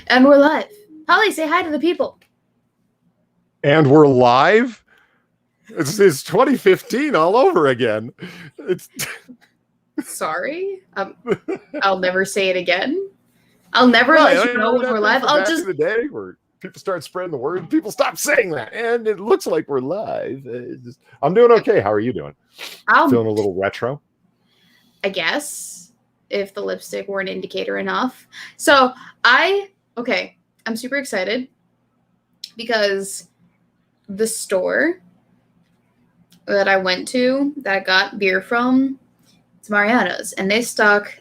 And we're live. Holly, say hi to the people. And we're live? It's 2015 all over again. It's Sorry. I'll never say it again. I'll never let you know when we're live. I'll just... in the day where people start spreading the word, people stop saying that, and it looks like we're live. I'm doing okay. How are you doing? Feeling a little retro? I guess, if the lipstick were an indicator enough. So, I'm super excited because the store that I went to that I got beer from, it's Mariana's, and they stock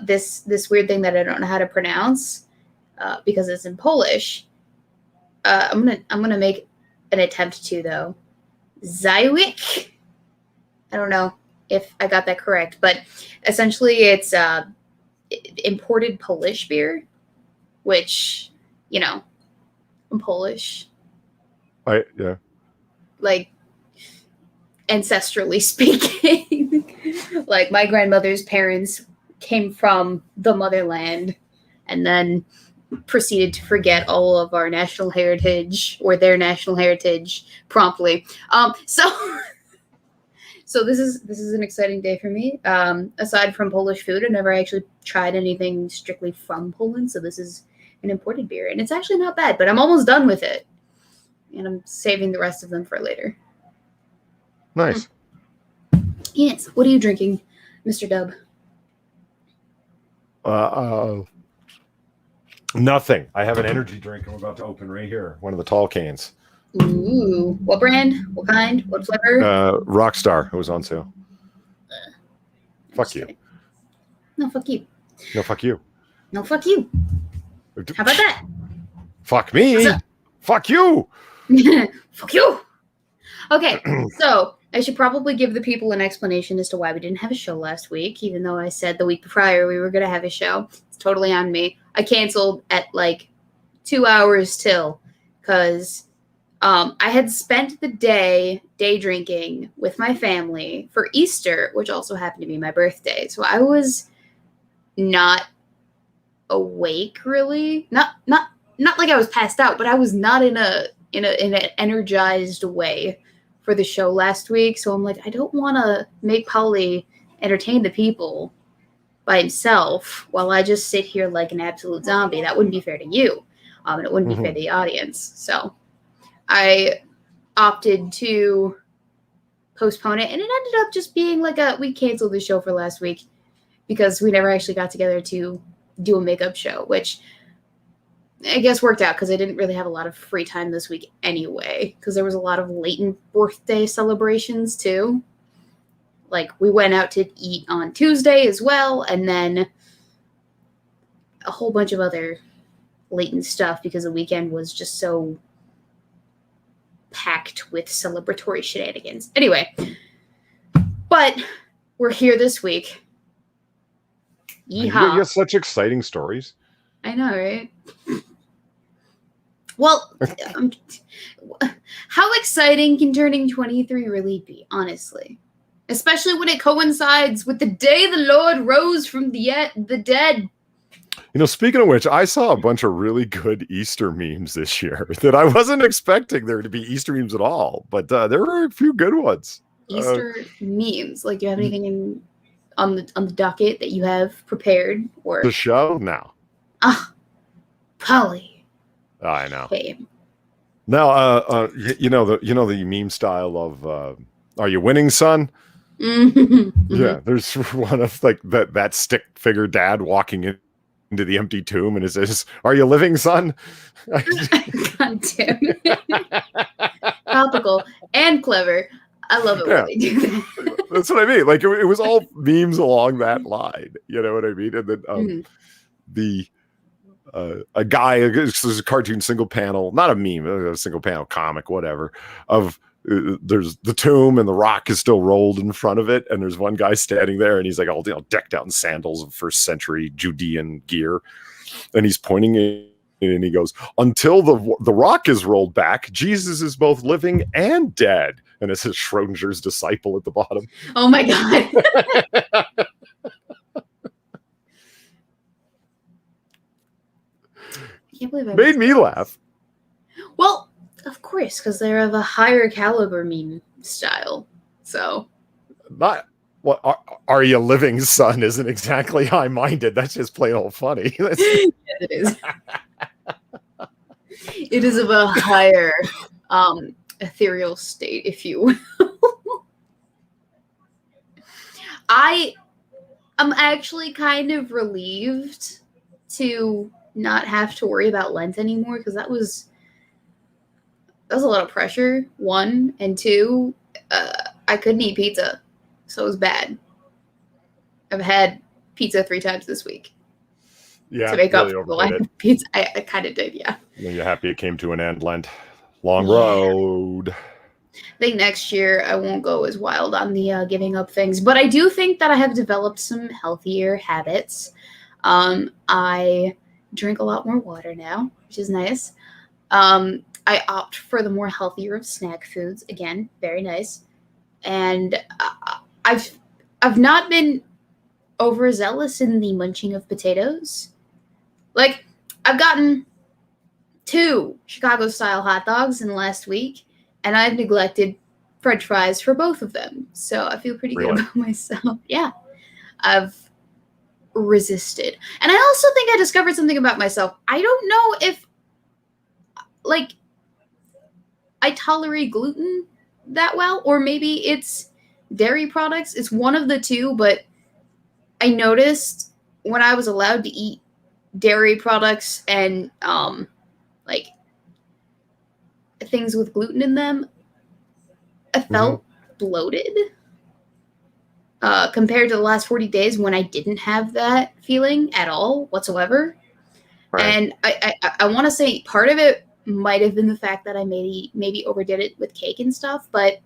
this weird thing that I don't know how to pronounce because it's in Polish. I'm gonna make an attempt to though. Zywick. I don't know if I got that correct, but essentially it's imported Polish beer, which, you know, I'm Polish. Yeah. Like, ancestrally speaking. Like, my grandmother's parents came from the motherland and then proceeded to forget all of our national heritage, or their national heritage, promptly. So this is an exciting day for me. Aside from Polish food, I've never actually tried anything strictly from Poland, so this is an imported beer, and it's actually not bad, but I'm almost done with it, and I'm saving the rest of them for later. Nice. Yes. What are you drinking, Mr. Dub? Nothing. I have an energy drink I'm about to open right here. One of the tall cans. Ooh. What brand? What kind? What flavor? Rockstar. It was on sale. Fuck you. Kidding. No, fuck you. No, fuck you. No, fuck you. How about that? Fuck me. Fuck you. Fuck you. Okay, so I should probably give the people an explanation as to why we didn't have a show last week, even though I said the week prior we were going to have a show. It's totally on me. I canceled at like 2 hours till, because I had spent the day drinking with my family for Easter, which also happened to be my birthday. So I was not awake, really. Not like I was passed out, but I was not in an energized way for the show last week. So I'm like, I don't want to make Polly entertain the people by himself while I just sit here like an absolute zombie. That wouldn't be fair to you. And it wouldn't be fair to the audience. So I opted to postpone it, and it ended up just being like we canceled the show for last week because we never actually got together to do a makeup show, which I guess worked out because I didn't really have a lot of free time this week anyway, because there was a lot of latent birthday celebrations too. Like, we went out to eat on Tuesday as well, and then a whole bunch of other latent stuff because the weekend was just so packed with celebratory shenanigans. Anyway, but we're here this week. Yeehaw. You have such exciting stories. I know, right? Well, how exciting can turning 23 really be, honestly? Especially when it coincides with the day the Lord rose from the dead. You know, speaking of which, I saw a bunch of really good Easter memes this year that I wasn't expecting there to be Easter memes at all, but there were a few good ones. Easter memes? Like, do you have anything on the docket that you have prepared? Or the show? No. Polly. I know. Okay. Now, you know the meme style of "Are you winning, son?" Mm-hmm. Yeah, there's one of like that stick figure dad walking into the empty tomb, and it says, "Are you living, son?" God damn it. Topical and clever. I love it when they do that. That's what I mean. Like, it was all memes along that line. You know what I mean? And then a guy, there's a cartoon single panel, not a meme, a single panel comic, whatever, of there's the tomb and the rock is still rolled in front of it, and there's one guy standing there, and he's like all decked out in sandals of first century Judean gear, and he's pointing in, and he goes, "Until the rock is rolled back, Jesus is both living and dead." And it says Schrodinger's disciple at the bottom. Oh my God. can't believe I Made me laugh. Well, of course, because they're of a higher caliber meme style. So, Not what are you living, son? Isn't exactly high-minded. That's just plain old funny. yes, it is. It is of a higher ethereal state, if you will. I am actually kind of relieved to not have to worry about Lent anymore, because that was a lot of pressure, one, and two, I couldn't eat pizza, so it was bad. I've had pizza 3 times this week. Yeah, to make really up for the lack of pizza. I kind of did, yeah. You're happy it came to an end, Lent. Long road. I think next year I won't go as wild on the giving up things, but I do think that I have developed some healthier habits. I drink a lot more water now, which is nice. I opt for the more healthier of snack foods. Again, very nice. And I've not been overzealous in the munching of potatoes. Like, I've gotten 2 Chicago-style hot dogs in the last week, and I've neglected French fries for both of them. So I feel pretty good about myself. Yeah, I've resisted. And I also think I discovered something about myself. I don't know if, like, I tolerate gluten that well, or maybe it's dairy products. It's one of the two, but I noticed when I was allowed to eat dairy products and like things with gluten in them, I felt bloated compared to the last 40 days when I didn't have that feeling at all whatsoever. Right. And I want to say part of it might have been the fact that I maybe overdid it with cake and stuff, but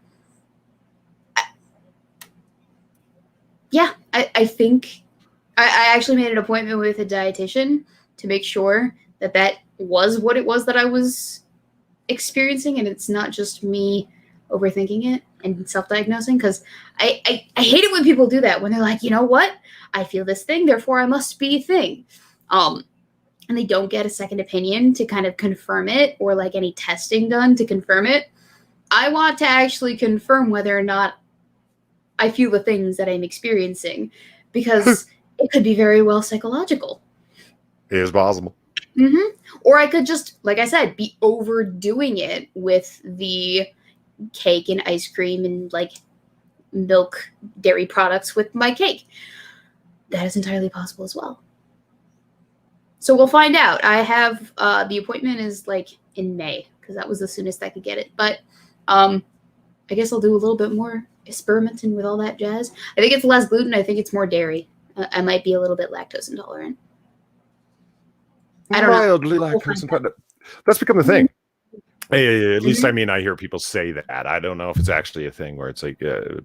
I think I actually made an appointment with a dietitian to make sure that was what it was that I was experiencing, and it's not just me overthinking it and self-diagnosing, because I hate it when people do that, when they're like, you know what, I feel this thing, therefore I must be a thing. And they don't get a second opinion to kind of confirm it, or like any testing done to confirm it. I want to actually confirm whether or not I feel the things that I'm experiencing, because it could be very well psychological. It is possible. Or I could just, like I said, be overdoing it with the cake and ice cream and like milk, dairy products with my cake. That is entirely possible as well. So we'll find out. I have the appointment is like in May, because that was the soonest I could get it. But I guess I'll do a little bit more experimenting with all that jazz. I think it's less gluten. I think it's more dairy. I might be a little bit lactose intolerant. I don't Mildly lactose intolerant. That's become the thing. At least, I mean, I hear people say that. I don't know if it's actually a thing where it's like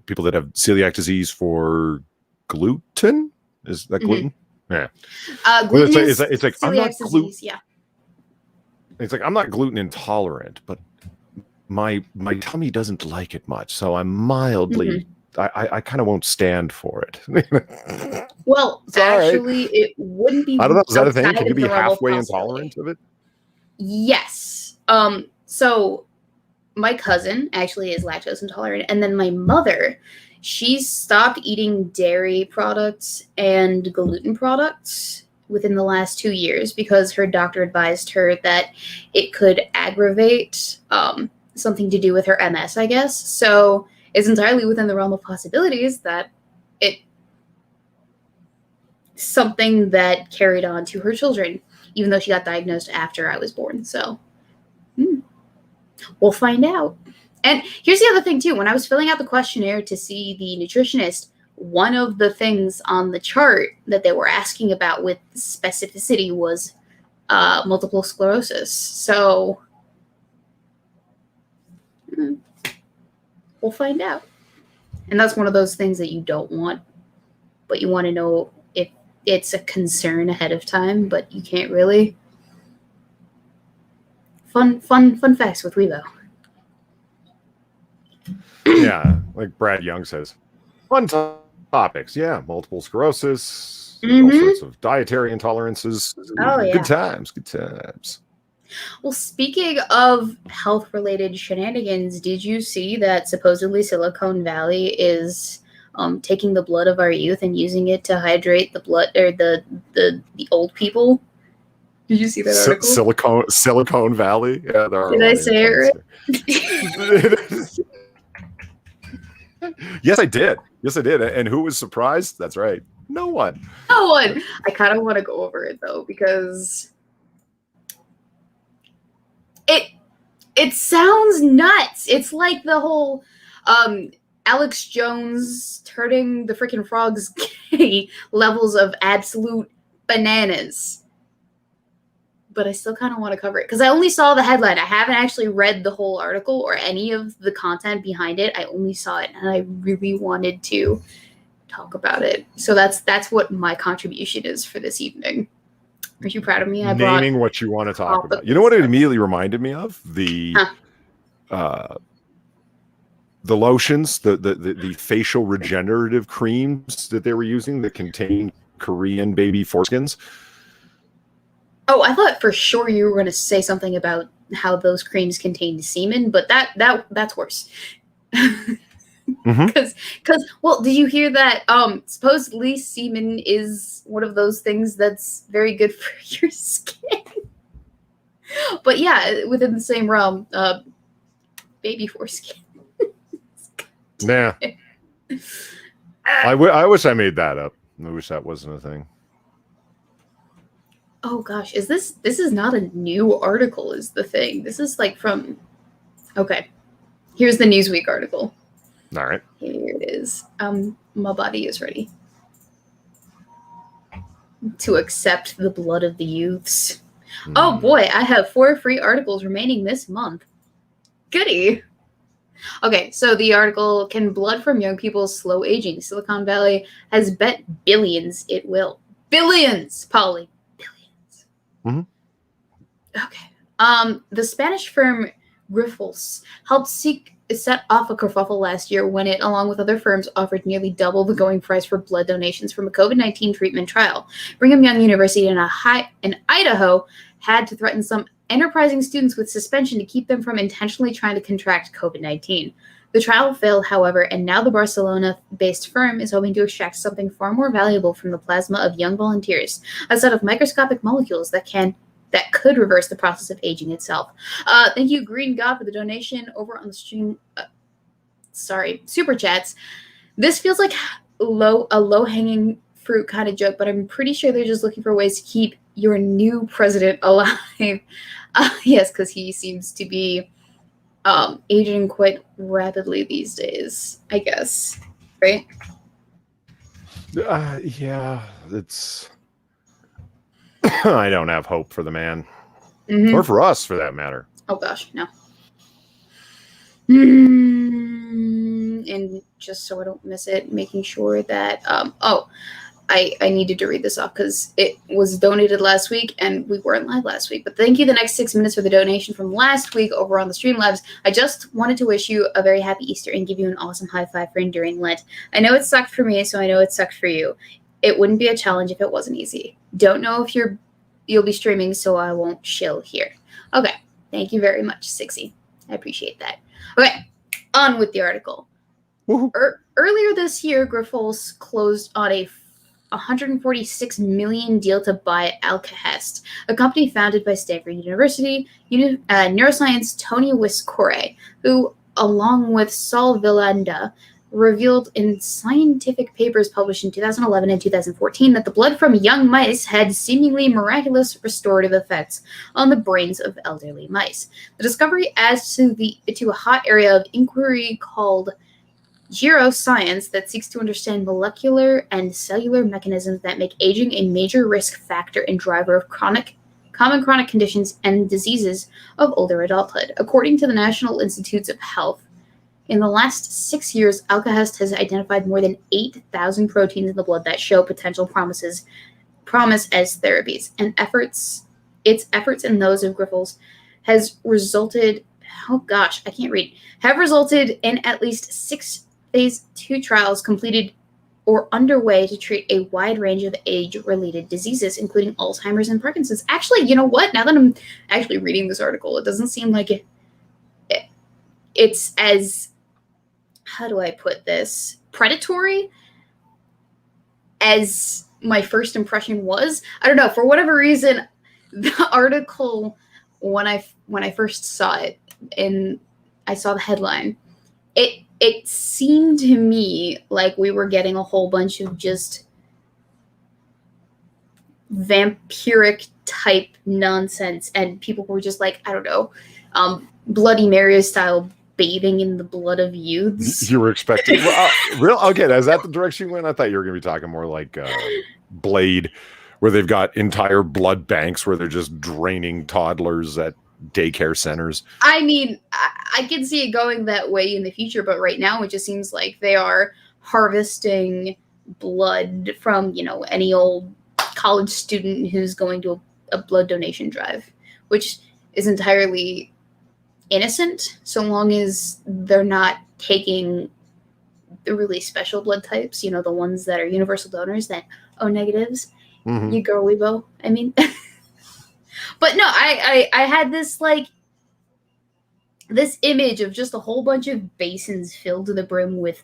people that have celiac disease for gluten. Is that gluten? Yeah. Gluten it's like I'm not gluten. Yeah. It's like I'm not gluten intolerant, but my tummy doesn't like it much, so I'm mildly. I kind of won't stand for it. Well, actually, it wouldn't be. I don't know. Is that a thing? Can you be halfway intolerant of it? Yes. So my cousin actually is lactose intolerant, and then my mother, she stopped eating dairy products and gluten products within the last 2 years because her doctor advised her that it could aggravate something to do with her MS, I guess. So it's entirely within the realm of possibilities that it something that carried on to her children, even though she got diagnosed after I was born. So we'll find out. And here's the other thing too. When I was filling out the questionnaire to see the nutritionist, one of the things on the chart that they were asking about with specificity was multiple sclerosis. So we'll find out. And that's one of those things that you don't want, but you want to know if it's a concern ahead of time, but you can't really. Fun facts with Weebo. Yeah, like Brad Young says, fun topics. Yeah, multiple sclerosis, all sorts of dietary intolerances. Oh, yeah. Good times, good times. Well, speaking of health-related shenanigans, did you see that supposedly Silicon Valley is taking the blood of our youth and using it to hydrate the blood or the old people? Did you see that article? Silicon Valley. Yeah, there are. Did I say it right? Yes, I did. And who was surprised? That's right. No one. No one. I kind of want to go over it though because it sounds nuts. It's like the whole Alex Jones turning the freaking frogs gay levels of absolute bananas. But I still kind of want to cover it because I only saw the headline. I haven't actually read the whole article or any of the content behind it. I only saw it, and I really wanted to talk about it. So that's what my contribution is for this evening. Are you proud of me? Naming what you want to talk about. You know what it immediately reminded me of? The lotions, the facial regenerative creams that they were using that contain Korean baby foreskins. Oh, I thought for sure you were going to say something about how those creams contain semen, but that's worse. Because well, did you hear that? Supposedly semen is one of those things that's very good for your skin. But yeah, within the same realm, baby foreskin. Nah. I wish I made that up. I wish that wasn't a thing. Oh gosh, this is not a new article is the thing. This is like from, okay, here's the Newsweek article. All right. Here it is. My body is ready to accept the blood of the youths. Oh boy, I have 4 free articles remaining this month. Goody. Okay, so the article, can blood from young people slow aging? Silicon Valley has bet billions it will. Billions, Polly. Okay. The Spanish firm Grifols helped set off a kerfuffle last year when it, along with other firms, offered nearly double the going price for blood donations from a COVID-19 treatment trial. Brigham Young University in Idaho had to threaten some enterprising students with suspension to keep them from intentionally trying to contract COVID-19. The trial failed, however, and now the Barcelona-based firm is hoping to extract something far more valuable from the plasma of young volunteers, a set of microscopic molecules that could reverse the process of aging itself. Thank you, Green God, for the donation over on the stream. Super chats. This feels like a low-hanging fruit kind of joke, but I'm pretty sure they're just looking for ways to keep your new president alive. Yes, because he seems to be aging quite rapidly these days, I guess. Right? Yeah, it's... I don't have hope for the man. Or for us, for that matter. Oh, gosh, no. And just so I don't miss it, making sure that... I needed to read this off because it was donated last week and we weren't live last week. But thank you the next 6 minutes for the donation from last week over on the Streamlabs. I just wanted to wish you a very happy Easter and give you an awesome high five for enduring Lent. I know it sucked for me, so I know it sucked for you. It wouldn't be a challenge if it wasn't easy. Don't know if you'll be streaming, so I won't shill here. Okay, thank you very much, Sixie. I appreciate that. Okay, on with the article. Earlier this year, Grifols closed on a $146 million deal to buy Alkahest, a company founded by Stanford University neuroscience Tony Wiscore, who, along with Saul Villanda, revealed in scientific papers published in 2011 and 2014 that the blood from young mice had seemingly miraculous restorative effects on the brains of elderly mice. The discovery adds to a hot area of inquiry called geroscience that seeks to understand molecular and cellular mechanisms that make aging a major risk factor and driver of common chronic conditions and diseases of older adulthood. According to the National Institutes of Health, in the last 6 years, Alkahest has identified more than 8,000 proteins in the blood that show potential promise as therapies, and its efforts and those of Grifols have resulted in at least 6 phase 2 trials completed or underway to treat a wide range of age-related diseases, including Alzheimer's and Parkinson's. Actually, you know what? Now that I'm actually reading this article, it doesn't seem like it's as, how do I put this, predatory as my first impression was. I don't know, for whatever reason, the article, when I first saw it and I saw the headline, it seemed to me like we were getting a whole bunch of just vampiric type nonsense, and people were just like, I don't know, Bloody Mary style bathing in the blood of youths. You were expecting real okay, is that the direction you went? I thought you were gonna be talking more like Blade, where they've got entire blood banks where they're just draining toddlers at daycare centers. I mean, I can see it going that way in the future, but right now it just seems like they are harvesting blood from, you know, any old college student who's going to a blood donation drive, which is entirely innocent so long as they're not taking the really special blood types, you know, the ones that are universal donors that O negatives. Mm-hmm. You girl Weebo, I mean. But no, I had this like this image of just a whole bunch of basins filled to the brim with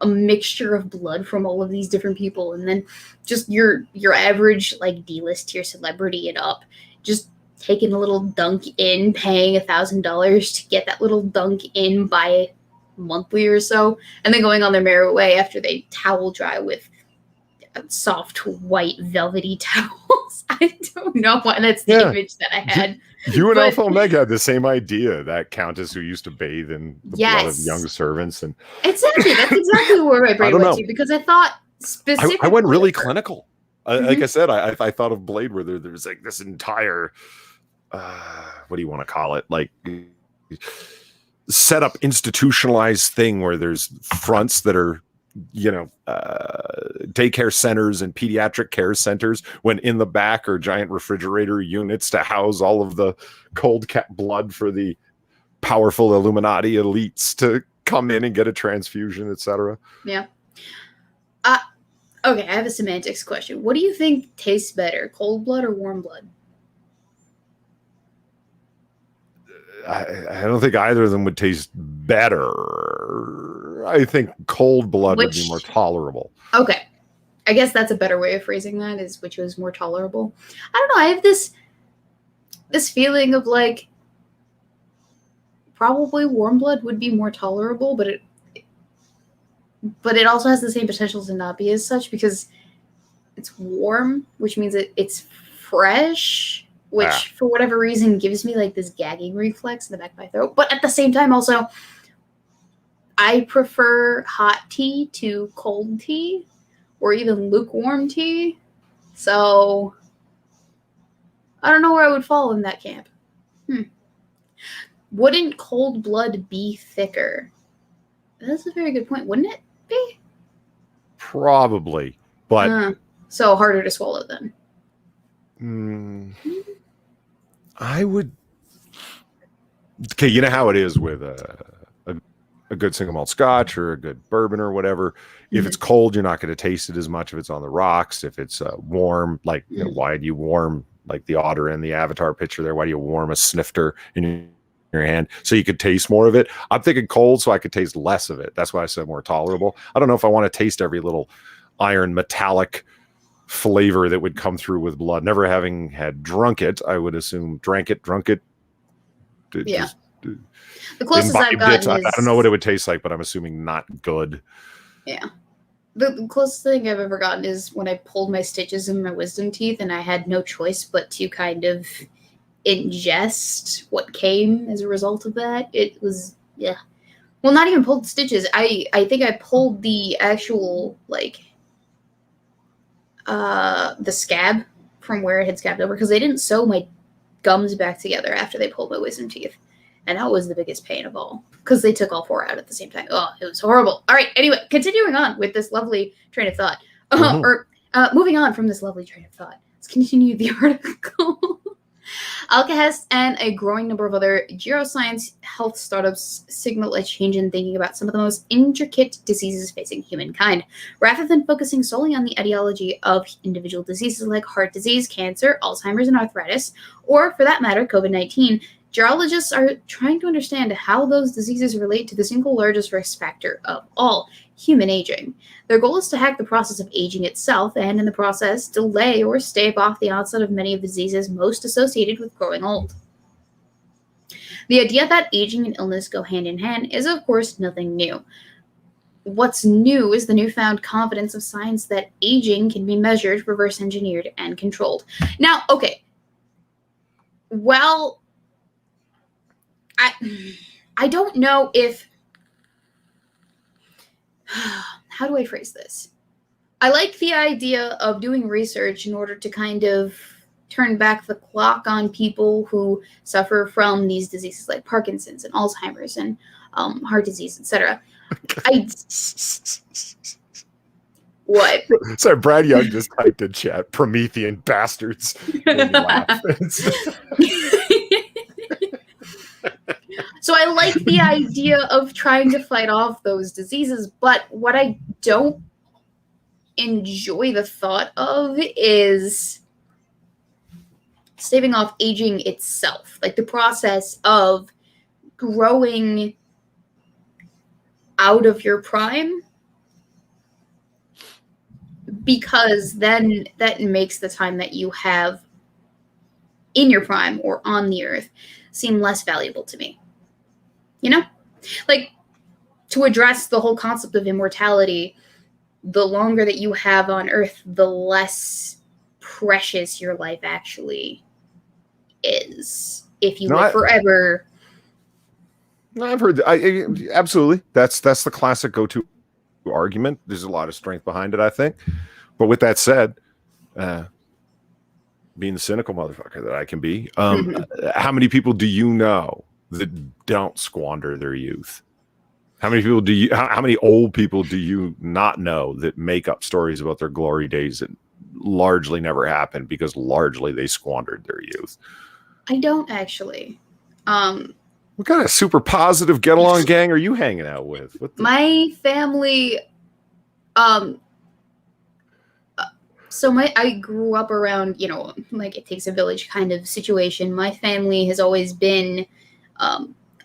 a mixture of blood from all of these different people, and then just your average like D-list tier celebrity and up just taking a little dunk in, paying $1,000 to get that little dunk in by monthly or so, and then going on their merry way after they towel dry with soft white velvety towels. I don't know why that's the image that I had. You and Alpha Omega had the same idea, that countess who used to bathe in the blood of young servants. And exactly, that's exactly where my brain went to, because I thought specifically I went really clinical. Like I said, I thought of Blade, where there's like this entire what do you want to call it, like set up institutionalized thing where there's fronts that are, you know, daycare centers and pediatric care centers, when in the back are giant refrigerator units to house all of the cold blood for the powerful Illuminati elites to come in and get a transfusion, etc. Yeah. Okay, I have a semantics question. What do you think tastes better, cold blood or warm blood? I don't think either of them would taste better. I think cold blood would be more tolerable. Okay. I guess that's a better way of phrasing that, is which was more tolerable. I don't know. I have this feeling of like probably warm blood would be more tolerable, but it also has the same potential to not be as such, because it's warm, which means it's fresh, which for whatever reason gives me like this gagging reflex in the back of my throat. But at the same time, also, I prefer hot tea to cold tea, or even lukewarm tea. So I don't know where I would fall in that camp. Wouldn't cold blood be thicker? That's a very good point. Wouldn't it be? Probably, but so harder to swallow then. I would. Okay, you know how it is with a good single malt scotch or a good bourbon or whatever. If it's cold, you're not going to taste it as much if it's on the rocks. If it's warm, like you know, why do you warm, like the otter in the Avatar picture there? Why do you warm a snifter in your hand so you could taste more of it? I'm thinking cold so I could taste less of it. That's why I said more tolerable. I don't know if I want to taste every little iron metallic flavor that would come through with blood. Never having had drunk it, I would assume drunk it. Yeah. The closest I've gotten is, I don't know what it would taste like, but I'm assuming not good. Yeah. The closest thing I've ever gotten is when I pulled my stitches in my wisdom teeth, and I had no choice but to kind of ingest what came as a result of that. It was, well, not even pulled stitches. I think I pulled the actual, like, the scab from where it had scabbed over, because they didn't sew my gums back together after they pulled my wisdom teeth. And that was the biggest pain of all, because they took all four out at the same time. Oh, it was horrible. All right, anyway, continuing on with this lovely train of thought. Moving on from this lovely train of thought. Let's continue the article. Alcahest and a growing number of other geoscience health startups signal a change in thinking about some of the most intricate diseases facing humankind. Rather than focusing solely on the etiology of individual diseases like heart disease, cancer, Alzheimer's, and arthritis, or for that matter, COVID-19, geologists are trying to understand how those diseases relate to the single largest risk factor of all, human aging. Their goal is to hack the process of aging itself and, in the process, delay or stave off the onset of many of the diseases most associated with growing old. The idea that aging and illness go hand in hand is, of course, nothing new. What's new is the newfound confidence of science that aging can be measured, reverse engineered, and controlled. Now, okay. Well, I don't know if... How do I phrase this? I like the idea of doing research in order to kind of turn back the clock on people who suffer from these diseases like Parkinson's and Alzheimer's and heart disease, etc. What? Sorry, Brad Young just typed in chat, Promethean bastards. So I like the idea of trying to fight off those diseases, but what I don't enjoy the thought of is staving off aging itself, like the process of growing out of your prime, because then that makes the time that you have in your prime or on the earth seem less valuable to me. You know? Like, to address the whole concept of immortality, the longer that you have on earth, the less precious your life actually is. If you live forever. No, I've heard that. Absolutely. That's the classic go-to argument. There's a lot of strength behind it, I think. But with that said, being the cynical motherfucker that I can be, how many people do you know that don't squander their youth? How many people how many old people do you not know that make up stories about their glory days that largely never happened because largely they squandered their youth? I don't actually. What kind of super positive get along gang are you hanging out with? My family, I grew up around, like it takes a village kind of situation. My family has always been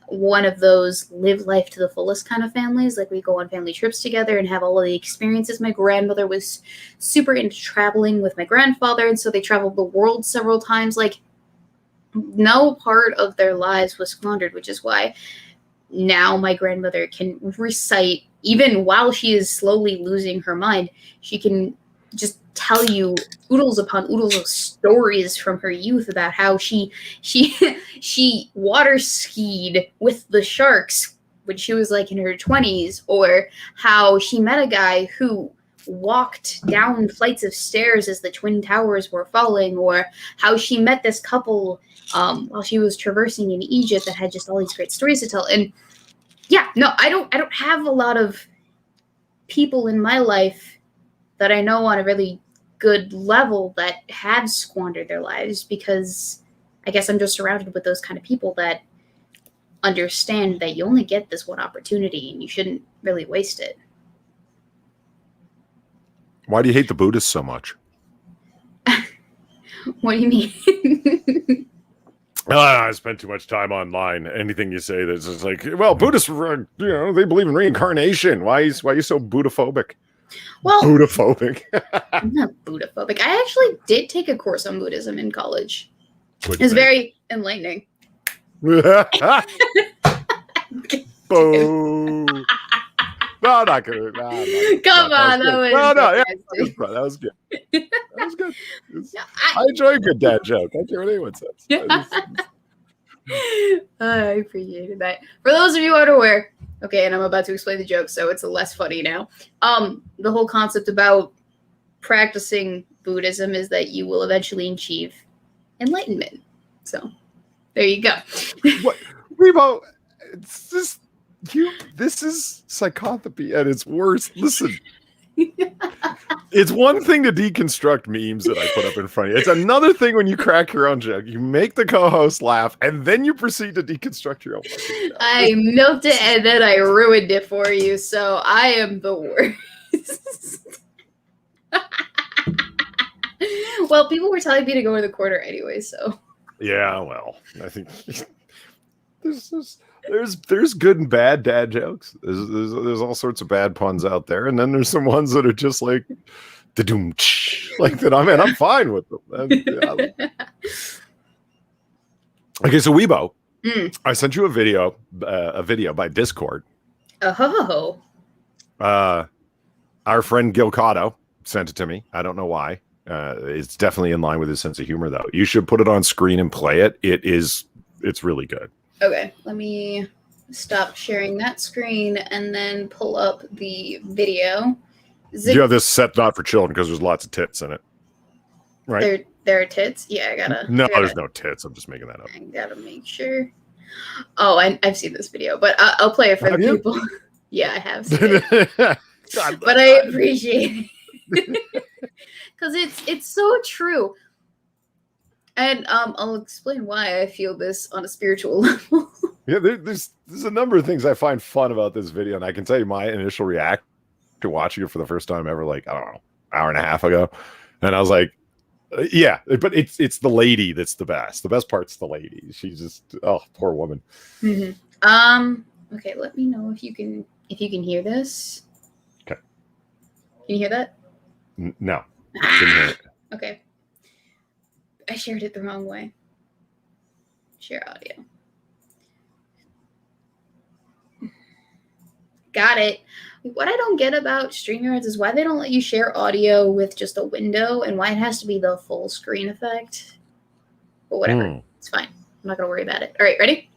one of those live life to the fullest kind of families. Like, we go on family trips together and have all of the experiences. My grandmother was super into traveling with my grandfather, and so they traveled the world several times. Like, no part of their lives was squandered, which is why now my grandmother can recite, even while she is slowly losing her mind, she can just tell you oodles upon oodles of stories from her youth about how she water skied with the sharks when she was like in her 20s, or how she met a guy who walked down flights of stairs as the Twin Towers were falling, or how she met this couple while she was traversing in Egypt that had just all these great stories to tell. And yeah, no, I don't have a lot of people in my life that I know on a really good level that have squandered their lives, because I guess I'm just surrounded with those kind of people that understand that you only get this one opportunity and you shouldn't really waste it. Why do you hate the Buddhists so much? What do you mean? I spend too much time online. Anything you say that's just like, well, Buddhists, they believe in reincarnation. Why are you so Buddhaphobic? Well, Buddhaphobic. I'm not Buddhaphobic. I actually did take a course on Buddhism in college. It was very enlightening. Boom. No, not good. Come on, that was good. That was good. I enjoy a good dad joke. I don't care what anyone says. I appreciated that. For those of you who aren't aware, okay, and I'm about to explain the joke, so it's less funny now. The whole concept about practicing Buddhism is that you will eventually achieve enlightenment. So, there you go. What, Weebo? This is psychopathy at its worst. Listen, It's one thing to deconstruct memes that I put up in front of you. It's another thing when you crack your own joke. You make the co-host laugh, and then you proceed to deconstruct your own fucking joke. I milked it, and then I ruined it for you, so I am the worst. Well, people were telling me to go to the corner anyway, so. Yeah, well, I think there's good and bad dad jokes. There's all sorts of bad puns out there, and then there's some ones that are just like the doom like that. I mean, I'm fine with them. Okay, so Weebo, I sent you a video by Discord. Oh. Our friend Gil Cotto sent it to me. I don't know why. It's definitely in line with his sense of humor, though. You should put it on screen and play it. It's really good. Okay, let me stop sharing that screen and then pull up the video. You have this set not for children because there's lots of tits in it, right? There are tits? Yeah, I gotta... there's no tits. I'm just making that up. I gotta make sure. Oh, I've seen this video, but I'll play it for the people. Yeah, I have seen it. But I appreciate it. Because it's so true. And I'll explain why I feel this on a spiritual level. Yeah, there's a number of things I find fun about this video, and I can tell you my initial reaction to watching it for the first time ever, like, I don't know, hour and a half ago, and I was like, yeah, but it's the lady that's the best. The best part's the lady. She's just, oh, poor woman. Mm-hmm. Okay, let me know if you can hear this. Okay. Can you hear that? No. Didn't hear it. Okay. I shared it the wrong way. Share audio. Got it. What I don't get about StreamYards is why they don't let you share audio with just a window and why it has to be the full screen effect. But whatever. It's fine. I'm not going to worry about it. All right, ready?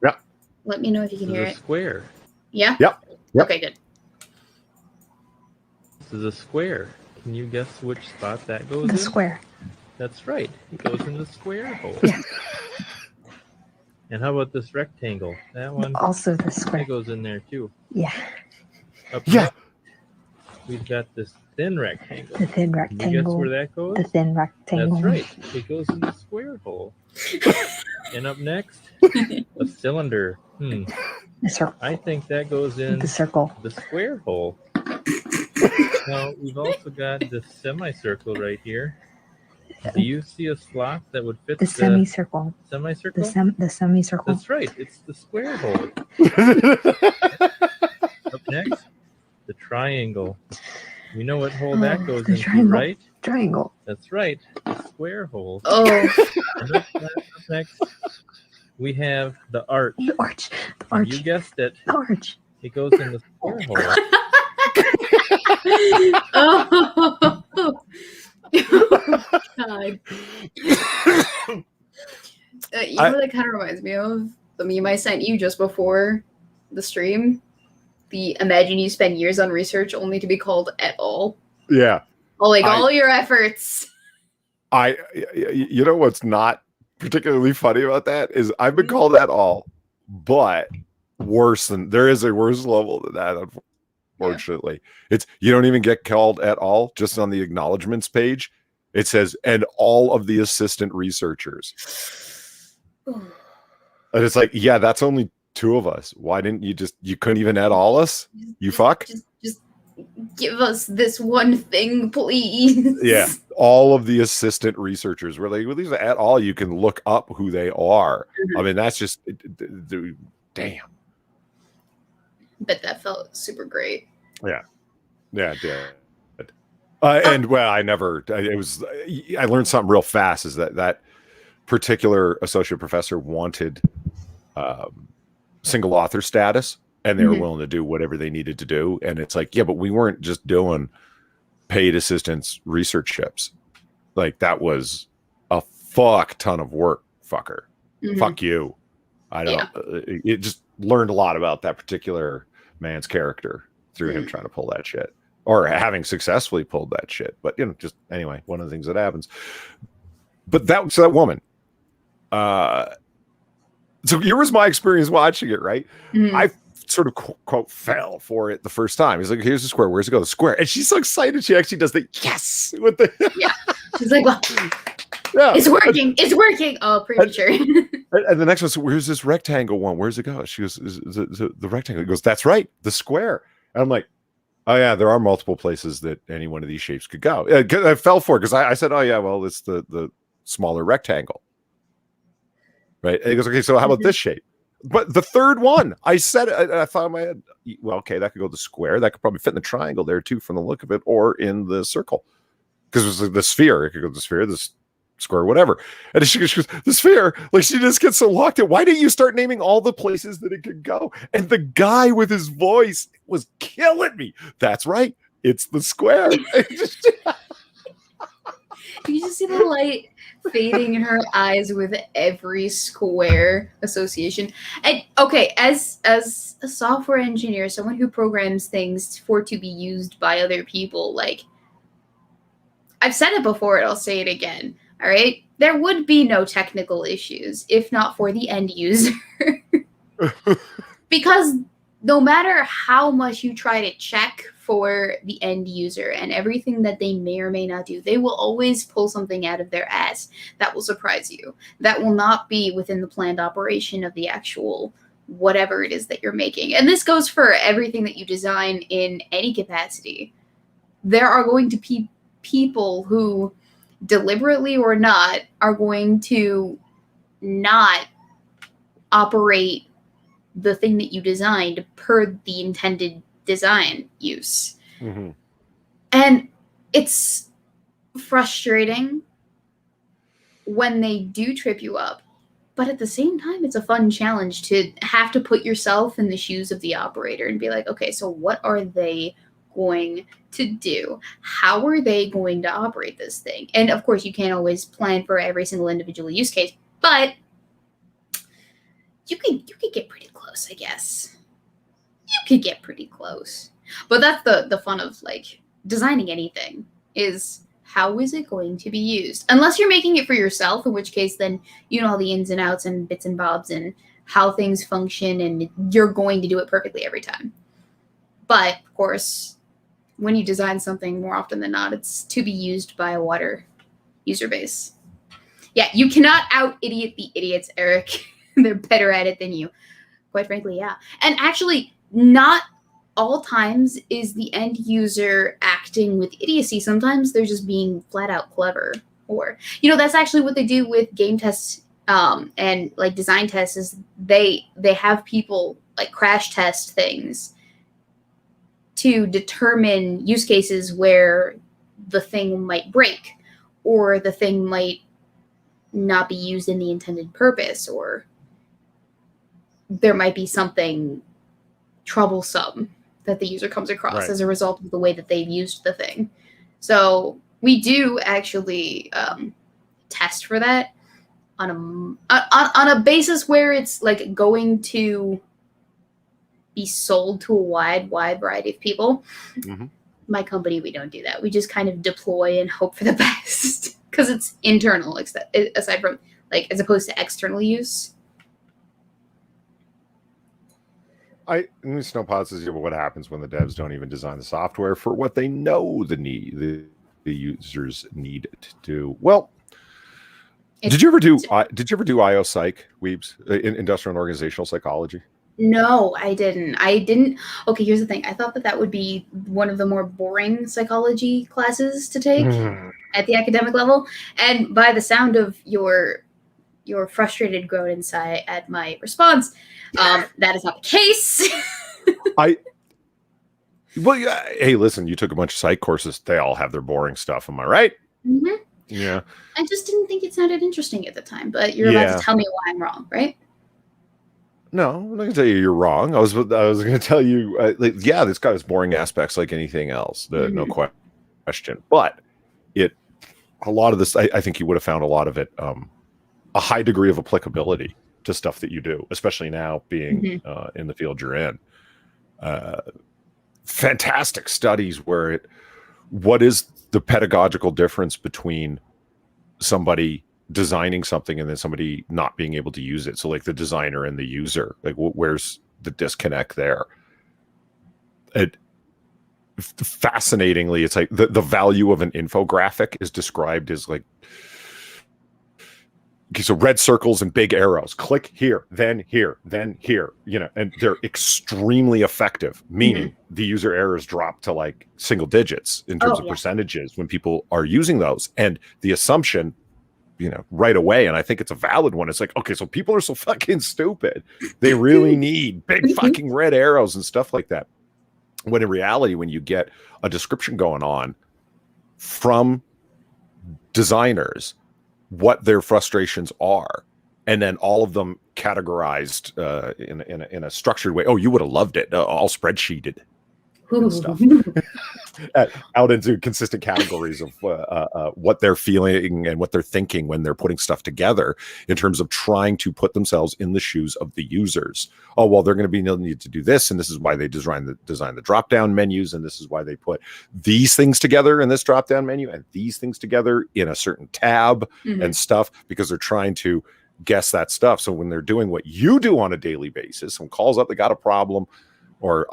Yeah. Let me know if you can hear it. Square. Yeah? Yep. Okay, good. This is a square. Can you guess which spot that goes in? The square. That's right. It goes in the square hole. Yeah. And how about this rectangle? That one Also the square. that goes in there too. Yeah. Up Yeah. next, we've got this thin rectangle. The thin Can you guess rectangle. where that goes? The thin rectangle. That's right. It goes in the square hole. And up next, a cylinder. The circle. I think that goes in The circle. the square hole. Now, we've also got this semicircle right here. Do you see a slot that would fit The semicircle. semicircle? The semicircle. That's right. It's the square hole. Up next, the triangle. You know what hole that goes the into, triangle. right? Triangle. That's right. The square hole. Oh. And up next, we have the arch. The arch. The And arch. you guessed it. The arch. It goes in the square hole. Oh. God. You know what that kind of reminds me of? The meme I sent you just before the stream. The imagine you spend years on research only to be called et al. Yeah. All your efforts. You know what's not particularly funny about that is I've been called et al, but there is a worse level than that, unfortunately. It's you don't even get called et al, just on the acknowledgments page. It says, and all of the assistant researchers. And it's like, yeah, that's only two of us. Why didn't you couldn't even et al us? You fuck? Just give us this one thing, please. Yeah. All of the assistant researchers. We're like, well, these are et al. You can look up who they are. I mean, that's just damn. Bet that felt super great. Yeah. Yeah, it did. And well, I learned something real fast is that particular associate professor wanted single author status, and they were willing to do whatever they needed to do. And it's like, yeah, but we weren't just doing paid assistance researchships. Like that was a fuck ton of work, fucker. Fuck you. I don't, it just learned a lot about that particular man's character through him trying to pull that shit. Or having successfully pulled that shit. But, just anyway, one of the things that happens. But that woman. So here was my experience watching it, right? I sort of quote fell for it the first time. He's like, here's the square, where's it go? The square. And she's so excited she actually does the yes with the yeah. She's like, well, yeah, it's working. Oh, premature. And the next one, so where's this rectangle one? Where's it go? She goes, is the rectangle. He goes, that's right, the square. And I'm like, oh yeah, there are multiple places that any one of these shapes could go. I fell for it because I said, oh yeah, well, it's the smaller rectangle. Right. And he goes, okay, so how about this shape? But the third one, I said, I thought in my head, well, okay, that could go the square. That could probably fit in the triangle there too, from the look of it, or in the circle. Because it was like the sphere. It could go the sphere, the square, whatever. And she goes, the sphere, like she just gets so locked in. Why didn't you start naming all the places that it could go? And the guy with his voice was killing me. That's right. It's the square. You just see the light fading in her eyes with every square association. And okay, as a software engineer, someone who programs things for to be used by other people, like I've said it before and I'll say it again. All right. There would be no technical issues if not for the end user. Because no matter how much you try to check for the end user and everything that they may or may not do, they will always pull something out of their ass that will surprise you. That will not be within the planned operation of the actual whatever it is that you're making. And this goes for everything that you design in any capacity. There are going to be people who, deliberately or not, are going to not operate the thing that you designed per the intended design use. Mm-hmm. And it's frustrating when they do trip you up, but at the same time, it's a fun challenge to have to put yourself in the shoes of the operator and be like, okay, so what are they going to do? How are they going to operate this thing? And of course, you can't always plan for every single individual use case, but you could get pretty close, I guess. You could get pretty close. But that's the fun of like designing anything, is how is it going to be used? Unless you're making it for yourself, in which case then you know all the ins and outs and bits and bobs and how things function, and you're going to do it perfectly every time. But of course, when you design something, more often than not, it's to be used by a wider user base. Yeah, you cannot out-idiot the idiots, Eric. They're better at it than you. Quite frankly, yeah. And actually, not all times is the end user acting with idiocy. Sometimes they're just being flat out clever. Or, that's actually what they do with game tests and like design tests, is they have people like crash test things to determine use cases where the thing might break or the thing might not be used in the intended purpose, or there might be something troublesome that the user comes across as a result of the way that they've used the thing. So we do actually test for that on a basis where it's like going to be sold to a wide variety of people. Mm-hmm. My company, we don't do that. We just kind of deploy and hope for the best because it's internal, aside from as opposed to external use. Snowpod says, but what happens when the devs don't even design the software for what they know the users need to do? Well, did you ever do IO Psych, Weebs, in industrial and organizational psychology? No, I didn't. Okay, here's the thing. I thought that would be one of the more boring psychology classes to take at the academic level. And by the sound of your frustrated groan inside at my response, that is not the case. Hey, listen, you took a bunch of psych courses. They all have their boring stuff. Am I right? Mm-hmm. Yeah. I just didn't think it sounded interesting at the time, but you're about to tell me why I'm wrong, right? No, I'm not going to tell you you're wrong. I was going to tell you, it's got its boring aspects like anything else, no question. But a lot of this, I think you would have found a lot of it, a high degree of applicability to stuff that you do, especially now being in the field you're in. Fantastic studies where what is the pedagogical difference between somebody designing something and then somebody not being able to use it? So like the designer and the user, like where's disconnect there. Fascinatingly, it's like the value of an infographic is described as like, okay, so red circles and big arrows, click here, then here, then here, and they're extremely effective, meaning the user errors drop to like single digits in terms of percentages when people are using those. And the assumption, right away, and I think it's a valid one, it's like, okay, so people are so fucking stupid. They really need big fucking red arrows and stuff like that. When in reality, when you get a description going on from designers, what their frustrations are, and then all of them categorized in a structured way. Oh, you would have loved it. All spreadsheeted and stuff out into consistent categories of what they're feeling and what they're thinking when they're putting stuff together in terms of trying to put themselves in the shoes of the users. Oh, well, they're going to be need to do this, and this is why they design the drop down menus, and this is why they put these things together in this drop down menu and these things together in a certain tab and stuff, because they're trying to guess that stuff. So when they're doing what you do on a daily basis, someone calls up, they got a problem, or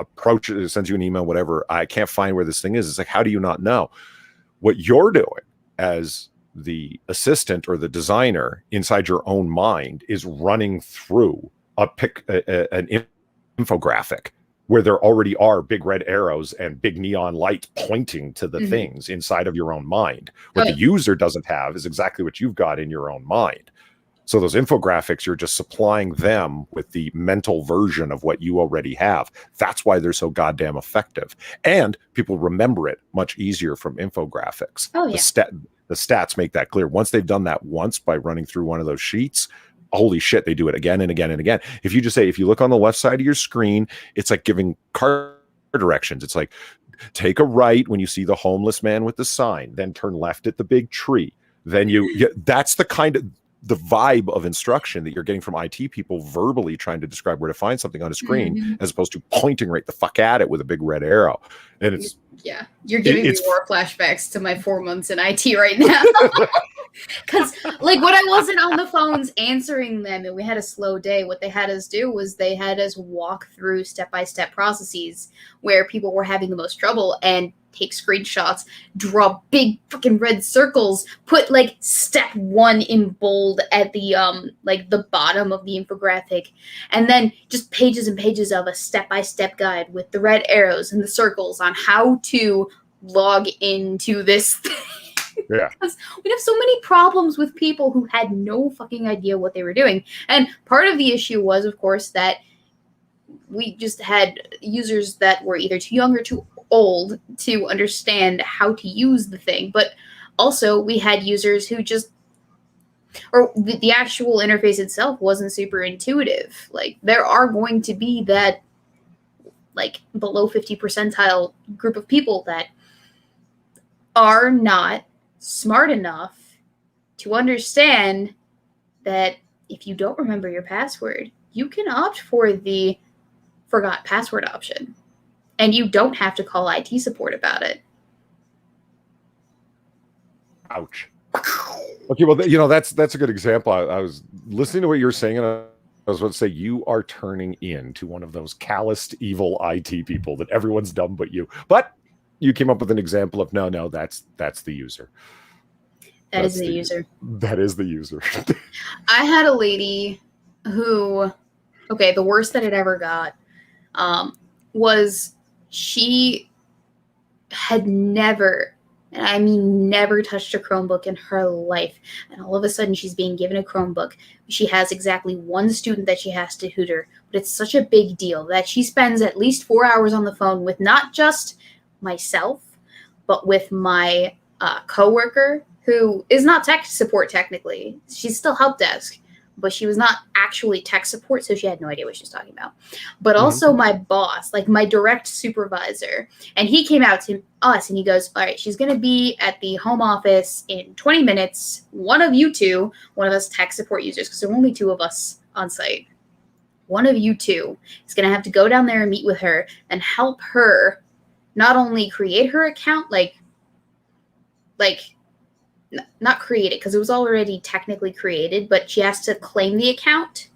sends you an email, whatever, I can't find where this thing is. It's like, how do you not know? What you're doing as the assistant or the designer inside your own mind is running through an infographic where there already are big red arrows and big neon lights pointing to the things inside of your own mind. What the user doesn't have is exactly what you've got in your own mind. So those infographics, you're just supplying them with the mental version of what you already have. That's why they're so goddamn effective. And people remember it much easier from infographics. Oh, yeah. The stats make that clear. Once they've done that once by running through one of those sheets, holy shit, they do it again and again and again. If you just say, if you look on the left side of your screen, it's like giving car directions. It's like, take a right when you see the homeless man with the sign, then turn left at the big tree. Then that's the kind of the vibe of instruction that you're getting from IT people verbally trying to describe where to find something on a screen, as opposed to pointing right the fuck at it with a big red arrow. And it's you're giving me more flashbacks to my 4 months in IT right now. Because like when I wasn't on the phones answering them and we had a slow day, what they had us do was they had us walk through step-by-step processes where people were having the most trouble and take screenshots, draw big fucking red circles, put like step 1 in bold at the like the bottom of the infographic, and then just pages and pages of a step-by-step guide with the red arrows and the circles on how to log into this thing. Yeah. Because we have so many problems with people who had no fucking idea what they were doing. And part of the issue was, of course, that we just had users that were either too young or too old to understand how to use the thing. But also we had users who just, or the actual interface itself wasn't super intuitive. Like there are going to be that like below 50 percentile group of people that are not smart enough to understand that if you don't remember your password, you can opt for the forgot password option, and you don't have to call IT support about it. Ouch. Okay, well, that's a good example. I was listening to what you're saying, and I was about to say, you are turning into one of those calloused, evil IT people that everyone's dumb but you. But you came up with an example of no, that's the user. That is the user. That is the user. I had a lady who, okay, the worst that it ever got was she had never, and I mean never, touched a Chromebook in her life. And all of a sudden she's being given a Chromebook. She has exactly one student that she has to tutor, but it's such a big deal that she spends at least 4 hours on the phone with not just myself, but with my coworker, who is not tech support technically. She's still help desk, but she was not actually tech support, so she had no idea what she was talking about. But also my boss, like my direct supervisor, and he came out to us and he goes, all right, she's going to be at the home office in 20 minutes. One of you two, one of us tech support users, because there are only 2 of us on site, one of you two is going to have to go down there and meet with her and help her not only create her account, not create it because it was already technically created, but she has to claim the account,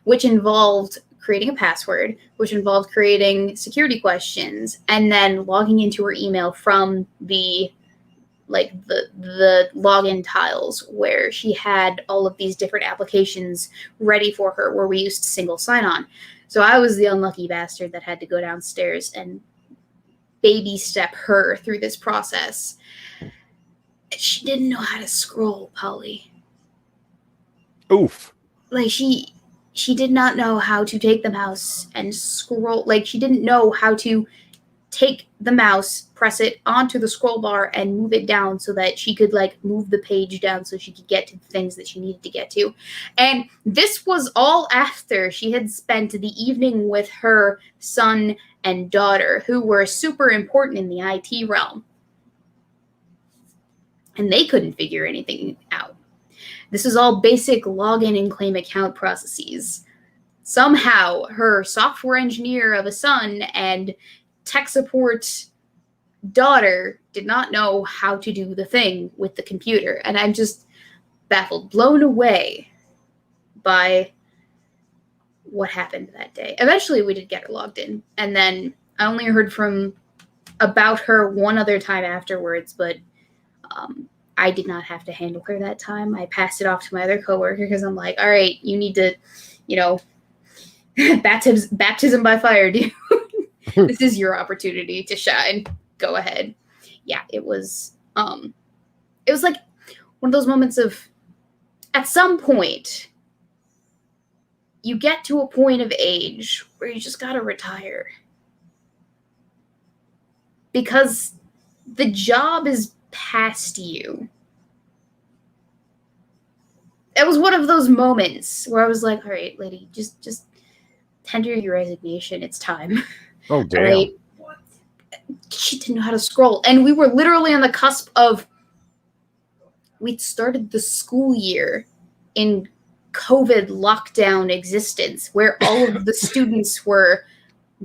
which involved creating a password, which involved creating security questions, and then logging into her email from the login tiles where she had all of these different applications ready for her where we used single sign-on. So I was the unlucky bastard that had to go downstairs and baby step her through this process. She didn't know how to scroll, Polly. Oof. Like, she did not know how to take the mouse and scroll. Like, she didn't know how to take the mouse, press it onto the scroll bar, and move it down so that she could, like, move the page down so she could get to the things that she needed to get to. And this was all after she had spent the evening with her son and daughter, who were super important in the IT realm. And they couldn't figure anything out. This is all basic login and claim account processes. Somehow, her software engineer of a son and tech support daughter did not know how to do the thing with the computer. And I'm just baffled, blown away by what happened that day. Eventually, we did get her logged in. And then I only heard about her one other time afterwards, but I did not have to handle her that time. I passed it off to my other coworker because I'm like, all right, you need to, baptism by fire, dude. This is your opportunity to shine. Go ahead. Yeah, it was like one of those moments of, at some point, you get to a point of age where you just gotta retire. Because the job is past you. It was one of those moments where I was like, all right, lady, just tender your resignation. It's time. Oh, damn. Right? She didn't know how to scroll. And we were literally on the cusp of, we'd started the school year in COVID lockdown existence where all of the students were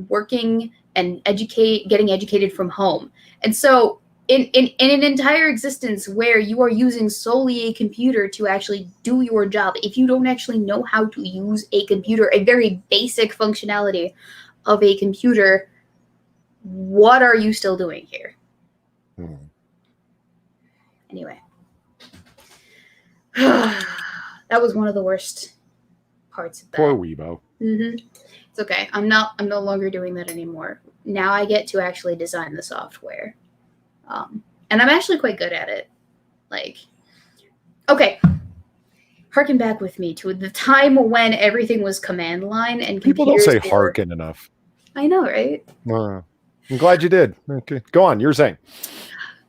working and getting educated from home. And so in an entire existence where you are using solely a computer to actually do your job, if you don't actually know how to use a computer, a very basic functionality of a computer, what are you still doing here? Anyway. That was one of the worst parts of that. Poor Weebo. Mm-hmm. It's okay. I'm no longer doing that anymore. Now I get to actually design the software. And I'm actually quite good at it. Like, okay. Harken back with me to the time when everything was command line and people don't say harken enough. I know, right? I'm glad you did. Okay, go on. You're saying.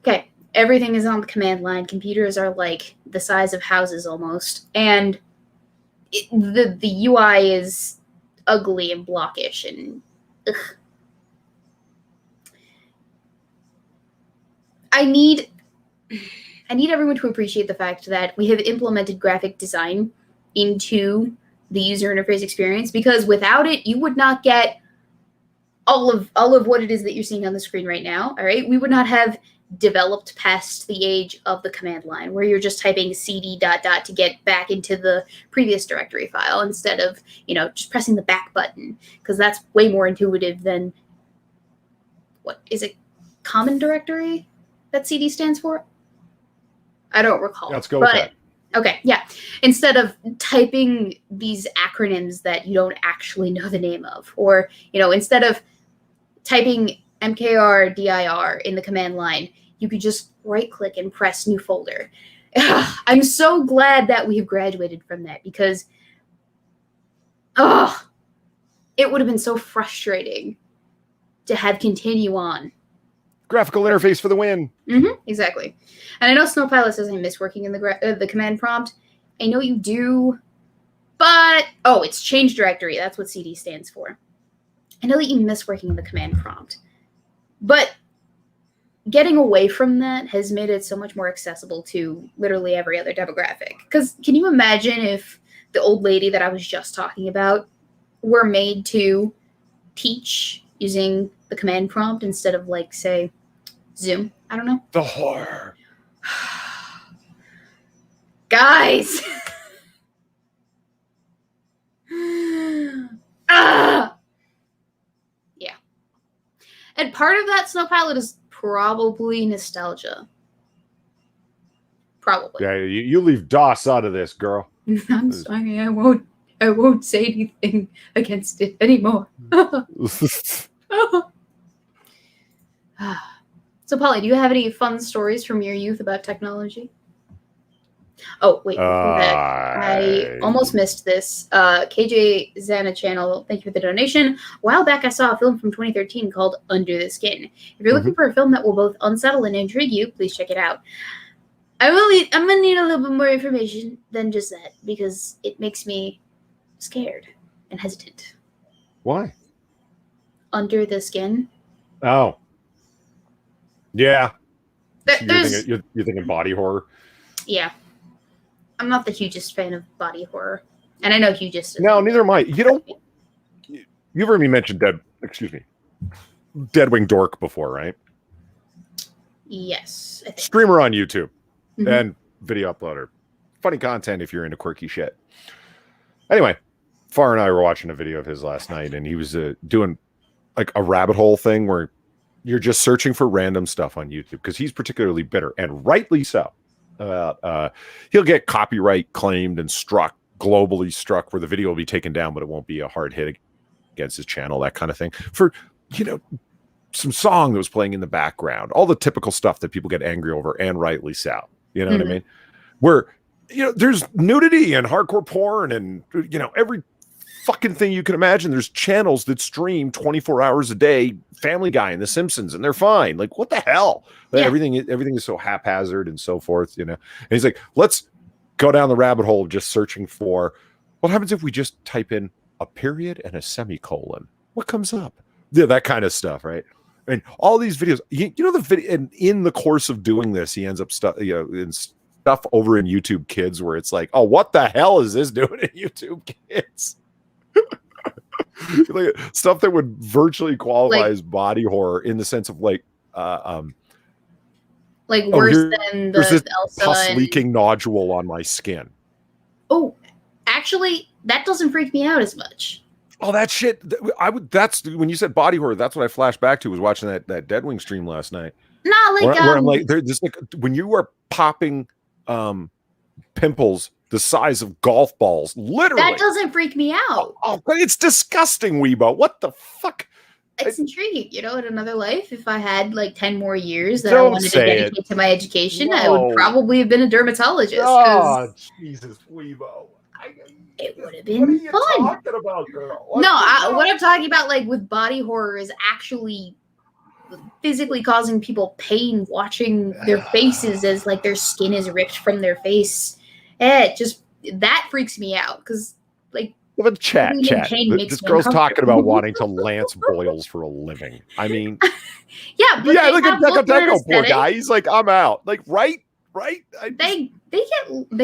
Okay, everything is on the command line. Computers are like the size of houses almost, and the UI is ugly and blockish and ugh. I need everyone to appreciate the fact that we have implemented graphic design into the user interface experience, because without it, you would not get all of what it is that you're seeing on the screen right now. All right, we would not have developed past the age of the command line where you're just typing cd ... to get back into the previous directory file instead of just pressing the back button, because that's way more intuitive than what is it, common directory that CD stands for? I don't recall. Let's go with that. Okay, yeah. Instead of typing these acronyms that you don't actually know the name of, or instead of typing mkr dir in the command line, you could just right-click and press new folder. I'm so glad that we've graduated from that, because it would have been so frustrating to have continue on. Graphical interface for the win. Mm-hmm, exactly. And I know Snowpilot says I miss working in the command prompt. I know you do, but it's change directory. That's what CD stands for. I know that you miss working in the command prompt, but getting away from that has made it so much more accessible to literally every other demographic. Because can you imagine if the old lady that I was just talking about were made to teach using the command prompt instead of, like, say, Zoom? I don't know. The horror. Guys! And part of that Snow Pilot is probably nostalgia. Probably. Yeah, you leave DOS out of this, girl. I'm sorry, I won't say anything against it anymore. So, Polly, do you have any fun stories from your youth about technology? Oh, wait, before that, I almost missed this. KJ Zana channel, thank you for the donation. A while back, I saw a film from 2013 called Under the Skin. If you're looking for a film that will both unsettle and intrigue you, please check it out. I'm going to need a little bit more information than just that, because it makes me scared and hesitant. Why? Under the Skin? Oh. Yeah. You're thinking body horror? Yeah. I'm not the hugest fan of body horror. And I know Hugh just No, neither am I. You've heard me mention Deadwing Dork before, right? Yes. I think. Streamer on YouTube and video uploader. Funny content if you're into quirky shit. Anyway, Far and I were watching a video of his last night, and he was doing like a rabbit hole thing where you're just searching for random stuff on YouTube because he's particularly bitter, and rightly so. He'll get copyright claimed and globally struck, where the video will be taken down, but it won't be a hard hit against his channel, that kind of thing. For, some song that was playing in the background, all the typical stuff that people get angry over, and rightly so. You know what I mean? Where, there's nudity and hardcore porn and, every fucking thing you can imagine. There's channels that stream 24 hours a day, Family Guy and The Simpsons, and they're fine. Like, what the hell? Yeah. Everything is so haphazard and so forth, And he's like, let's go down the rabbit hole of just searching for what happens if we just type in a period and a semicolon. What comes up? Yeah, that kind of stuff, right? And all these videos, the video, and in the course of doing this, he ends up in stuff over in YouTube Kids, where it's like, oh, what the hell is this doing in YouTube Kids? Like, stuff that would virtually qualify as body horror, in the sense of worse than the Elsa pus leaking nodule on my skin. Oh, actually, that doesn't freak me out as much. Oh, that shit! That's when you said body horror. That's what I flashed back to. Was watching that Deadwing stream last night. Where I'm like, there's like, when you are popping pimples the size of golf balls, literally. That doesn't freak me out. Oh, but it's disgusting, Weebo. What the fuck? It's intriguing. In another life, if I had like 10 more years that I wanted to dedicate to my education, I would probably have been a dermatologist. Oh, Jesus, Weebo. It would have been fun. What are you talking about, girl? What I'm talking about, like, with body horror, is actually physically causing people pain watching their faces as, like, their skin is ripped from their face. That freaks me out, because, like, but chat. This girl's talking about wanting to lance boils for a living. I mean, yeah, but look at Deco, poor guy. He's like, I'm out. Like, right? They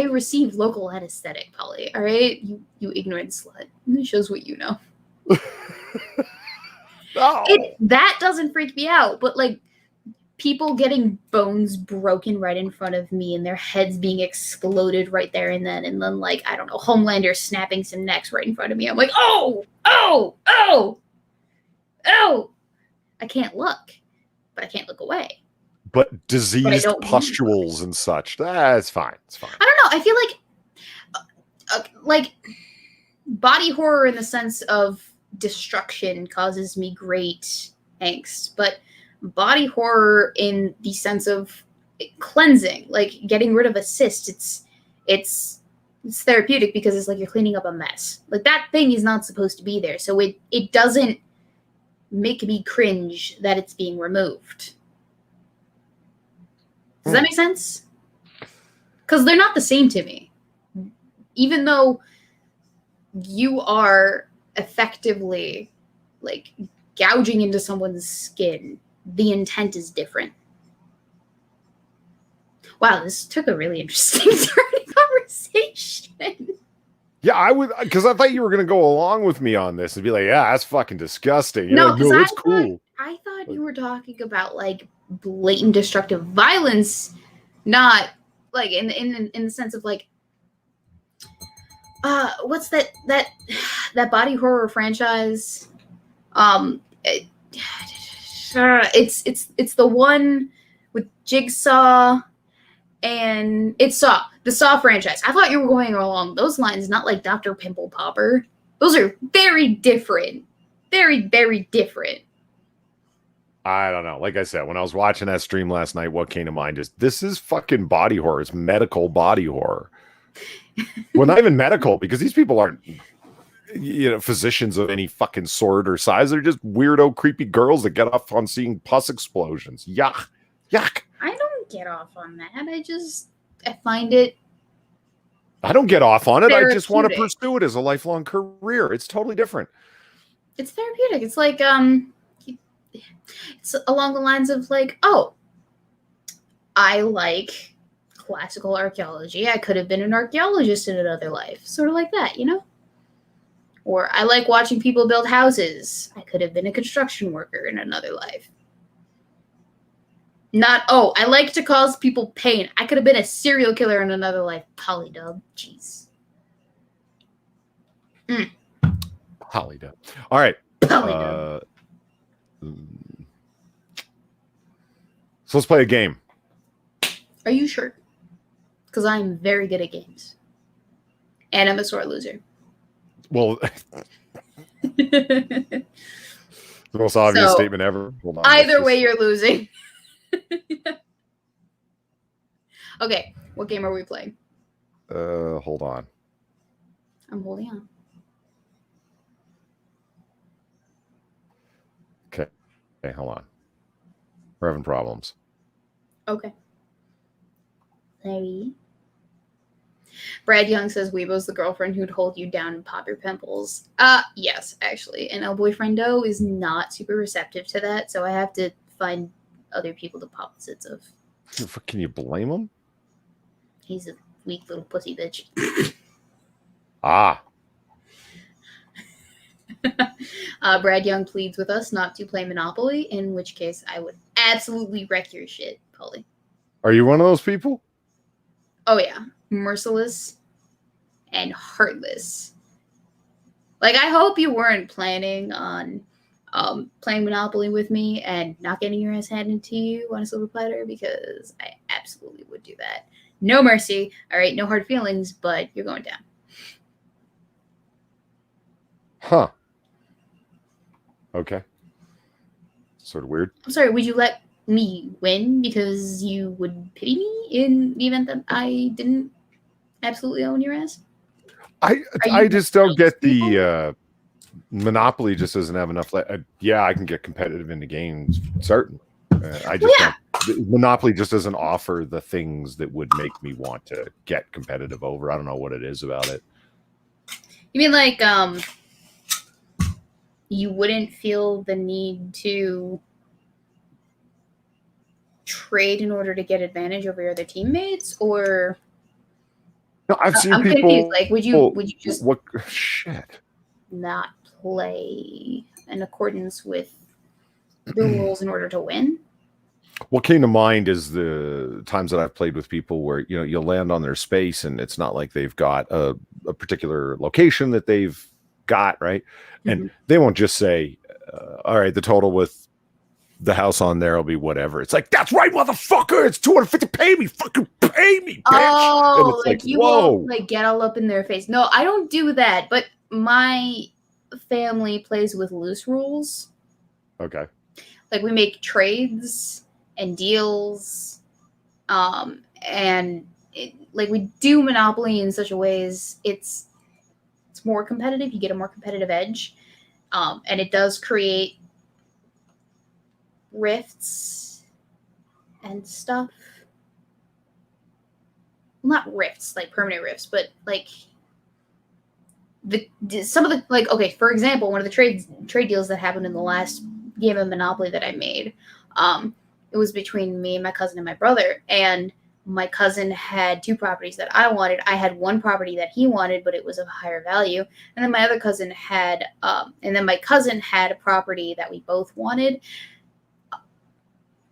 receive local anesthetic, Polly. All right, you ignorant slut. It shows what you know. No. That doesn't freak me out, but like people getting bones broken right in front of me and their heads being exploded right there and then like, I don't know, Homelander snapping some necks right in front of me. I'm like, oh. I can't look, but I can't look away. But diseased pustules and such, that's fine. It's fine. I don't know. I feel like body horror in the sense of destruction causes me great angst, but body horror in the sense of cleansing, like getting rid of a cyst, it's therapeutic, because it's like you're cleaning up a mess. Like, that thing is not supposed to be there, so it doesn't make me cringe that it's being removed. Does that make sense? Because they're not the same to me. Even though you are effectively, like, gouging into someone's skin, the intent is different. Wow, this took a really interesting turn in conversation. Yeah, I would, because I thought you were going to go along with me on this and be like, yeah, that's fucking disgusting. No, it's cool. I thought you were talking about, like, blatant destructive violence, not like in the sense of, like, what's that body horror franchise, It's the one with Jigsaw and it's Saw, the Saw franchise. I thought you were going along those lines, not like Dr. Pimple Popper. Those are very different. Very, very different. I don't know. Like I said, when I was watching that stream last night, what came to mind is this is fucking body horror. It's medical body horror. Well, not even medical, because these people aren't, physicians of any fucking sort or size. They're just weirdo, creepy girls that get off on seeing pus explosions. Yuck. Yuck. I don't get off on that. I find it. I don't get off on it. I just want to therapeutic. pursue it as a lifelong career. It's totally different. It's therapeutic. It's like it's along the lines of like, oh, I like classical archaeology. I could have been an archaeologist in another life. Sort of like that, Or I like watching people build houses. I could have been a construction worker in another life. Not, oh, I like to cause people pain. I could have been a serial killer in another life. Polydub. Jeez. Polydub. All right. Polydub. So let's play a game. Are you sure? Because I'm very good at games. And I'm a sore loser. Well, the most obvious statement ever. Hold on, either way, you're losing. Okay, what game are we playing? Hold on. I'm holding on. Okay, hold on. We're having problems. Okay. Larry. Brad Young says Weebo's the girlfriend who'd hold you down and pop your pimples. Yes, actually. And El Boyfriendo is not super receptive to that, so I have to find other people to pop the zits of. Can you blame him? He's a weak little pussy bitch. Brad Young pleads with us not to play Monopoly, in which case I would absolutely wreck your shit, Polly. Are you one of those people? Oh, yeah. Merciless and heartless. Like, I hope you weren't planning on playing Monopoly with me and not getting your ass handed to you on a silver platter, because I absolutely would do that. No mercy. All right, no hard feelings, but you're going down. Huh. Okay. Sort of weird. I'm sorry, would you let me win because you would pity me in the event that I didn't absolutely own your ass? I just don't get the Monopoly just doesn't have enough. Yeah, I can get competitive in the games, certain. I just don't. Monopoly just doesn't offer the things that would make me want to get competitive over. I don't know what it is about it. You mean like you wouldn't feel the need to trade in order to get advantage over your other teammates, or? No, I've seen I'm people. Confused. Like, would you just what shit? Not play in accordance with the rules in order to win? What came to mind is the times that I've played with people where you'll land on their space and it's not like they've got a particular location that they've got, right? And they won't just say, all right, the total with the house on there will be whatever. It's like, that's right, motherfucker. It's $250. Pay me. Fucking pay me, bitch. Oh, like you won't like get all up in their face. No, I don't do that. But my family plays with loose rules. Okay. Like we make trades and deals. And like we do Monopoly in such a ways it's more competitive. You get a more competitive edge. And it does create rifts and stuff. Well, not rifts, like permanent rifts, but like some of the, like, okay, for example, one of the trade deals that happened in the last game of Monopoly that I made, it was between me and my cousin and my brother, and my cousin had two properties that I wanted. I had one property that he wanted, but it was of higher value, and then my other cousin had a property that we both wanted.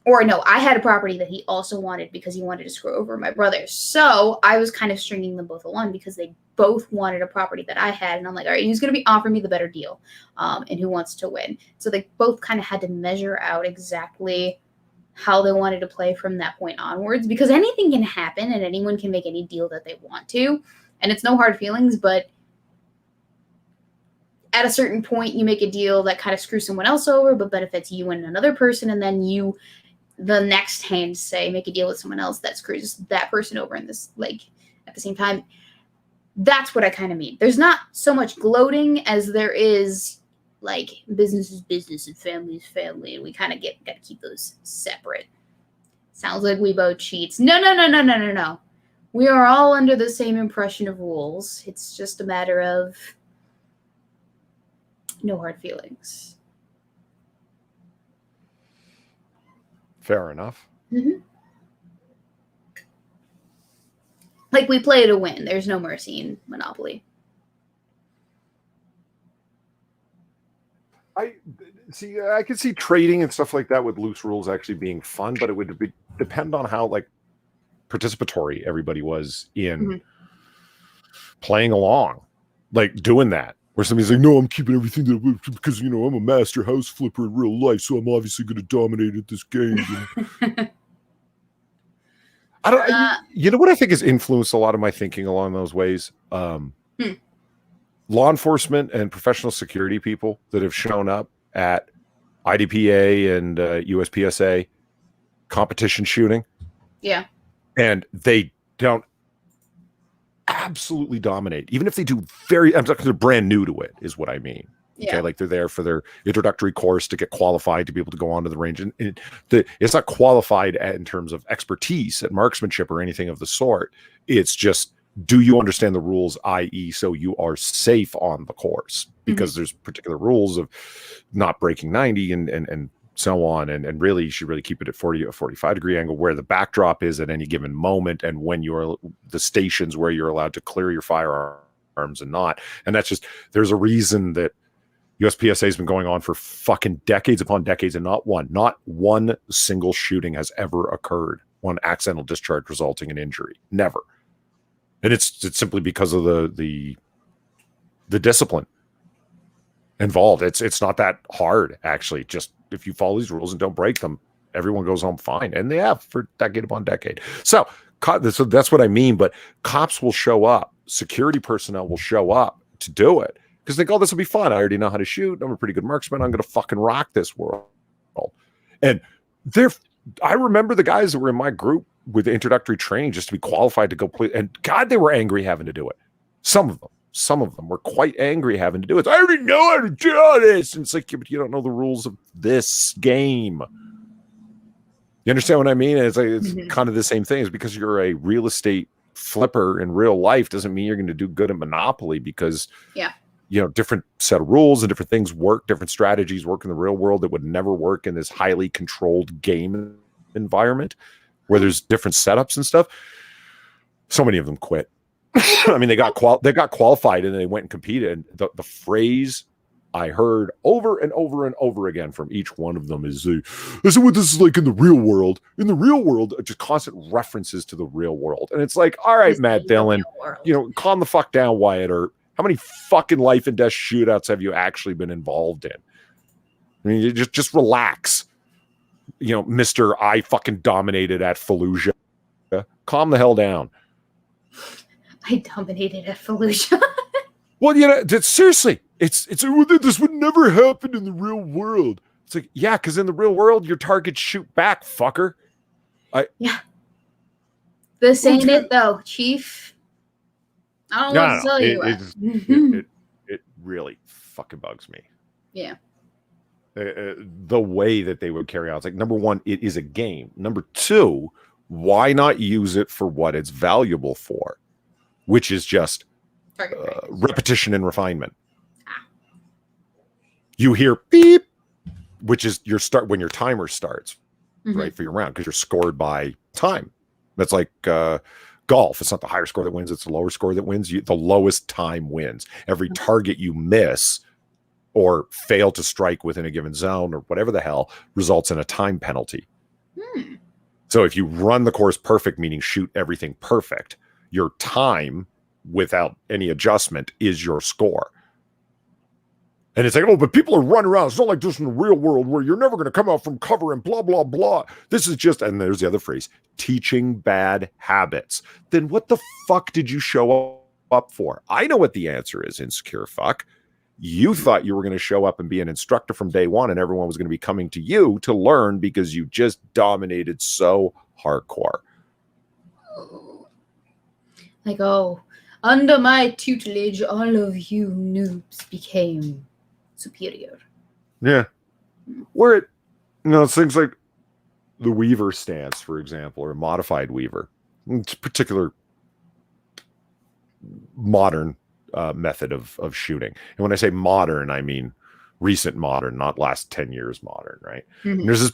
or no, I had a property that he also wanted because he wanted to screw over my brother. So I was kind of stringing them both along because they both wanted a property that I had. And I'm like, all right, who's going to be offering me the better deal? And who wants to win? So they both kind of had to measure out exactly how they wanted to play from that point onwards, because anything can happen and anyone can make any deal that they want to. And it's no hard feelings, but at a certain point, you make a deal that kind of screws someone else over, but benefits you and another person. And then you, the next hand, say, make a deal with someone else that screws that person over in this, like, at the same time. That's what I kind of mean. There's not so much gloating as there is, like, business is business and family is family. And we kind of got to keep those separate. Sounds like Weebo cheats. No. We are all under the same impression of rules. It's just a matter of no hard feelings. Fair enough. Mm-hmm. Like, we play to win. There's no mercy in Monopoly. I could see trading and stuff like that with loose rules actually being fun, but it would depend on how, like, participatory everybody was in playing along, like doing that. Where somebody's like, no, I'm keeping everything that because, you know, I'm a master house flipper in real life, so I'm obviously going to dominate at this game. You know what I think has influenced a lot of my thinking along those ways? Law enforcement and professional security people that have shown up at IDPA and USPSA competition shooting. Yeah. And they don't absolutely dominate, even if they do I'm talking, they're brand new to it, is what I mean. Yeah. Okay, like they're there for their introductory course to get qualified to be able to go onto the range, and it's not qualified in terms of expertise at marksmanship or anything of the sort. It's just, do you understand the rules, i.e., so you are safe on the course, because there's particular rules of not breaking 90 and so on, and really you should really keep it at 40 or 45 degree angle where the backdrop is at any given moment, and when you're the stations where you're allowed to clear your firearms and not. And that's just, there's a reason that USPSA has been going on for fucking decades upon decades, and not one single shooting has ever occurred, one accidental discharge resulting in injury, never. And it's simply because of the discipline involved. It's not that hard, actually. Just if you follow these rules and don't break them, everyone goes home fine, and they have for decade upon decade. So that's what I mean. But cops will show up, security personnel will show up to do it because they go, this will be fun. I already know how to shoot. I'm a pretty good marksman. I'm going to fucking rock this world. And I remember the guys that were in my group with introductory training just to be qualified to go play. And God, they were angry having to do it. Some of them were quite angry having to do it. I already know how to do this. And it's like, but you don't know the rules of this game. You understand what I mean? And it's like, it's kind of the same thing. Is because you're a real estate flipper in real life doesn't mean you're going to do good at Monopoly, because you know, different set of rules and different things work, different strategies work in the real world that would never work in this highly controlled game environment where there's different setups and stuff. So many of them quit. I mean, they got qualified and they went and competed. And the phrase I heard over and over and over again from each one of them is, "This is what this is like in the real world." In the real world, just constant references to the real world, and it's like, all right, Matt Dillon, you know, calm the fuck down, Wyatt. Or how many fucking life and death shootouts have you actually been involved in? I mean, you just relax. You know, Mr. I fucking dominated at Fallujah. Calm the hell down. I dominated at Fallujah. Well, you know, seriously, it's this would never happen in the real world. It's like, yeah, because in the real world, your targets shoot back, fucker. Yeah. This ain't it, though, Chief. I don't know what to tell you. It really fucking bugs me. Yeah. The way that they would carry out. It's like, number one, it is a game. Number two, why not use it for what it's valuable for, which is just repetition and refinement. You hear beep, which is your start when your timer starts, right, for your round, because you're scored by time. That's like golf. It's not the higher score that wins, it's the lower score that wins. The lowest time wins. Every target you miss or fail to strike within a given zone or whatever the hell results in a time penalty. So if you run the course perfect, meaning shoot everything perfect, your time without any adjustment is your score. And it's like, oh, but people are running around. It's not like this in the real world where you're never going to come out from cover and blah, blah, blah. This is just, and there's the other phrase, teaching bad habits. Then what the fuck did you show up for? I know what the answer is, insecure fuck. You thought you were going to show up and be an instructor from day one and everyone was going to be coming to you to learn because you just dominated so hardcore. Like, oh, under my tutelage, all of you noobs became superior. Yeah. Where it, it's things like the Weaver stance, for example, or a modified Weaver. It's a particular modern method of shooting. And when I say modern, I mean recent modern, not last 10 years modern, right? And there's this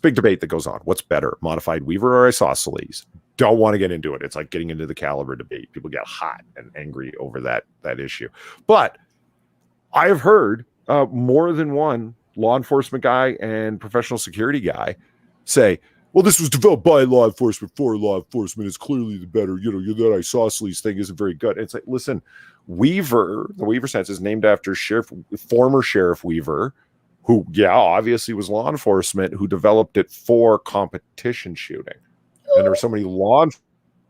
big debate that goes on. What's better, modified Weaver or isosceles? Don't want to get into it. It's like getting into the caliber debate. People get hot and angry over that issue. But I have heard more than one law enforcement guy and professional security guy say, well, this was developed by law enforcement for law enforcement. It's clearly the better, that isosceles thing isn't very good. It's like, listen, Weaver, the Weaver stance is named after former Sheriff Weaver, who, obviously was law enforcement, who developed it for competition shooting. And there were so many law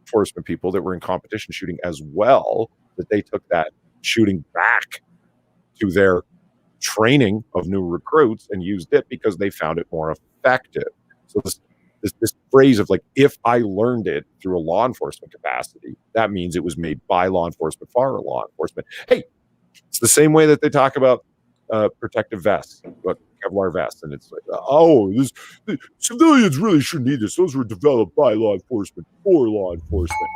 enforcement people that were in competition shooting as well that they took that shooting back to their training of new recruits and used it because they found it more effective. So this phrase of like, if I learned it through a law enforcement capacity, that means it was made by law enforcement for law enforcement. Hey, it's the same way that they talk about protective vests, but Kevlar vests, and it's like, the civilians really shouldn't need this. Those were developed by law enforcement for law enforcement.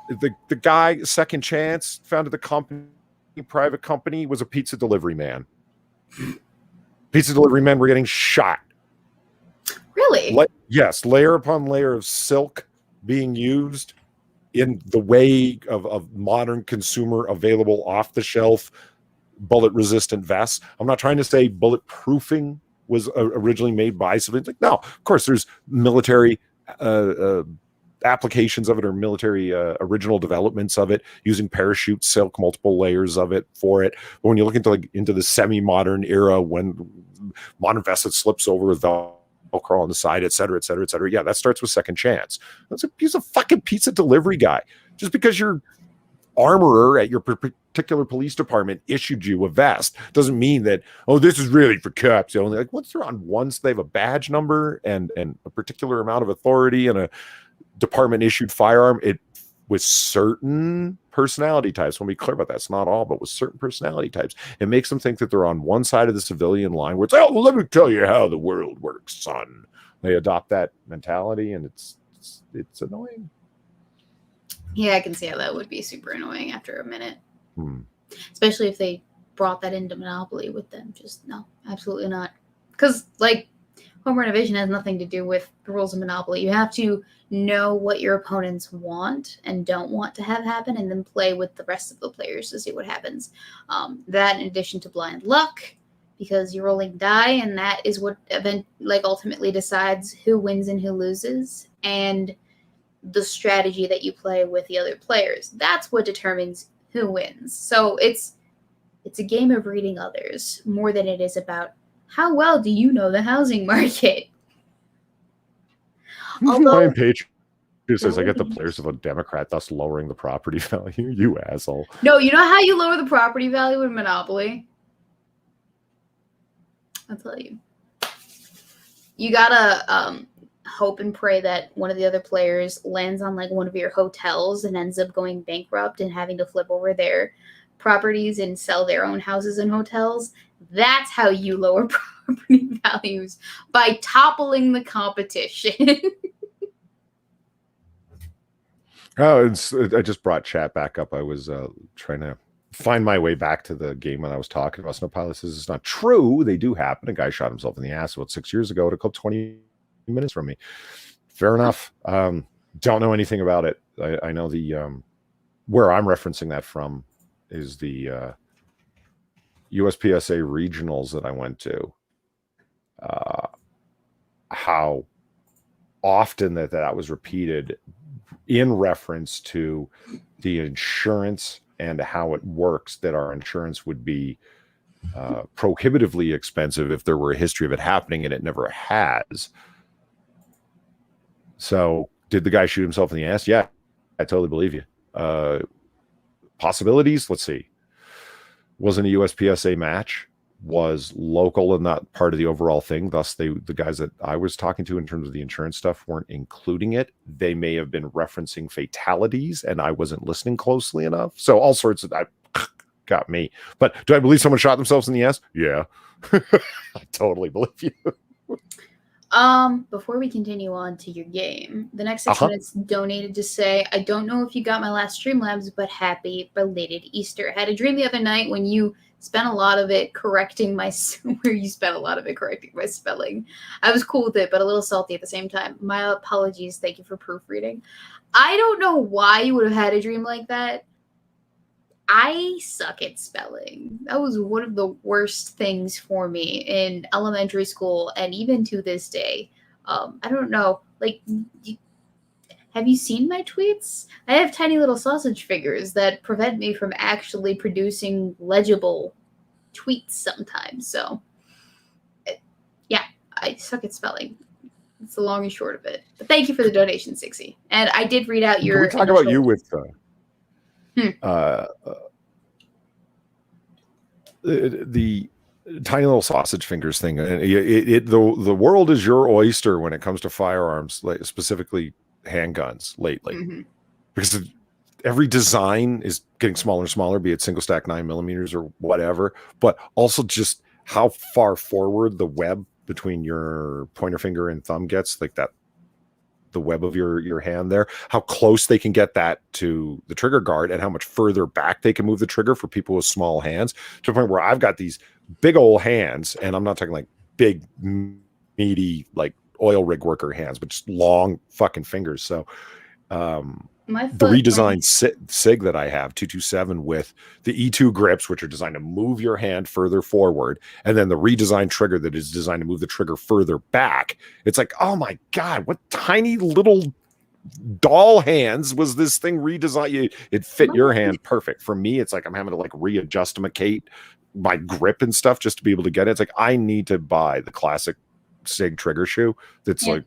The guy, Second Chance, founded the company, private company, was a pizza delivery man. Pizza delivery men were getting shot. Really? Yes, layer upon layer of silk being used in the way of modern consumer available off the shelf bullet resistant vests. I'm not trying to say bulletproofing was originally made by civilians. Like, no, of course there's military applications of it, or military original developments of it, using parachute silk, multiple layers of it for it. But when you look into the semi-modern era, when modern vest that slips over with Velcro on the side, et cetera, et cetera, et cetera. Yeah, that starts with Second Chance. That's a piece of fucking pizza delivery guy. Just because your armorer at your particular police department issued you a vest doesn't mean that, this is really for cops only. Like, once they're on once they have a badge number and a particular amount of authority and a department issued firearm, it with certain personality types, when we clear about that, it's not all, but with certain personality types, it makes them think that they're on one side of the civilian line where it's, let me tell you how the world works, son. They adopt that mentality, and it's annoying. Yeah, I can see how that would be super annoying after a minute. Especially if they brought that into Monopoly with them. Just no, absolutely not. Because, like, home renovation has nothing to do with the rules of Monopoly. You have to know what your opponents want and don't want to have happen, and then play with the rest of the players to see what happens. That, in addition to blind luck, because you're rolling die, and that is what ultimately decides who wins and who loses, and the strategy that you play with the other players. That's what determines who wins. So it's a game of reading others more than it is about how well do you know the housing market. Although Page says, I get the players of a Democrat, thus lowering the property value. You asshole. No, you know how you lower the property value in Monopoly? I'll tell you. You gotta hope and pray that one of the other players lands on like one of your hotels and ends up going bankrupt and having to flip over their properties and sell their own houses and hotels. That's how you lower property values, by toppling the competition. I just brought chat back up. I was trying to find my way back to the game when I was talking about. Snowpilot says it's not true. They do happen. A guy shot himself in the ass about 6 years ago. It took 20 minutes from me. Fair enough. Don't know anything about it. I know the where I'm referencing that from is the USPSA regionals that I went to. How often that was repeated in reference to the insurance and how it works, that our insurance would be prohibitively expensive if there were a history of it happening, and it never has. So did the guy shoot himself in the ass? Yeah, I totally believe you. Possibilities, let's see. Wasn't a USPSA match, was local and not part of the overall thing. Thus, the guys that I was talking to in terms of the insurance stuff weren't including it. They may have been referencing fatalities, and I wasn't listening closely enough. So all sorts of that got me. But do I believe someone shot themselves in the ass? Yeah. I totally believe you. Before we continue on to your game, the next 6 minutes donated to say, I don't know if you got my last Streamlabs, but happy belated Easter. I had a dream the other night when you spent a lot of it correcting my spelling. I was cool with it, but a little salty at the same time. My apologies. Thank you for proofreading. I don't know why you would have had a dream like that. I suck at spelling. That was one of the worst things for me in elementary school, and even to this day. I don't know. Like, have you seen my tweets? I have tiny little sausage fingers that prevent me from actually producing legible tweets sometimes. So, yeah, I suck at spelling. It's the long and short of it. But thank you for the donation, Sixie. And I did read out your. Can we talk about you with the tiny little sausage fingers thing? The world is your oyster when it comes to firearms, like specifically handguns lately, because every design is getting smaller and smaller, be it single stack 9mm or whatever, but also just how far forward the web between your pointer finger and thumb gets, like that, the web of your hand there, how close they can get that to the trigger guard, and how much further back they can move the trigger for people with small hands, to the point where I've got these big old hands, and I'm not talking like big meaty like oil rig worker hands, but just long fucking fingers. So the redesigned SIG that I have, 227, with the E2 grips, which are designed to move your hand further forward, and then the redesigned trigger that is designed to move the trigger further back. It's like, oh my God, what tiny little doll hands was this thing redesigned? It fit your hand perfect. For me, it's like I'm having to like readjustimate my grip and stuff just to be able to get it. It's like I need to buy the classic SIG trigger shoe that's like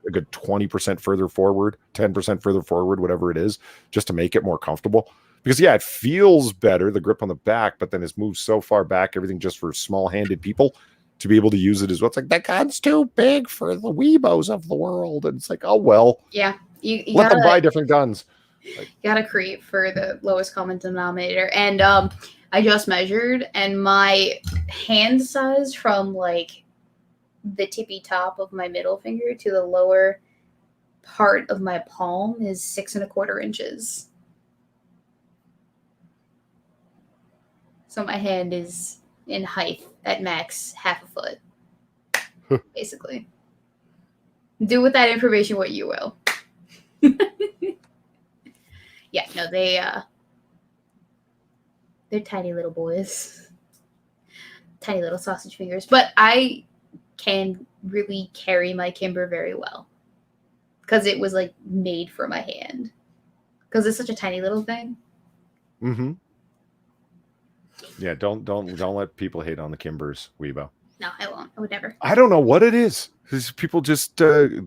a good 20% further forward, 10% further forward, whatever it is, just to make it more comfortable. Because it feels better, the grip on the back, but then it's moved so far back, everything just for small-handed people to be able to use it as well. It's like, that gun's too big for the Weebos of the world. And it's like, oh, well. Yeah. You let them buy different guns. You gotta create for the lowest common denominator. And I just measured, and my hand size from like the tippy top of my middle finger to the lower part of my palm is 6 1/4 inches. So my hand is in height at max half a foot, basically. Do with that information what you will. Yeah, no, they're tiny little boys. Tiny little sausage fingers. But I can really carry my Kimber very well, because it was like made for my hand, because it's such a tiny little thing. Yeah, don't let people hate on the Kimbers, Weebo. No, I won't. I would never. I don't know what it is. People just every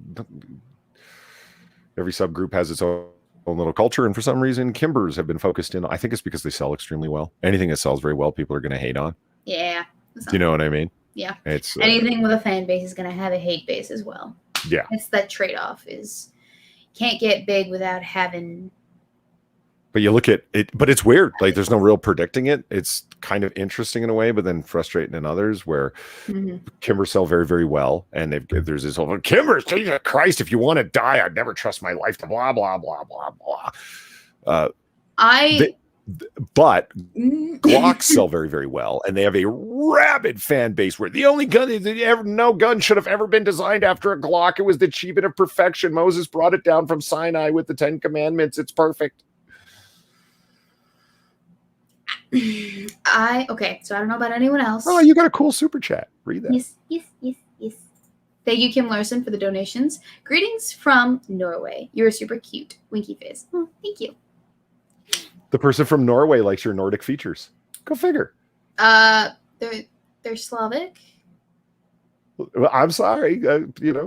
subgroup has its own little culture, and for some reason Kimbers have been focused in. I think it's because they sell extremely well. Anything that sells very well, people are going to hate on. Yeah. Do you know what I mean? Yeah. It's anything with a fan base is going to have a hate base as well. Yeah. It's that trade-off, is can't get big without having. But you look at it, but it's weird. Like, there's no real predicting it. It's kind of interesting in a way, but then frustrating in others, where Kimber sell very, very well. And there's this whole Kimber, Jesus Christ, if you want to die, I'd never trust my life to blah, blah, blah, blah, blah. But Glocks sell very, very well, and they have a rabid fan base where the only gun, no gun should have ever been designed after a Glock. It was the achievement of perfection. Moses brought it down from Sinai with the 10 Commandments. It's perfect. So I don't know about anyone else. Oh, you got a cool super chat. Read that. Yes. Thank you, Kim Larson, for the donations. Greetings from Norway. You're super cute. Winky face. Oh, thank you. The person from Norway likes your Nordic features. Go figure. They're Slavic. Well, I'm sorry.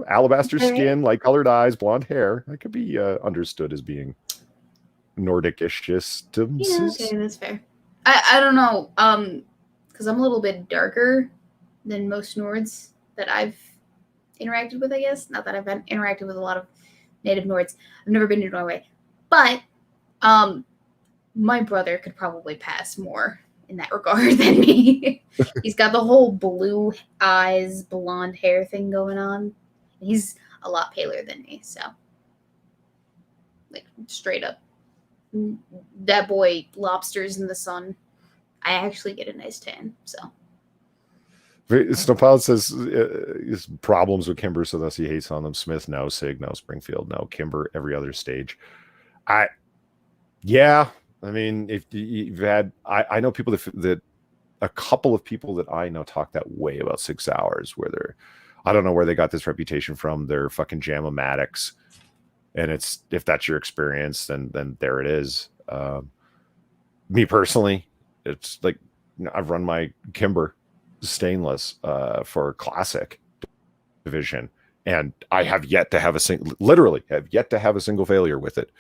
Alabaster skin, light colored eyes, blonde hair. That could be understood as being Nordic-ish. Okay, that's fair. I don't know. Because I'm a little bit darker than most Nords that I've interacted with, I guess. Not that I've interacted with a lot of native Nords. I've never been to Norway. But my brother could probably pass more in that regard than me. He's got the whole blue eyes, blonde hair thing going on. He's a lot paler than me, so like straight up, that boy lobsters in the sun. I actually get a nice tan, so. Snowplow says his problems with Kimber, so thus he hates on them. Smith, no. Sig, no. Springfield, no. Kimber, every other stage. I mean, if you've had, I know people that a couple of people that I know talk that way about 6 hours, where they're, I don't know where they got this reputation from. They're fucking jam-o-matics. And it's, if that's your experience, then there it is. Me personally, it's like, I've run my Kimber stainless for classic division, and I have yet to have literally have yet to have a single failure with it.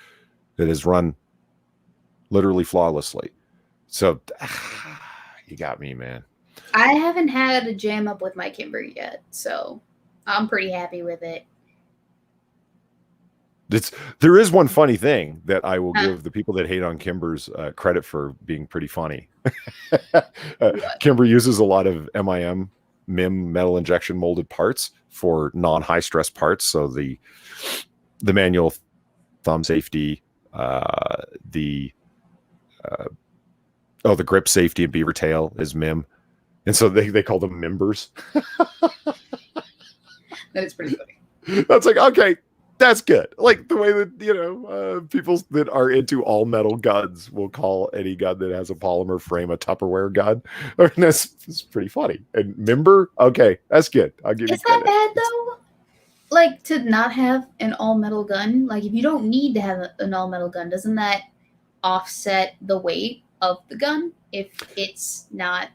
It has run literally flawlessly. So you got me, man. I haven't had a jam up with my Kimber yet, so I'm pretty happy with it. There is one funny thing that I will give the people that hate on Kimber's credit for being pretty funny. Kimber uses a lot of MIM metal injection molded parts for non-high stress parts. So the manual thumb safety, the grip safety and beaver tail is MIM. And so they call them members. That is pretty funny. That's like, okay, that's good. Like the way that, people that are into all metal guns will call any gun that has a polymer frame a Tupperware gun. That's pretty funny. And member, okay, that's good. I'll give you credit. Is that bad though? Like to not have an all metal gun? Like if you don't need to have an all metal gun, doesn't that offset the weight of the gun if it's not?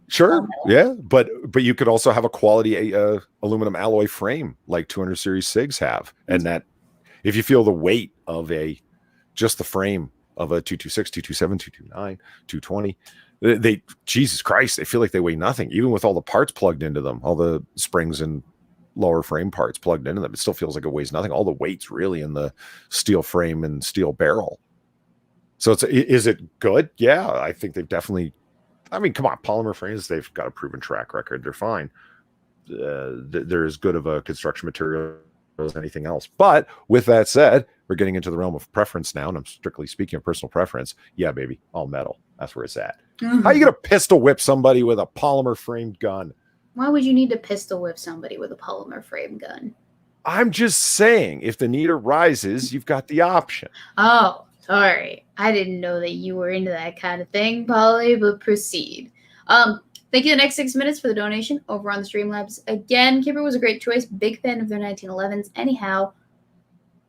Sure. Yeah. But you could also have a quality aluminum alloy frame like 200 series SIGs have. And that if you feel the weight of just the frame of a 226, 227, 229, 220, Jesus Christ, they feel like they weigh nothing. Even with all the parts plugged into them, all the springs and lower frame parts plugged into them, it still feels like it weighs nothing. All the weight's really in the steel frame and steel barrel. So is it good? Yeah, I think they've definitely, I mean, come on, polymer frames, they've got a proven track record. They're fine. They're as good of a construction material as anything else. But with that said, we're getting into the realm of preference now, and I'm strictly speaking of personal preference. Yeah, baby, all metal. That's where it's at. Mm-hmm. How are you going to pistol whip somebody with a polymer framed gun? Why would you need to pistol whip somebody with a polymer frame gun? I'm just saying, if the need arises, you've got the option. Oh, sorry. I didn't know that you were into that kind of thing, Polly, but proceed. Thank you the next 6 minutes for the donation over on the Streamlabs. Again, Kimber was a great choice. Big fan of their 1911s. Anyhow,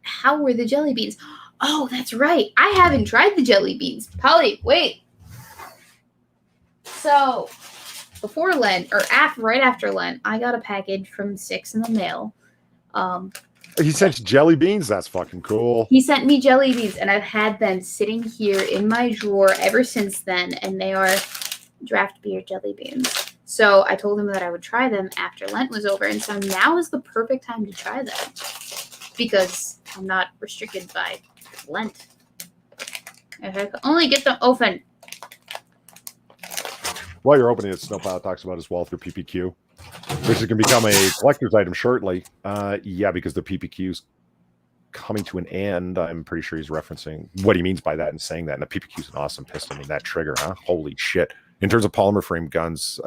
how were the jelly beans? Oh, that's right. I haven't tried the jelly beans. Polly, wait. So, before Lent, or right after Lent, I got a package from Six in the mail. He sent jelly beans? That's fucking cool. He sent me jelly beans, and I've had them sitting here in my drawer ever since then, and they are draft beer jelly beans. So I told him that I would try them after Lent was over, and so now is the perfect time to try them because I'm not restricted by Lent. I can only get them open. While you're opening it, Snowplow talks about his wall through PPQ, which is going to become a collector's item shortly. Yeah, because the PPQ's coming to an end. I'm pretty sure he's referencing what he means by that and saying that. And the PPQ's an awesome pistol. I mean, that trigger, huh? Holy shit. In terms of polymer frame guns,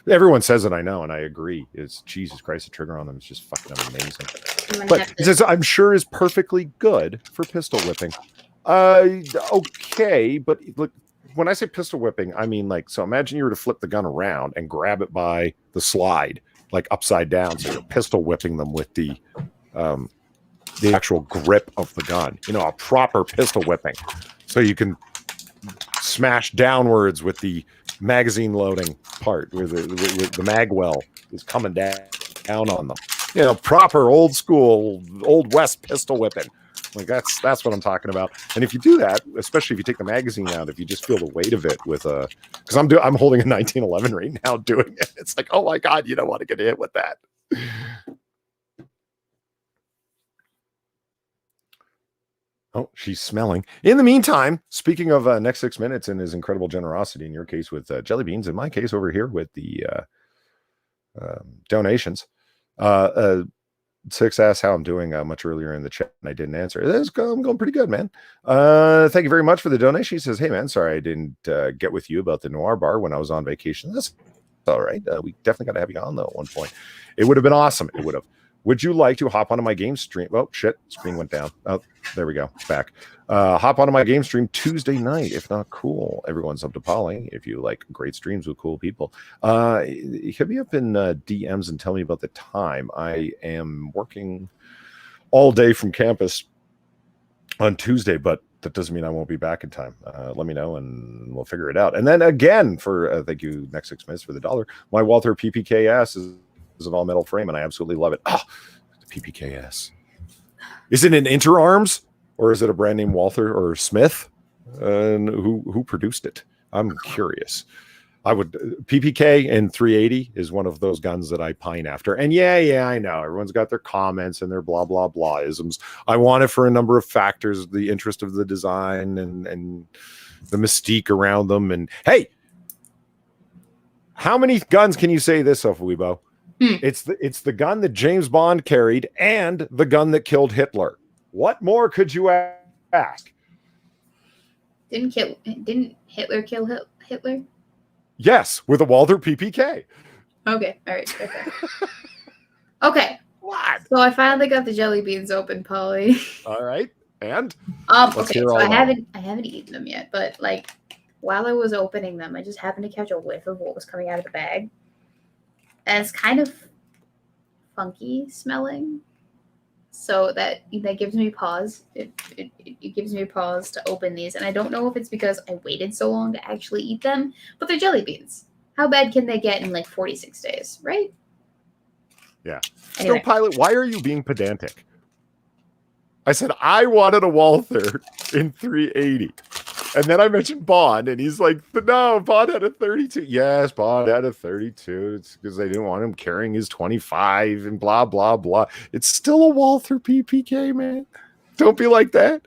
everyone says it, I know, and I agree. It's Jesus Christ, the trigger on them is just fucking amazing. But it says, I'm sure is perfectly good for pistol whipping. Okay, but look, when I say pistol whipping, I mean like, so imagine you were to flip the gun around and grab it by the slide like upside down, so you're pistol whipping them with the actual grip of the gun. You know, a proper pistol whipping, so you can smash downwards with the magazine loading part, where the mag well is coming down on them. You know, proper old school, old West pistol whipping. Like that's what I'm talking about. And if you do that, especially if you take the magazine out, if you just feel the weight of it with a, because I'm holding a 1911 right now doing it. It's like, oh my God, you don't want to get hit with that. Oh, she's smelling. In the meantime, speaking of next 6 minutes and his incredible generosity, in your case with jelly beans, in my case over here with the donations. Six asked how I'm doing much earlier in the chat, and I didn't answer. I'm going pretty good, man. Thank you very much for the donation. She says, hey, man, sorry I didn't get with you about the Noir Bar when I was on vacation. That's all right. We definitely got to have you on, though, at one point. It would have been awesome. It would have. Would you like to hop onto my game stream? Oh, shit. Screen went down. Oh, there we go. It's back. Hop onto my game stream Tuesday night. If not, cool. Everyone's up to Polly. If you like great streams with cool people. Hit me up in DMs and tell me about the time. I am working all day from campus on Tuesday, but that doesn't mean I won't be back in time. Let me know and we'll figure it out. And then again, for thank you, next 6 minutes for the $1. My Walther PPKS is an all metal frame, and I absolutely love it. Oh, the PPKS. Is it an Interarms, or is it a brand name Walther or Smith? And who produced it? I'm curious. I would PPK and 380 is one of those guns that I pine after. And yeah, I know everyone's got their comments and their blah blah blah isms. I want it for a number of factors: the interest of the design and the mystique around them. And hey, how many guns can you say this of, Weebo? It's the gun that James Bond carried and the gun that killed Hitler. What more could you ask? Didn't Hitler kill Hitler? Yes, with a Walther PPK. Okay, all right. Okay. Okay. What? So I finally got the jelly beans open, Polly. All right, and okay. So I haven't eaten them yet, but like while I was opening them, I just happened to catch a whiff of what was coming out of the bag. And it's kind of funky smelling, so that gives me pause. It gives me pause to open these, and I don't know if it's because I waited so long to actually eat them, but they're jelly beans. How bad can they get in like 46 days, right? Yeah. Anyway. Still, Pilot, why are you being pedantic? I said I wanted a Walther in 380. And then I mentioned Bond, and he's like, no, Bond had a 32. Yes, Bond had a 32. It's because they didn't want him carrying his 25 and blah, blah, blah. It's still a Walther PPK, man. Don't be like that.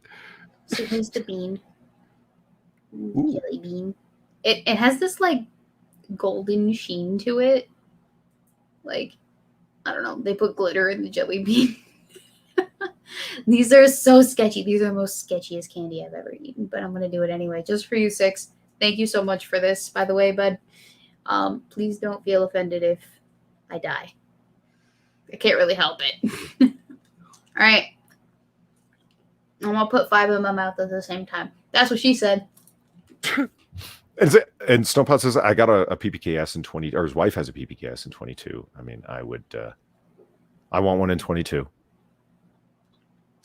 So here's the bean. Ooh. Jelly bean. It has this, like, golden sheen to it. Like, I don't know. They put glitter in the jelly bean. These are so sketchy. These are the most sketchiest candy I've ever eaten, but I'm going to do it anyway, just for you, Six. Thank you so much for this, by the way, bud. Please don't feel offended if I die. I can't really help it. All right. I'm going to put 5 in my mouth at the same time. That's what she said. And Snowpot says, I got a PPKS in 20, or his wife has a PPKS in 22. I mean, I want one in 22.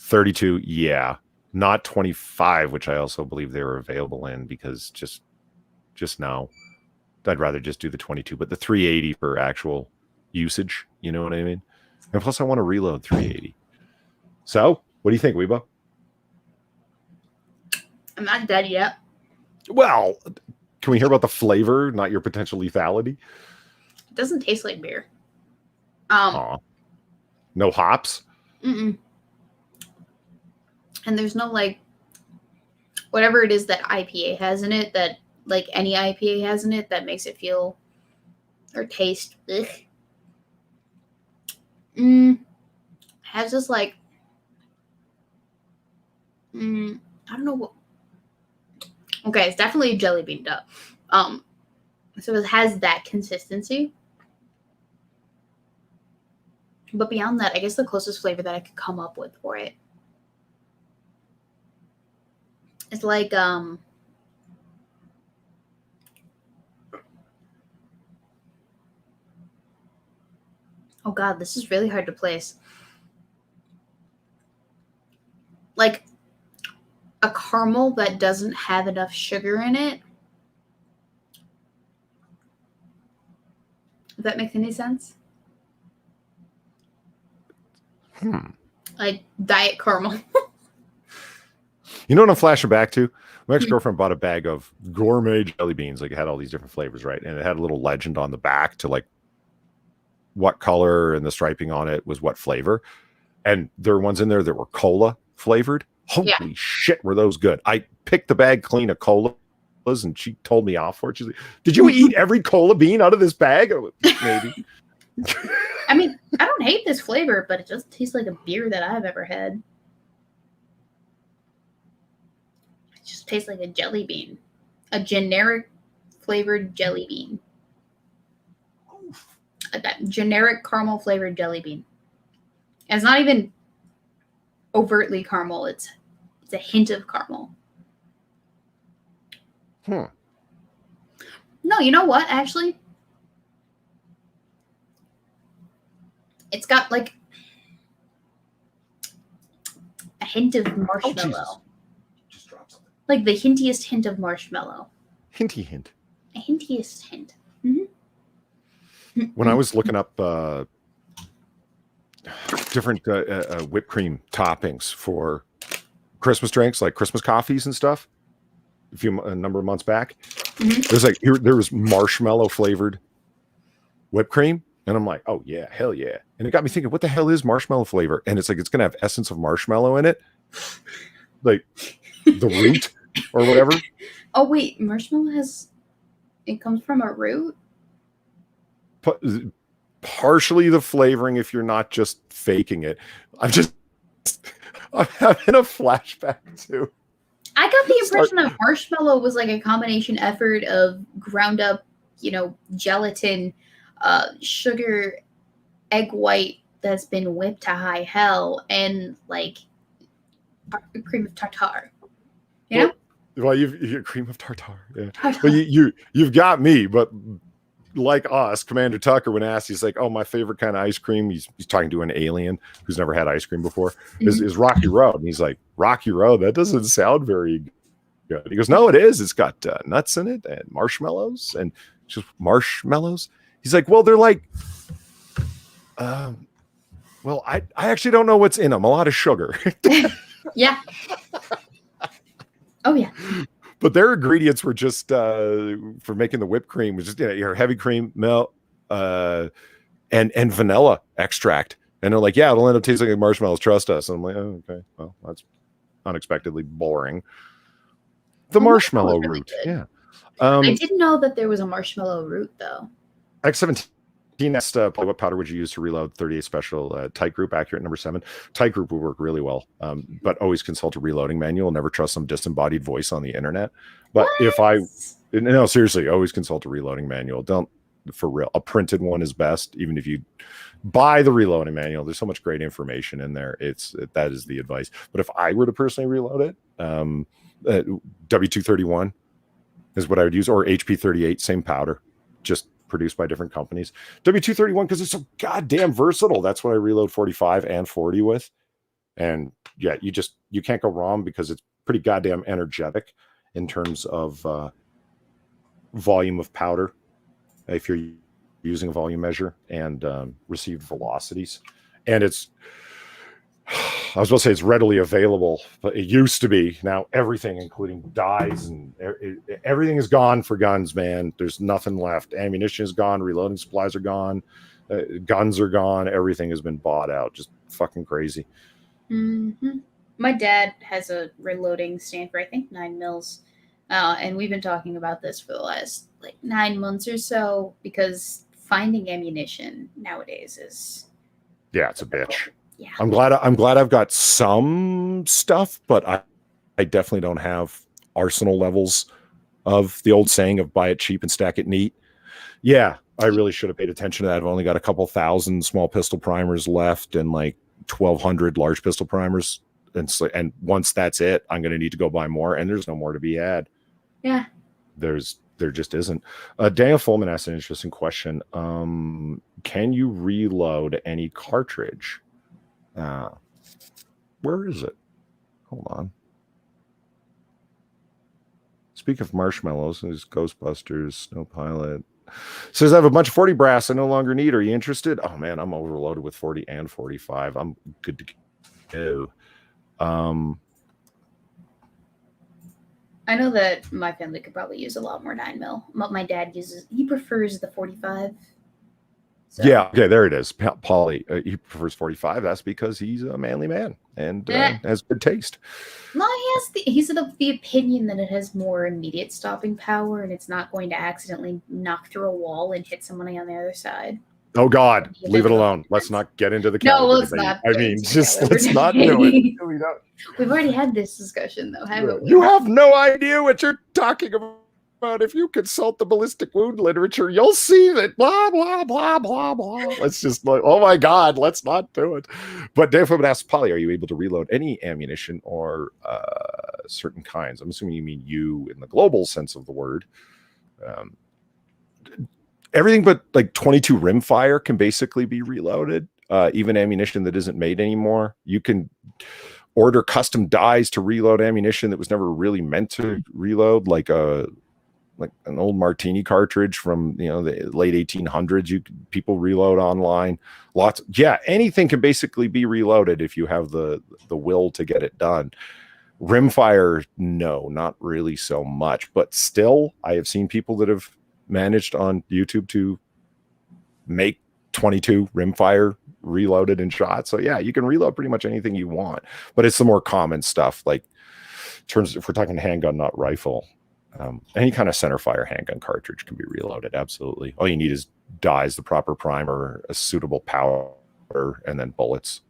32, yeah, not 25, which I also believe they were available in, because just now I'd rather just do the 22, but the 380 for actual usage, you know what I mean? And plus I want to reload 380. So what do you think, Weebo? I'm not dead yet. Well, can we hear about the flavor, not your potential lethality? It doesn't taste like beer. No hops? Mm-mm. And there's no, like, whatever it is that IPA has in it, that, like, any IPA has in it, that makes it feel or taste, ugh. Has this, like, I don't know what. Okay, it's definitely a jelly bean duck. So it has that consistency. But beyond that, I guess the closest flavor that I could come up with for it, it's like Oh God, this is really hard to place. Like a caramel that doesn't have enough sugar in it. If that makes any sense. Like diet caramel. You know what I'm flashing back to? My ex-girlfriend bought a bag of gourmet jelly beans. Like it had all these different flavors, right? And it had a little legend on the back to like what color and the striping on it was what flavor. And there were ones in there that were cola flavored. Holy shit, were those good. I picked the bag clean of colas and she told me off for it. She's like, did you eat every cola bean out of this bag? Maybe. I mean, I don't hate this flavor, but it just tastes like a beer that I've ever had. It just tastes like a jelly bean. A generic flavored jelly bean. That generic caramel flavored jelly bean. And it's not even overtly caramel. It's a hint of caramel. No, you know what? Actually, it's got like a hint of marshmallow. Just drop something. Like the hintiest hint of marshmallow. Hinty hint. A hintiest hint. Mm-hmm. When I was looking up different whipped cream toppings for Christmas drinks, like Christmas coffees and stuff, a number of months back, there was marshmallow flavored whipped cream, and I'm like, oh yeah, hell yeah! And it got me thinking, what the hell is marshmallow flavor? And it's like it's gonna have essence of marshmallow in it, like the root or whatever. Oh wait, marshmallow it comes from a root. Partially the flavoring, if you're not just faking it. I'm having a flashback too. I got the impression that marshmallow was like a combination effort of ground up, gelatin, sugar, egg white that's been whipped to high hell, and like cream of tartar. Well, you've cream of tartar. Yeah. But you've got me, but like us, Commander Tucker, when asked, he's like, oh, my favorite kind of ice cream. He's talking to an alien who's never had ice cream before, is Rocky Road. And he's like, Rocky Road? That doesn't sound very good. He goes, no, it is. It's got nuts in it and marshmallows and just marshmallows. He's like, well, they're like, well, I actually don't know what's in them. A lot of sugar. Yeah. Oh, yeah. But their ingredients were just for making the whipped cream was just your heavy cream, milk, and vanilla extract. And they're like, yeah, it'll end up tasting like marshmallows. Trust us. And I'm like, oh, okay, well, that's unexpectedly boring. The marshmallow really root, good. yeah. I didn't know that there was a marshmallow root though. X17 asked, what powder would you use to reload 38 special tight group accurate number 7? Tight group would work really well, but always consult a reloading manual. Never trust some disembodied voice on the internet. But no, seriously, always consult a reloading manual. Don't, for real. A printed one is best. Even if you buy the reloading manual, there's so much great information in there. That is the advice. But if I were to personally reload it, W231 is what I would use, or HP38, same powder, just produced by different companies. W231 because it's so goddamn versatile. That's what I reload 45 and 40 with. And yeah, you can't go wrong because it's pretty goddamn energetic in terms of volume of powder if you're using a volume measure and received velocities. And I was going to say it's readily available, but it used to be. Now everything, including dyes and everything is gone for guns, man. There's nothing left. Ammunition is gone. Reloading supplies are gone. Guns are gone. Everything has been bought out. Just fucking crazy. Mm-hmm. My dad has a reloading stand for, I think, 9 mils. And we've been talking about this for the last 9 months or so because finding ammunition nowadays is... Yeah, it's a bitch. Yeah. I'm glad I've got some stuff, but I definitely don't have arsenal levels of the old saying of buy it cheap and stack it neat. Yeah, I really should have paid attention to that. I've only got a couple thousand small pistol primers left and 1,200 large pistol primers. And once that's it, I'm going to need to go buy more, and there's no more to be had. Yeah. There's there just isn't. Daniel Fulman asked an interesting question. Can you reload any cartridge? Where is it? Hold on. Speak of marshmallows, there's Ghostbusters, Snow Pilot. Says I have a bunch of 40 brass I no longer need. Are you interested? Oh man, I'm overloaded with 40 and 45. I'm good to go. I know that my family could probably use a lot more 9mm. My dad he prefers the 45. So. Yeah, okay, there it is. Polly, he prefers 45. That's because he's a manly man and has good taste. No, he's of the opinion that it has more immediate stopping power and it's not going to accidentally knock through a wall and hit somebody on the other side. Oh God, leave it alone. Let's not get into the caliber. No, let's not. I mean, just let's not do it. We've already had this discussion, though, haven't we? You have no idea what you're talking about. If you consult the ballistic wound literature, you'll see that blah, blah, blah, blah, blah. Let's just like, oh my God, let's not do it. But Dave would ask Polly, are you able to reload any ammunition or certain kinds? I'm assuming you mean you in the global sense of the word. Everything but like 22 rimfire can basically be reloaded. Even ammunition that isn't made anymore. You can order custom dies to reload ammunition that was never really meant to reload, like an old Martini cartridge from the late 1800s. People reload online. Anything can basically be reloaded if you have the will to get it done. Rimfire, no, not really so much. But still, I have seen people that have managed on YouTube to make 22 rimfire reloaded and shot. So yeah, you can reload pretty much anything you want, but it's the more common stuff. Like in terms, if we're talking handgun, not rifle, any kind of centerfire handgun cartridge can be reloaded. Absolutely. All you need is dies, the proper primer, a suitable powder, and then bullets.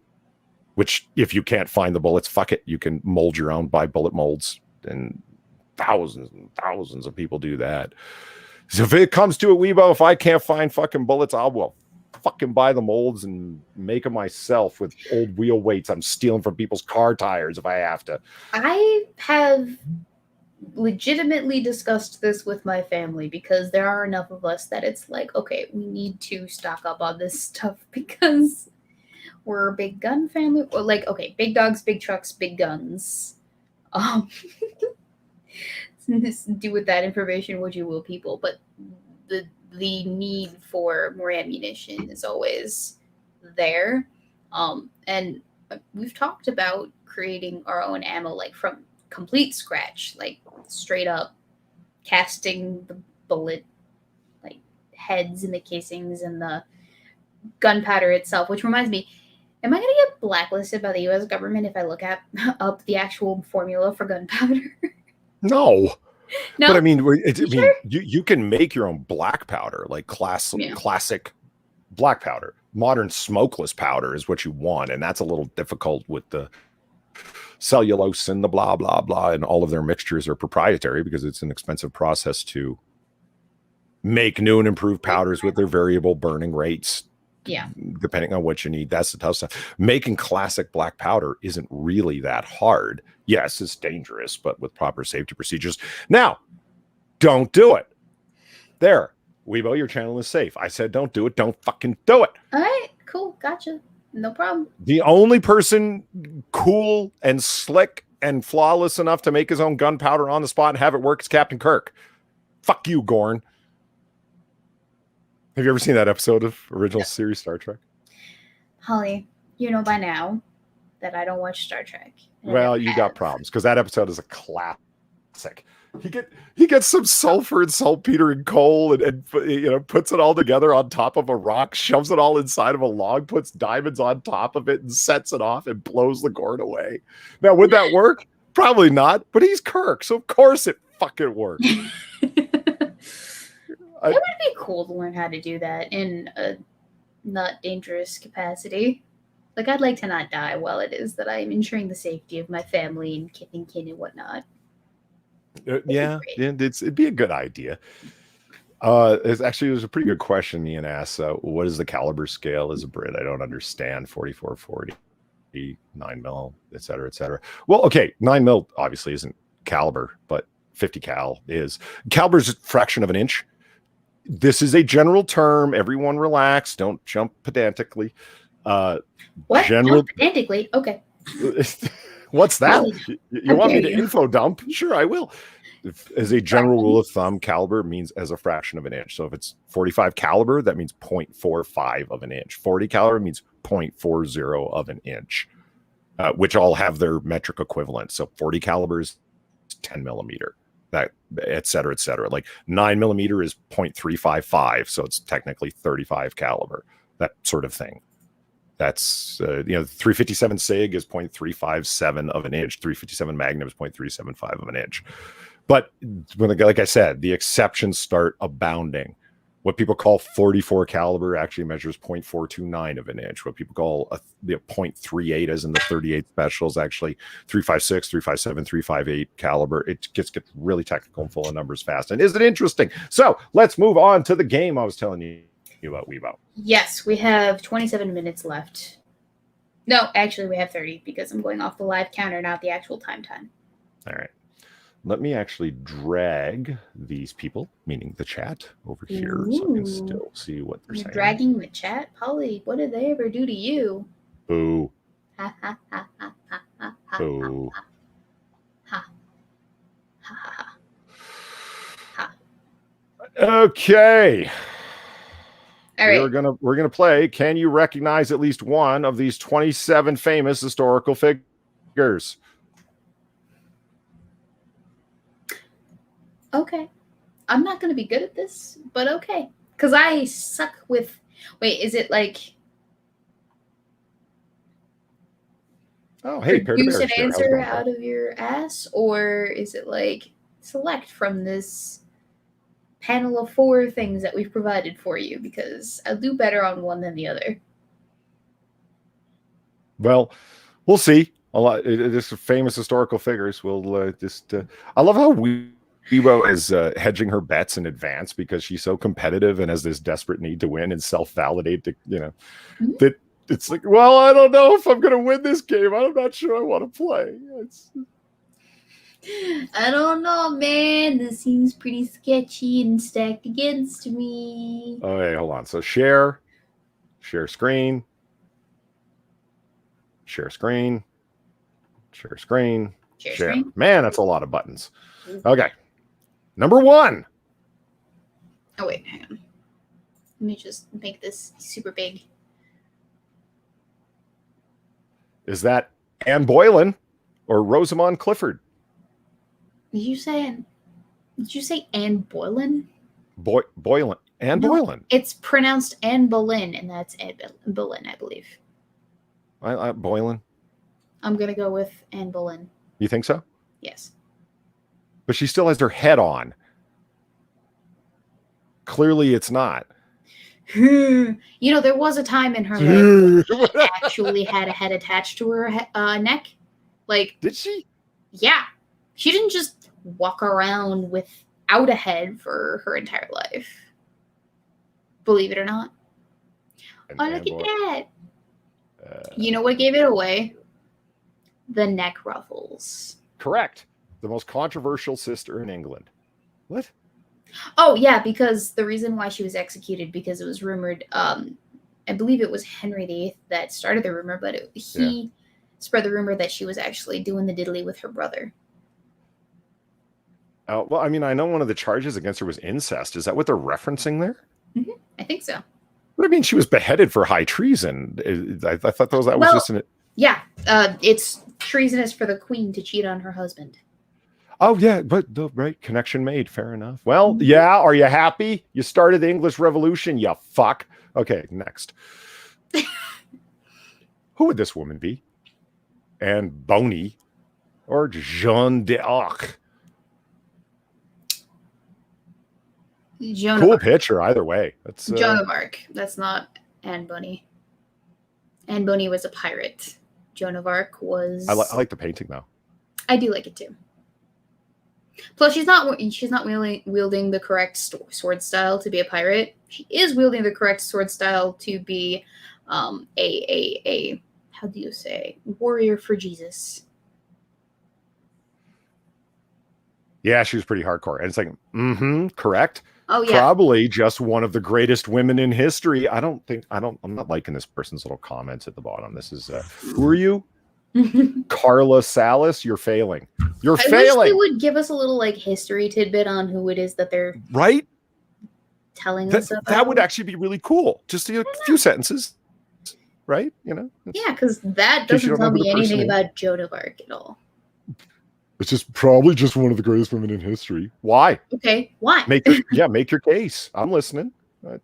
Which, if you can't find the bullets, fuck it, you can mold your own, buy bullet molds, and thousands of people do that. So if it comes to it, Weebo, if I can't find fucking bullets, I'll fucking buy the molds and make them myself with old wheel weights I'm stealing from people's car tires if I have to. I have legitimately discussed this with my family because there are enough of us that it's like, okay, we need to stock up on this stuff because we're a big gun family. Or like, okay, big dogs, big trucks, big guns. Do with that information what you will, people, but the need for more ammunition is always there. And we've talked about creating our own ammo, like from complete scratch, like straight up casting the bullet like heads and the casings and the gunpowder itself, which reminds me, am I going to get blacklisted by the US government if I look up the actual formula for gunpowder? No. But I mean, Sure? you can make your own black powder, like classic black powder. Modern smokeless powder is what you want, and that's a little difficult with the cellulose and the blah blah blah, and all of their mixtures are proprietary because it's an expensive process to make new and improved powders with their variable burning rates. Yeah, depending on what you need. That's the tough stuff. Making classic black powder isn't really that hard. Yes, it's dangerous, but with proper safety procedures. Now, don't do it. There, Weebo, your channel is safe. I said don't do it. Don't fucking do it. All right, cool, gotcha. No problem. The only person cool and slick and flawless enough to make his own gunpowder on the spot and have it work is Captain Kirk. Fuck you, Gorn. Have you ever seen that episode of original series Star Trek? Holly, you know by now that I don't watch Star Trek. Well, you got problems because that episode is a classic. He gets some sulfur and saltpeter and coal and puts it all together on top of a rock, shoves it all inside of a log, puts diamonds on top of it and sets it off and blows the Gorn away. Now, would that work? Probably not, but he's Kirk, so of course it fucking works. It would be cool to learn how to do that in a not dangerous capacity. Like, I'd like to not die while it is that I'm ensuring the safety of my family and kin and whatnot. It'd be a good idea. There's a pretty good question Ian asks. What is the caliber scale as a Brit? I don't understand. 4440, 9mm, et cetera, et cetera. Well, okay, 9mm obviously isn't caliber, but 50 cal is. Caliber's a fraction of an inch. This is a general term. Everyone relax. Don't jump pedantically. What? General. Jump pedantically? Okay. What's that? Polydub. You want me to you. info dump? Sure, I will. As a general rule of thumb, caliber means as a fraction of an inch. So if it's 45 caliber, that means 0.45 of an inch. 40 caliber means 0.40 of an inch, which all have their metric equivalent. So 40 caliber is 10 millimeter, that et cetera, et cetera. Like 9 millimeter is 0.355. So it's technically 35 caliber, that sort of thing. That's, 357 SIG is 0.357 of an inch. 357 Magnum is 0.375 of an inch. But like I said, the exceptions start abounding. What people call 44 caliber actually measures 0.429 of an inch. What people call 0.38 as in the 38 specials, actually 356, 357, 358 caliber. It gets really technical and full of numbers fast. And isn't it interesting? So let's move on to the game I was telling you about, Weebo. Yes, we have 27 minutes left. No, actually, we have 30 because I'm going off the live counter, not the actual time. All right. Let me actually drag these people, meaning the chat, over here so I can still see what they're saying. Dragging the chat? Polly, what did they ever do to you? Boo. Ha ha ha ha ha ha ha. Boo. Ha. Ha ha ha. Okay. All right. We're gonna play. Can you recognize at least one of these 27 famous historical figures? Okay. I'm not going to be good at this, but okay. Because I suck with... Wait, is it like... Oh, hey, produce an answer out of your ass? Or is it like select from this panel of 4 things that we've provided for you? Because I'll do better on one than the other. Well, we'll see. A lot. This famous historical figures. We'll just... I love how Weebo is hedging her bets in advance because she's so competitive and has this desperate need to win and self-validate to, that it's like, well, I don't know if I'm going to win this game. I'm not sure I want to play. I don't know, man. This seems pretty sketchy and stacked against me. Okay, hold on. So share screen, share screen. Man, that's a lot of buttons. Okay. Number 1. Oh, wait, hang on. Let me just make this super big. Is that Anne Boleyn or Rosamond Clifford? Did you say Anne Boleyn? Boleyn. Anne Boleyn. It's pronounced Anne Boleyn, and that's Anne Boleyn, I believe. Boleyn? I'm going to go with Anne Boleyn. You think so? Yes. But she still has her head on. Clearly it's not. There was a time in her life when she actually had a head attached to her neck. Like, did she? Yeah. She didn't just walk around without a head for her entire life. Believe it or not. Oh, look at that. You know what gave it away? The neck ruffles. Correct. The most controversial sister in England. What? Oh, yeah, because the reason why she was executed, because it was rumored, I believe it was Henry VIII that started the rumor, but he spread the rumor that she was actually doing the diddly with her brother. Well, I mean, I know one of the charges against her was incest. Is that what they're referencing there? Mm-hmm. I think so. But I mean, she was beheaded for high treason. I thought that was just an... Yeah, it's treasonous for the queen to cheat on her husband. Oh, yeah, but right, connection made. Fair enough. Well, yeah, are you happy? You started the English Revolution, you fuck. Okay, next. Who would this woman be? Anne Boney or Jeanne d'Arc? Cool picture, either way. That's Joan of Arc. That's not Anne Bonny. Anne Bonny was a pirate. Joan of Arc was... I like the painting, though. I do like it, too. Plus, she's not wielding the correct sword style to be a pirate. She is wielding the correct sword style to be a how do you say, warrior for Jesus. Yeah, she was pretty hardcore. And it's like, correct. Oh yeah. Probably just one of the greatest women in history. I'm not liking this person's little comments at the bottom. This is who are you? Carla Salas, you're failing. You're I failing. wish they would give us a little like history tidbit on who it is that they're right. telling us about. That would actually be really cool. Just a few sentences, right? Yeah, because that doesn't tell me anything about Joan of Arc at all. It's just probably just one of the greatest women in history. Why? Okay, why? Make your case. I'm listening. All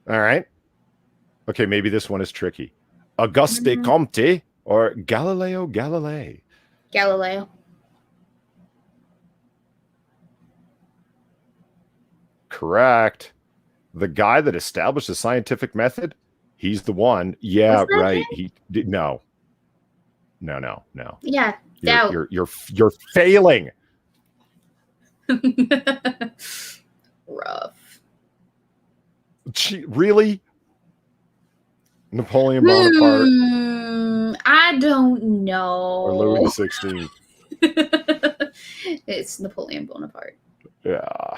right. Okay, maybe this one is tricky. Auguste Comte or Galileo Galilei? Galileo. Correct. The guy that established the scientific method, he's the one. Yeah, right. He did no. Yeah, you're failing. Rough. Really? Napoleon Bonaparte? I don't know. Or Louis XVI? It's Napoleon Bonaparte. Yeah.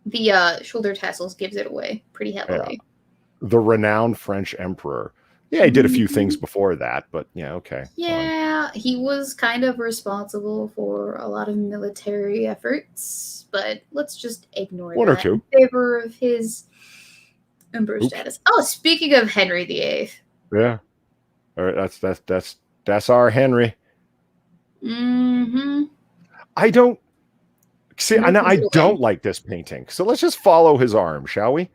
The shoulder tassels gives it away pretty heavily. Yeah. The renowned French emperor. Yeah, he did a few things before that, but yeah, okay. Yeah, he was kind of responsible for a lot of military efforts, but let's just ignore one that or two in favor of his emperor status. Oh, speaking of Henry VIII. Yeah. All right, that's our Henry. I don't see, and I don't like this painting. So let's just follow his arm, shall we?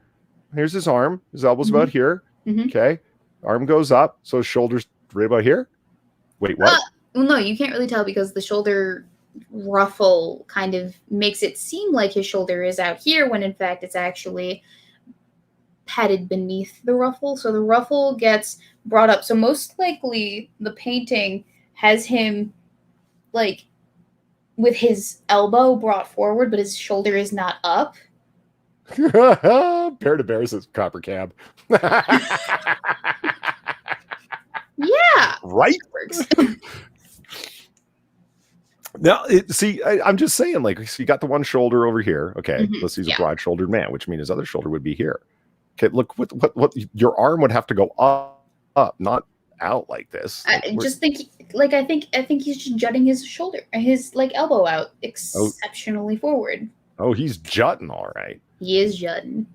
Here's his arm. His elbow's about here. Okay. Arm goes up, so his shoulder's right about here. Wait, what? Well, no, you can't really tell because the shoulder ruffle kind of makes it seem like his shoulder is out here when in fact it's actually padded beneath the ruffle. So the ruffle gets brought up. So most likely the painting has him like with his elbow brought forward, but his shoulder is not up. Bear to bear says copper cab. Yeah. Right? Works. Now, I'm just saying, like, so you got the one shoulder over here. Okay, let's see, he's a broad-shouldered man, which means his other shoulder would be here. Okay, look, what your arm would have to go up, not out like this. I think he's just jutting his shoulder, his like elbow out exceptionally forward. Oh, he's jutting, all right. He is jutting.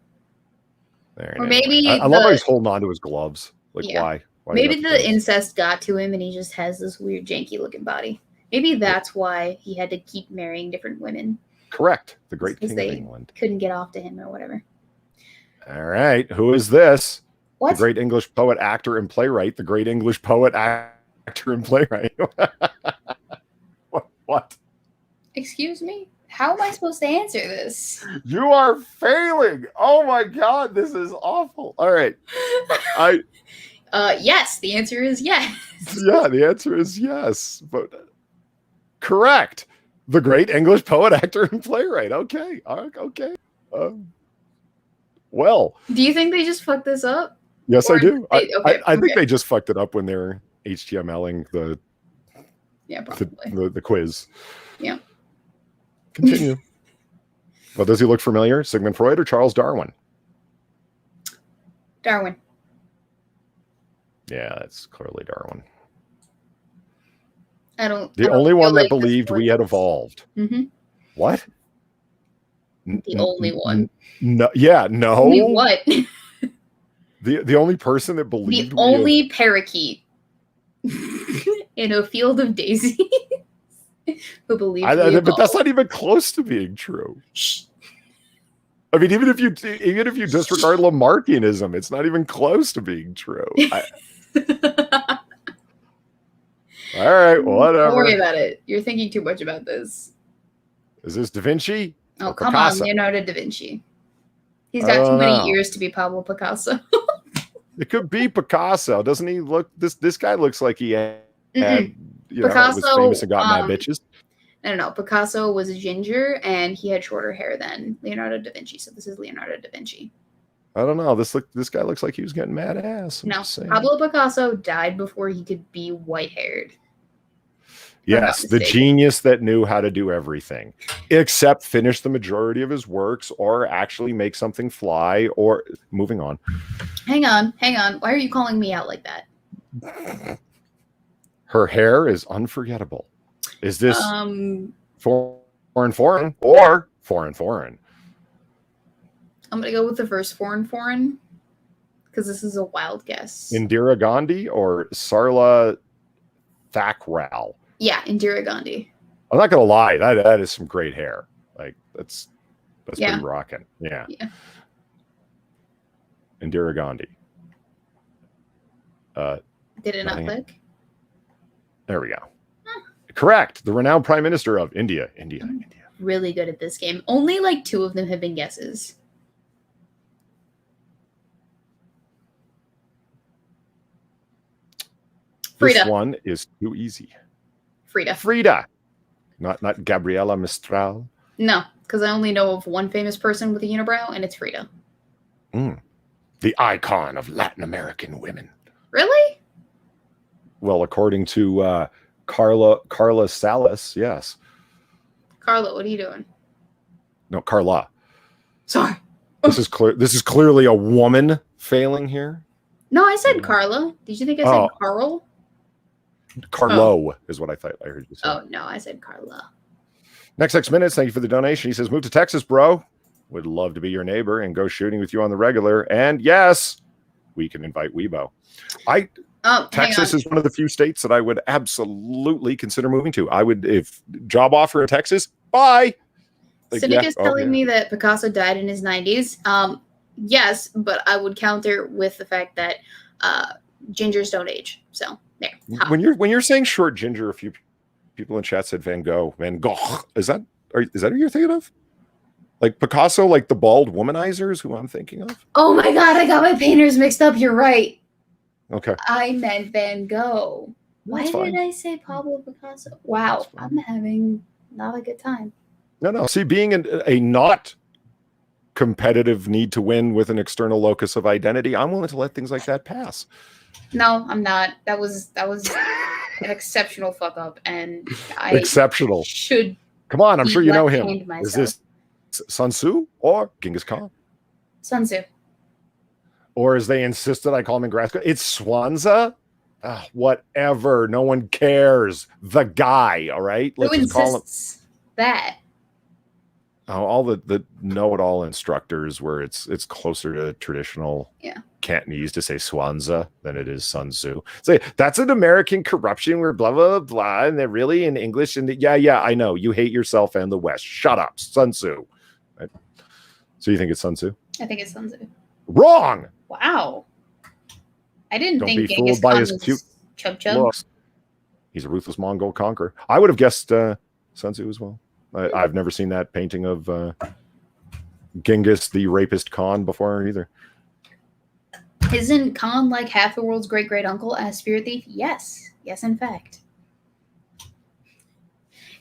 There, or maybe I love how he's holding on to his gloves. Like, why? Maybe the incest got to him and he just has this weird janky looking body. Maybe that's why he had to keep marrying different women. Correct. The great king of England. Couldn't get off to him or whatever. All right. Who is this? What? The great English poet, actor, and playwright. The great English poet, actor, and playwright. What? Excuse me? How am I supposed to answer this? You are failing. Oh my God. This is awful. All right. Yes, the answer is yes. Yeah, the answer is yes. But correct. The great English poet, actor, and playwright. Okay. Okay. Well. Do you think they just fucked this up? Yes, I do. I think they just fucked it up when they're HTMLing the quiz. Yeah. Continue. Well, does he look familiar? Sigmund Freud or Charles Darwin? Darwin. Yeah, that's clearly Darwin. The only one that believed we had evolved. What? The only one. No. Yeah. No. Only what? The only person that believed. The only parakeet in a field of daisies who believed. But that's not even close to being true. Shh. I mean, even if you disregard Lamarckianism, it's not even close to being true. All right, whatever. Don't worry about it. You're thinking too much about this. Is this Da Vinci? Oh, come Picasso? On, Leonardo da Vinci. He's got too many ears to be Pablo Picasso. It could be Picasso. Doesn't he look? This guy looks like he had Picasso was famous and got mad bitches. No. Picasso was a ginger and he had shorter hair than Leonardo da Vinci. So this is Leonardo da Vinci. I don't know. This guy looks like he was getting mad ass. No, Pablo Picasso died before he could be white haired. Yes, the genius that knew how to do everything, except finish the majority of his works or actually make something fly or moving on. Hang on. Why are you calling me out like that? Her hair is unforgettable. Is this foreign or foreign? I'm going to go with the first foreign because this is a wild guess. Indira Gandhi or Sarla Thakral? Yeah, Indira Gandhi. I'm not gonna lie, that is some great hair. Like that's pretty rocking. Yeah. Indira Gandhi. Did it not click? There we go. Correct. The renowned Prime Minister of India. India. Really good at this game. Only like 2 of them have been guesses. Frida. This one is too easy. Frida. Not Gabriela Mistral. No, because I only know of one famous person with a unibrow, and it's Frida. The icon of Latin American women. Really? Well, according to Carla Salas, yes. Carla, what are you doing? No, Carla. Sorry. This is clearly a woman failing here. No, I said Carla. Did you think I said Carl? Carlo is what I thought I heard you say. Oh, no, I said Carla. Next 6 minutes. Thank you for the donation. He says, move to Texas, bro. Would love to be your neighbor and go shooting with you on the regular. And yes, we can invite Weebo. Texas is one of the few states that I would absolutely consider moving to. I would, if job offer in Texas, bye. Cynic is telling me that Picasso died in his 90s. Yes, but I would counter with the fact that gingers don't age. So there. When you're saying short ginger, a few people in chat said Van Gogh. Is that who you're thinking of? Like Picasso, like the bald womanizer is who I'm thinking of. Oh my God, I got my painters mixed up. You're right. Okay. I meant Van Gogh. Why did I say Pablo Picasso? Wow, I'm having not a good time. No. See, being a not competitive need to win with an external locus of identity, I'm willing to let things like that pass. No, I'm not. That was an exceptional fuck up, and exceptional. Should come on, I'm sure you know him. Myself. Is this Sun Tzu or Genghis Khan? Sun Tzu. Or as they insisted, I call him in grad school, it's Swanza. Whatever. No one cares. The guy. All right. Let's just call him that. All the know-it-all instructors where it's closer to traditional Cantonese to say Swanza than it is Sun Tzu. So that's an American corruption where blah blah blah, and they're really in English. And yeah, I know you hate yourself and the West. Shut up, Sun Tzu. Right? So you think it's Sun Tzu? I think it's Sun Tzu. Wrong. Wow. I didn't Don't think be Genghis fooled by Khan his was cute chub. looks. He's a ruthless Mongol conqueror. I would have guessed Sun Tzu as well. I've never seen that painting of Genghis, the rapist Khan, before either. Isn't Khan like half the world's great uncle as spirit thief? Yes, in fact.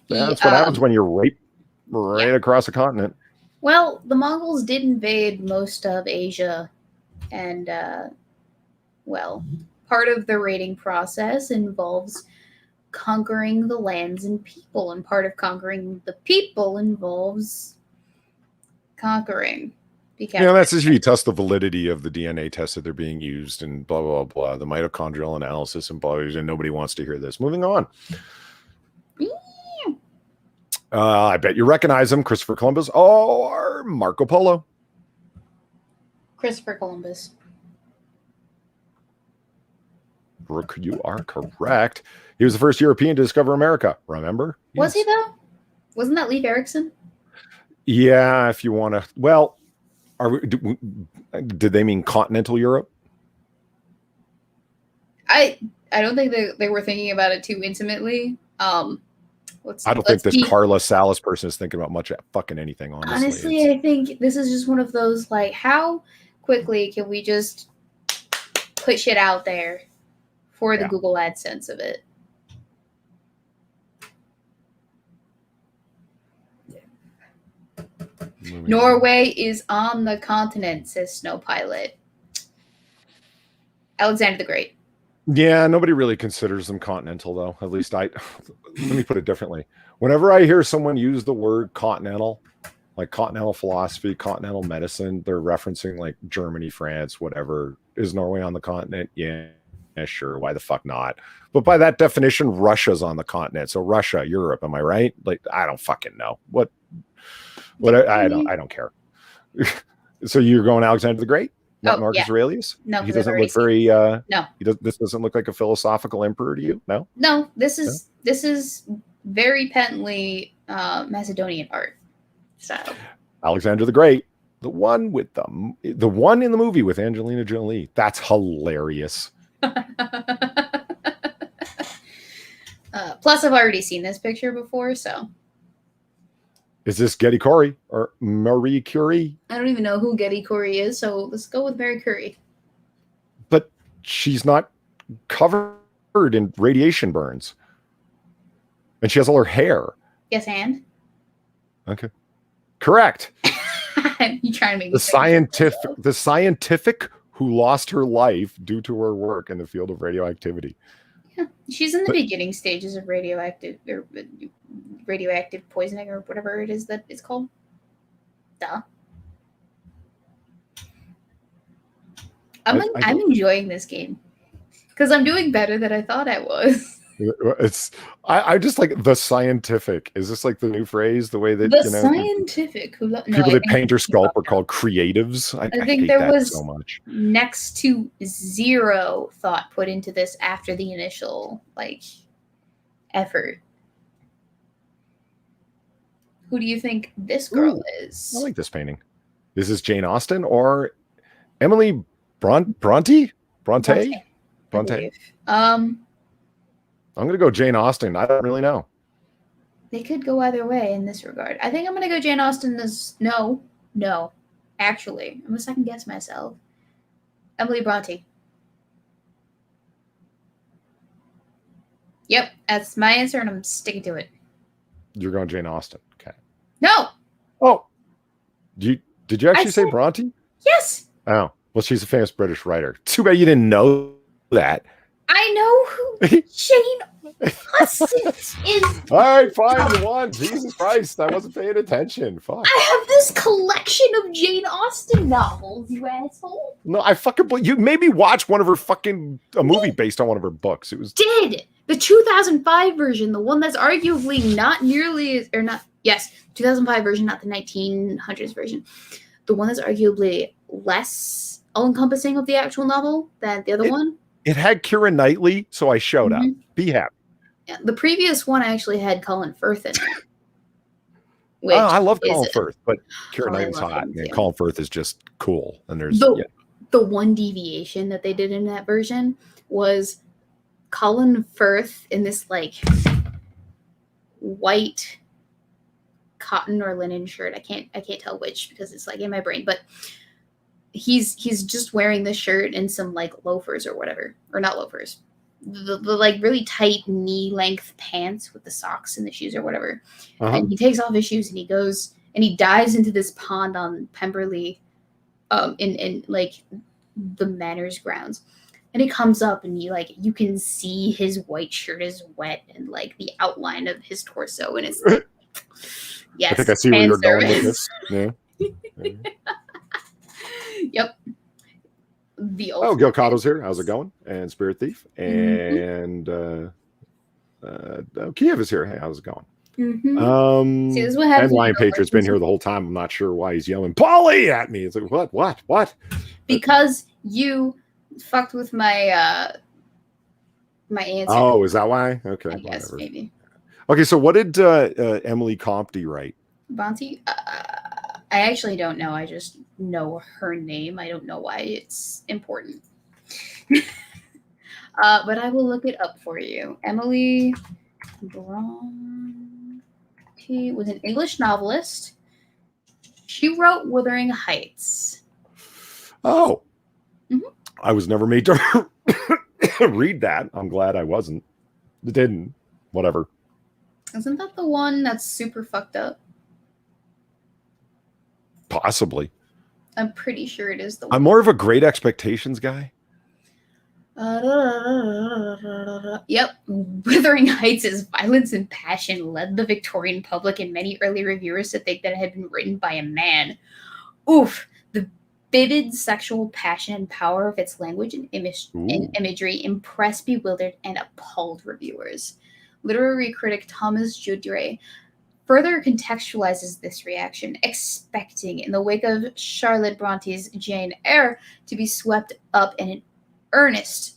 That's what happens when you're raped right across the continent. Well, the Mongols did invade most of Asia, and part of the raiding process involves conquering the lands and people, and part of conquering the people involves conquering. That's if you test the validity of the DNA tests that they're being used and blah blah blah, the mitochondrial analysis and blah, and nobody wants to hear this. Moving on. I bet you recognize him, Christopher Columbus or Marco Polo. Christopher Columbus. Brooke, you are correct. He was the first European to discover America. Remember? Was he though? Wasn't that Leif Erikson? Yeah, if you want to. Well, did they mean continental Europe? I don't think they were thinking about it too intimately. I don't think this Carla Salas person is thinking about much fucking anything. Honestly, I think this is just one of those like, how quickly can we just put shit out there for the Google AdSense of it? Norway is on the continent, says Snow Pilot. Alexander the Great. Yeah, nobody really considers them continental, though. At least I. Let me put it differently. Whenever I hear someone use the word continental, like continental philosophy, continental medicine, they're referencing like Germany, France, whatever. Is Norway on the continent? Yeah, sure. Why the fuck not? But by that definition, Russia's on the continent. So Russia, Europe. Am I right? Like, I don't fucking know. What? I don't care. So you're going Alexander the Great? Not Marcus Aurelius? No, he doesn't look very. No, this doesn't look like a philosophical emperor to you. No. No, this is very patently Macedonian art style. Alexander the Great, the one the one in the movie with Angelina Jolie. That's hilarious. Plus, I've already seen this picture before, so. Is this Getty Corey or Marie Curie? I don't even know who Getty Corey is, so let's go with Marie Curie. But she's not covered in radiation burns. And she has all her hair. Yes, and? Okay. Correct. You trying to make me the scientific who lost her life due to her work in the field of radioactivity. Yeah, she's in the beginning stages of radioactive poisoning or whatever it is that it's called. Duh. I'm enjoying this game because I'm doing better than I thought I was. I just like the scientific. Is this like the new phrase? The way that scientific people that paint or sculpt are called creatives. I think hate there that was so much. Next to zero thought put into this after the initial effort. Who do you think this girl is? I like this painting. Is this Jane Austen or Emily Bronte? I'm going to go Jane Austen. I don't really know. They could go either way in this regard. I think I'm going to go Jane Austen as no. Actually, I'm going to second guess myself. Emily Bronte. Yep, that's my answer, and I'm sticking to it. You're going Jane Austen. Okay. No. Oh. Did you actually say Bronte? Yes. Oh. Well, she's a famous British writer. Too bad you didn't know that. I know who Jane Austen is. All right, fine, you won. Jesus Christ, I wasn't paying attention. Fuck. I have this collection of Jane Austen novels, you asshole. No, I fucking you made me watch one of her a movie based on one of her books. It was the 2005 version, the one that's arguably not nearly 2005 version, not the 1900s version. The one that's arguably less all-encompassing of the actual novel than the other one. It had Keira Knightley, so I showed up. Be happy. Yeah, the previous one actually had Colin Firth in it. I love Colin Firth, but Keira Knightley's hot, and Colin Firth is just cool. And there's the one deviation that they did in that version was Colin Firth in this white cotton or linen shirt. I can't tell which because it's in my brain, but he's just wearing this shirt and some loafers or whatever, or not loafers, the really tight knee length pants with the socks and the shoes or whatever. And he takes off his shoes and he goes and he dives into this pond on Pemberley, in the manor's grounds. And he comes up and you can see his white shirt is wet and the outline of his torso, and it's yes. I think I see where you're going with this. Yeah. Yep. Gil Cotto's here. How's it going? And Spirit Thief. And Kiev is here. Hey, how's it going? See, this is what happens. And Lion Patriot's been here the whole time. I'm not sure why he's yelling Polly at me. It's what? Because you fucked with my my answer. Oh, is that why? Okay. I guess maybe. Okay, so what did Emily Compte write? Bonte? I actually don't know. I just know her name. I don't know why it's important. But I will look it up for you. Emily Bronte was an English novelist. She wrote Wuthering Heights. Oh. I was never made to read that. I'm glad I wasn't. It didn't. Whatever. Isn't that the one that's super fucked up? Possibly. I'm pretty sure it is the one. I'm more of a Great Expectations guy. Yep. Wuthering Heights' violence and passion led the Victorian public and many early reviewers to think that it had been written by a man. Oof. The vivid sexual passion and power of its language and imagery impressed, bewildered, and appalled reviewers. Literary critic Thomas Judre further contextualizes this reaction, expecting, in the wake of Charlotte Bronte's Jane Eyre, to be swept up in an earnest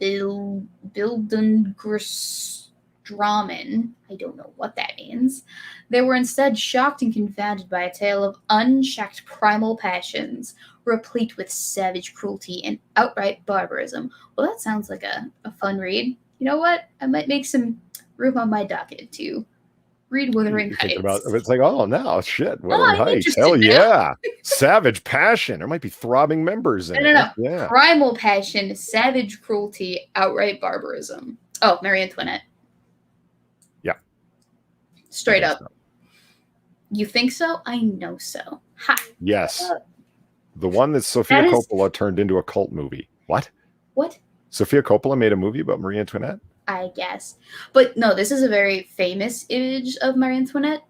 Bildungsdramen. I don't know what that means. They were instead shocked and confounded by a tale of unchecked primal passions, replete with savage cruelty and outright barbarism. Well, that sounds like a fun read. You know what? I might make some room on my docket to read Wuthering Heights. It's like, oh, no, shit. Wuthering Heights. Hell yeah. Savage passion. There might be throbbing members in it. No. Yeah. Primal passion, savage cruelty, outright barbarism. Oh, Marie Antoinette. Yeah. Straight up. So. You think so? I know so. Ha. Yes. The one that Sofia Coppola turned into a cult movie. What? What? Sofia Coppola made a movie about Marie Antoinette? I guess. But no, this is a very famous image of Marie Antoinette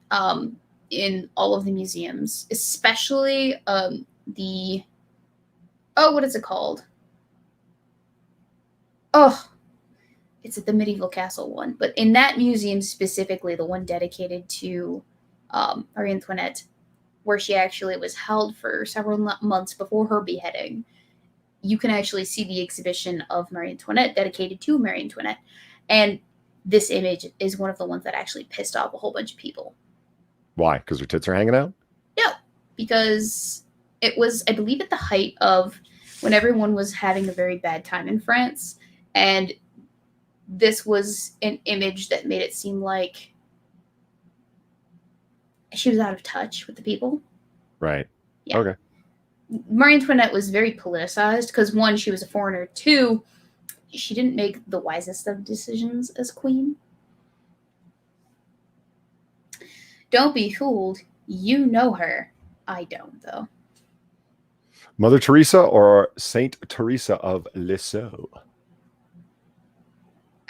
in all of the museums, especially the... Oh, what is it called? Oh, it's at the medieval castle one. But in that museum specifically, the one dedicated to Marie Antoinette, where she actually was held for several months before her beheading, you can actually see the exhibition of Marie Antoinette dedicated to Marie Antoinette. And this image is one of the ones that actually pissed off a whole bunch of people. Why? Because her tits are hanging out? No, because it was, I believe, at the height of when everyone was having a very bad time in France. And this was an image that made it seem like she was out of touch with the people. Right. Yeah. Okay. Marie Antoinette was very politicized because, one, she was a foreigner. Two, she didn't make the wisest of decisions as queen. Don't be fooled. You know her. I don't, though. Mother Teresa or Saint Teresa of Lisieux?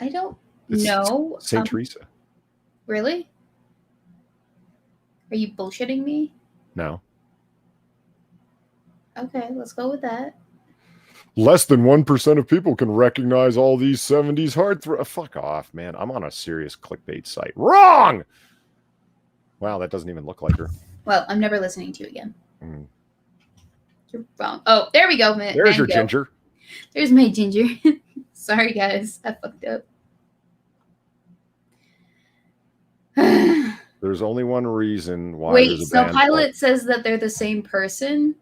I don't know. Saint Teresa. Really? Are you bullshitting me? No. Okay, let's go with that. Less than 1% of people can recognize all these 70s heartthrob. Fuck off, man. I'm on a serious clickbait site. Wrong! Wow, that doesn't even look like her. Well, I'm never listening to you again. You're wrong. Oh, there we go, man. There's your ginger. There's my ginger. Sorry, guys. I fucked up. There's only one reason why. Wait, so Pilot says that they're the same person?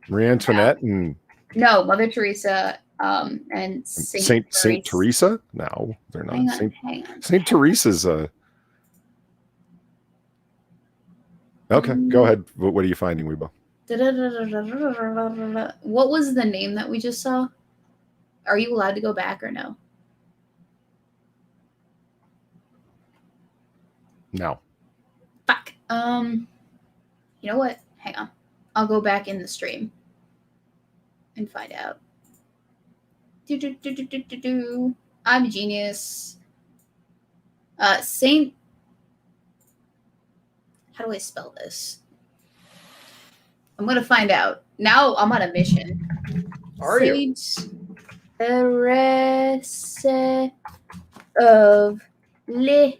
Marie Antoinette and no, Mother Teresa and Saint Teresa? No, they're not. Hang on. Saint Teresa's a. Okay, go ahead. What are you finding, Weebo? What was the name that we just saw? Are you allowed to go back or no? No. Fuck. You know what? Hang on. I'll go back in the stream and find out. I'm a genius. Saint. How do I spell this? I'm gonna find out. Now I'm on a mission. Are you? Saint Teresa of Lisieux.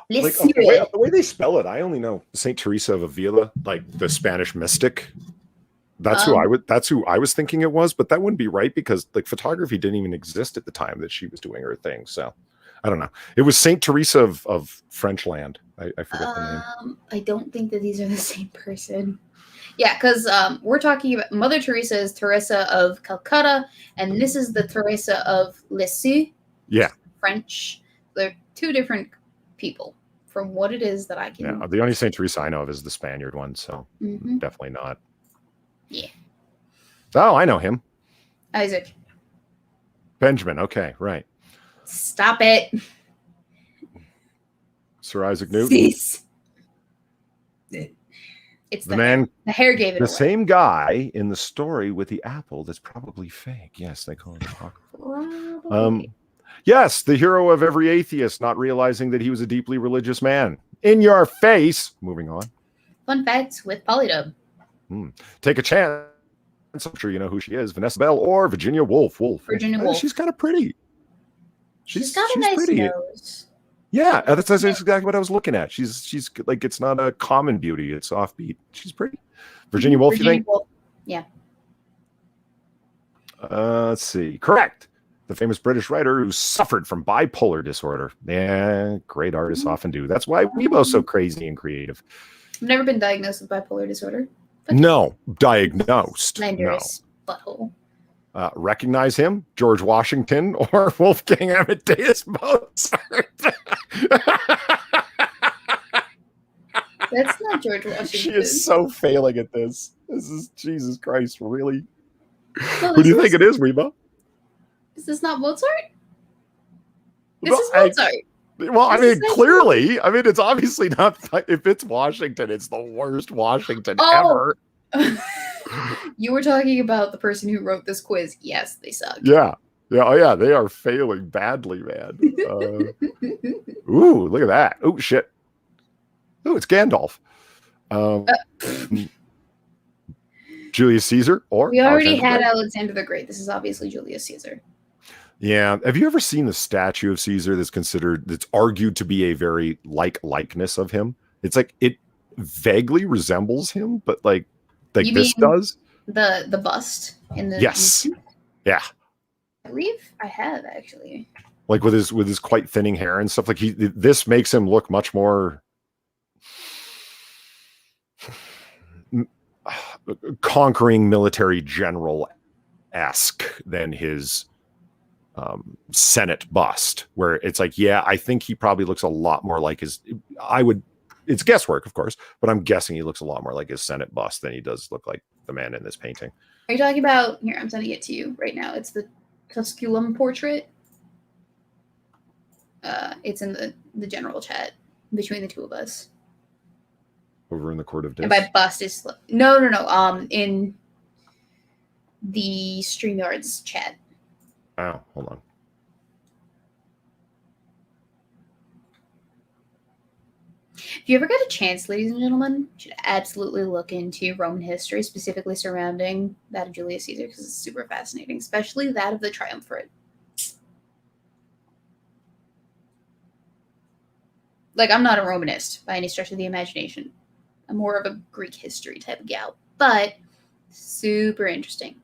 Like, the way they spell it, I only know Saint Teresa of Avila, like the Spanish mystic. That's who I was thinking it was, but that wouldn't be right because like photography didn't even exist at the time that she was doing her thing. So I don't know. It was Saint Teresa of French land. I forget the name. I don't think that these are the same person. Yeah, because we're talking about Mother Teresa is Teresa of Calcutta, and this is the Teresa of Lisieux. Yeah. French. They're two different people from what it is that I can. Yeah, the only Saint Teresa I know of is the Spaniard one, so definitely not. Yeah. Oh, I know him. Isaac. Benjamin. Okay, right. Stop it. Sir Isaac Newton. Cease. It's The man, the hair gave it the away. same guy in the story with the apple that's probably fake. Yes, they call it Probably. Yes, the hero of every atheist, not realizing that he was a deeply religious man. In your face. Moving on. Fun facts with Polydub. Take a chance. I'm sure you know who she is. Vanessa Bell or Virginia Woolf. Virginia Woolf. She's kind of pretty. She's got a nice pretty. nose. Yeah, that's exactly what I was looking at. She's like, it's not a common beauty. It's offbeat. She's pretty. Virginia Woolf, you think? Woolf. Yeah. Let's see. Correct. The famous British writer who suffered from bipolar disorder. Yeah, great artists often do. That's why Weebo's so crazy and creative. I've never been diagnosed with bipolar disorder. No, diagnosed. Slanderous butthole. Recognize him? George Washington or Wolfgang Amadeus Mozart? That's not George Washington. She is so failing at this. This is Jesus Christ, really? Well, Who do you think it is, Weebo? Is this not Mozart? This Well, is Mozart. Well, I This mean, is clearly, I mean, it's obviously not. If it's Washington, it's the worst Washington ever. You were talking about the person who wrote this quiz. Yes, they suck. Yeah. Oh, yeah. They are failing badly, man. Ooh, look at that. Oh, shit. Oh, it's Gandalf. Julius Caesar or We already Alexander had the Great? Alexander the Great. This is obviously Julius Caesar. Yeah. Have you ever seen the statue of Caesar that's argued to be a very likeness of him? It's like it vaguely resembles him, but like You this mean does. The bust in the Yes. Yeah. I believe I have actually. Like with his quite thinning hair and stuff. Like this makes him look much more conquering military general-esque than his Senate bust, where it's like, yeah, I think he probably looks a lot more like it's guesswork, of course, but I'm guessing he looks a lot more like his Senate bust than he does look like the man in this painting. Are you talking about here? I'm sending it to you right now. It's the Tusculum portrait. It's in the general chat between the two of us. Over in the court of And dis. by bust is no. In the StreamYards chat. Oh, hold on. If you ever get a chance, ladies and gentlemen, you should absolutely look into Roman history, specifically surrounding that of Julius Caesar, because it's super fascinating, especially that of the triumvirate. Like, I'm not a Romanist by any stretch of the imagination. I'm more of a Greek history type of gal, but super interesting.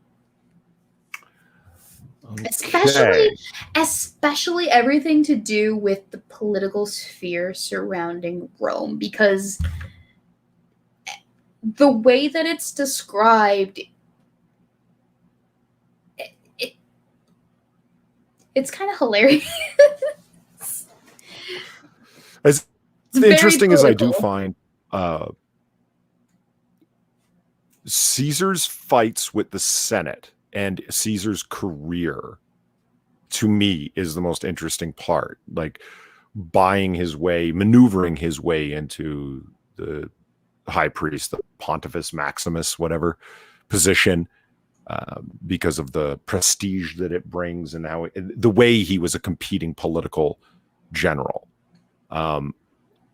Okay. Especially everything to do with the political sphere surrounding Rome, because the way that it's described, it's kind of hilarious. As interesting as I do find Caesar's fights with the Senate and Caesar's career, to me, is the most interesting part. Like buying his way, maneuvering his way into the high priest, the Pontifex Maximus, whatever position, because of the prestige that it brings and how the way he was a competing political general.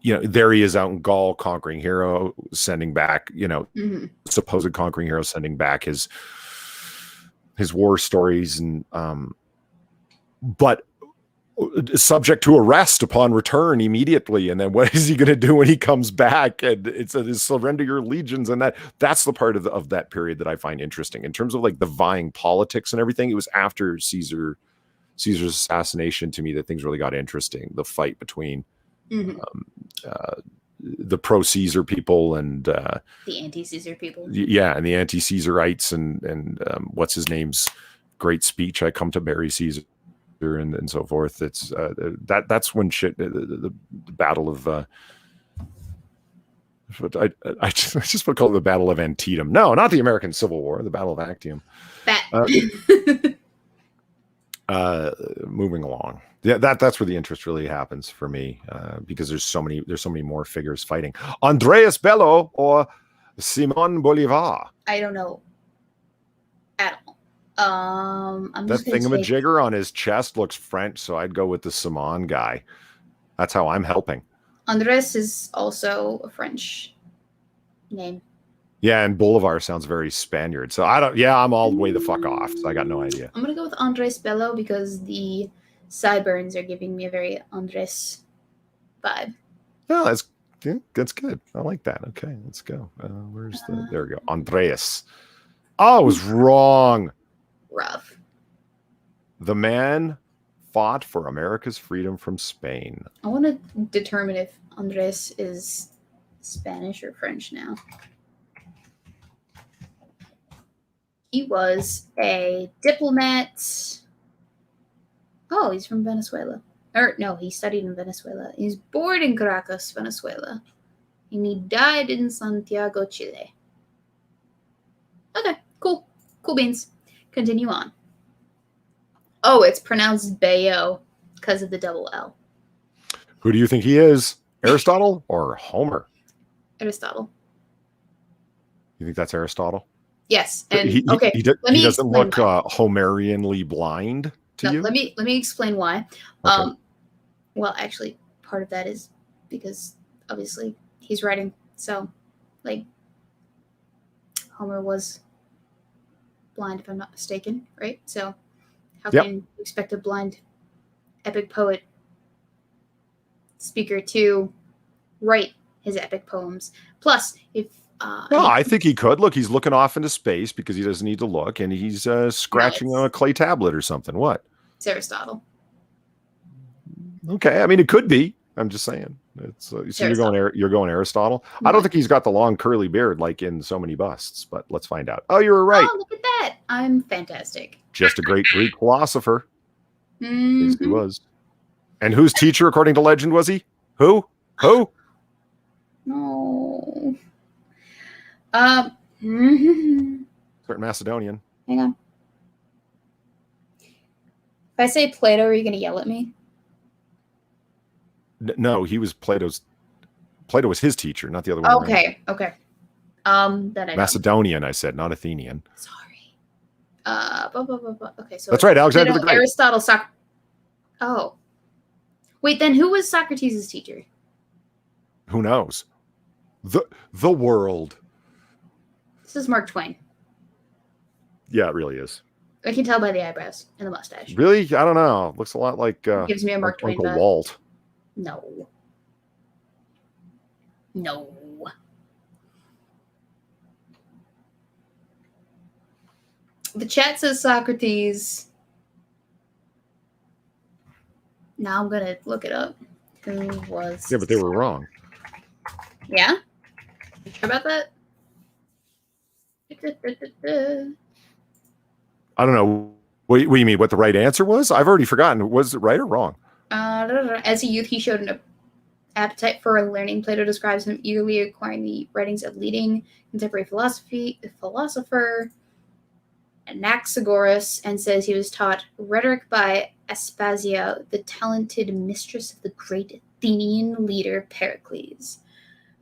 There he is out in Gaul, conquering hero, sending back, supposed conquering hero, sending back his war stories, and but subject to arrest upon return immediately. And then what is he going to do when he comes back? And it's a surrender your legions, and that's the part of that period that I find interesting in terms of like the vying politics and everything. It was after Caesar's assassination, to me, that things really got interesting. The fight between the pro-Caesar people and the anti-Caesar people. Yeah, and the anti-Caesarites and what's his name's great speech, "I come to bury Caesar," and so forth. It's that's when shit. The battle of I just would call it the Battle of Antietam. No, not the American Civil War. The Battle of Actium. Moving along. Yeah, that's where the interest really happens for me, because there's so many more figures fighting. Andreas Bello or Simon Bolivar. I don't know at all. I'm That just gonna take thingamajigger on his chest looks French, so I'd go with the Simon guy. That's how I'm helping. Andres is also a French name. Yeah, and Bolivar sounds very Spaniard. So I don't. Yeah, I'm all the way the fuck off. So I got no idea. I'm gonna go with Andres Bello because the sideburns are giving me a very Andres vibe. No, that's good. I like that. Okay, let's go. Where's the? There we go. Andreas. Oh, I was wrong. Rough. The man fought for America's freedom from Spain. I want to determine if Andres is Spanish or French now. He was a diplomat. Oh, he's from Venezuela. Or no, he studied in Venezuela. He's born in Caracas, Venezuela. And he died in Santiago, Chile. Okay, cool. Cool beans. Continue on. Oh, it's pronounced Bayo because of the double L. Who do you think he is? Aristotle or Homer? Aristotle. You think that's Aristotle? Yes. And he doesn't look Homerianly blind to you. Let me explain why. Okay. Well, actually, part of that is because obviously he's writing. So, like, Homer was blind, if I'm not mistaken, right? So, how can you expect a blind epic poet speaker to write his epic poems? Plus, if I think he could. Look, he's looking off into space because he doesn't need to look, and he's scratching on a clay tablet or something. What? It's Aristotle. Okay, I mean it could be. I'm just saying. It's so you're going Aristotle. I don't think he's got the long curly beard like in so many busts, but let's find out. Oh, you were right. Oh, look at that! I'm fantastic. Just a great Greek philosopher. Mm-hmm. Yes, he was. And whose teacher, according to legend, was he? Who? No. Certain Macedonian. Hang on. If I say Plato, are you going to yell at me? No, he was Plato was his teacher, not the other way around. Okay. Then I Macedonian, I said, not Athenian. Sorry. Okay, so that's right, Alexander the Great. Aristotle, Oh. Wait, then who was Socrates' teacher? Who knows? The world. This is Mark Twain. Yeah, it really is. I can tell by the eyebrows and the mustache. Really? I don't know. Looks a lot like gives me a Mark Twain Uncle vibe. Walt. No. The chat says Socrates. Now I'm gonna look it up. Who was? Yeah, but they were wrong. Yeah? You sure about that? I don't know. What do you mean? What the right answer was? I've already forgotten. Was it right or wrong? As a youth, he showed an appetite for learning. Plato describes him eagerly acquiring the writings of leading contemporary philosopher Anaxagoras, and says he was taught rhetoric by Aspasia, the talented mistress of the great Athenian leader Pericles.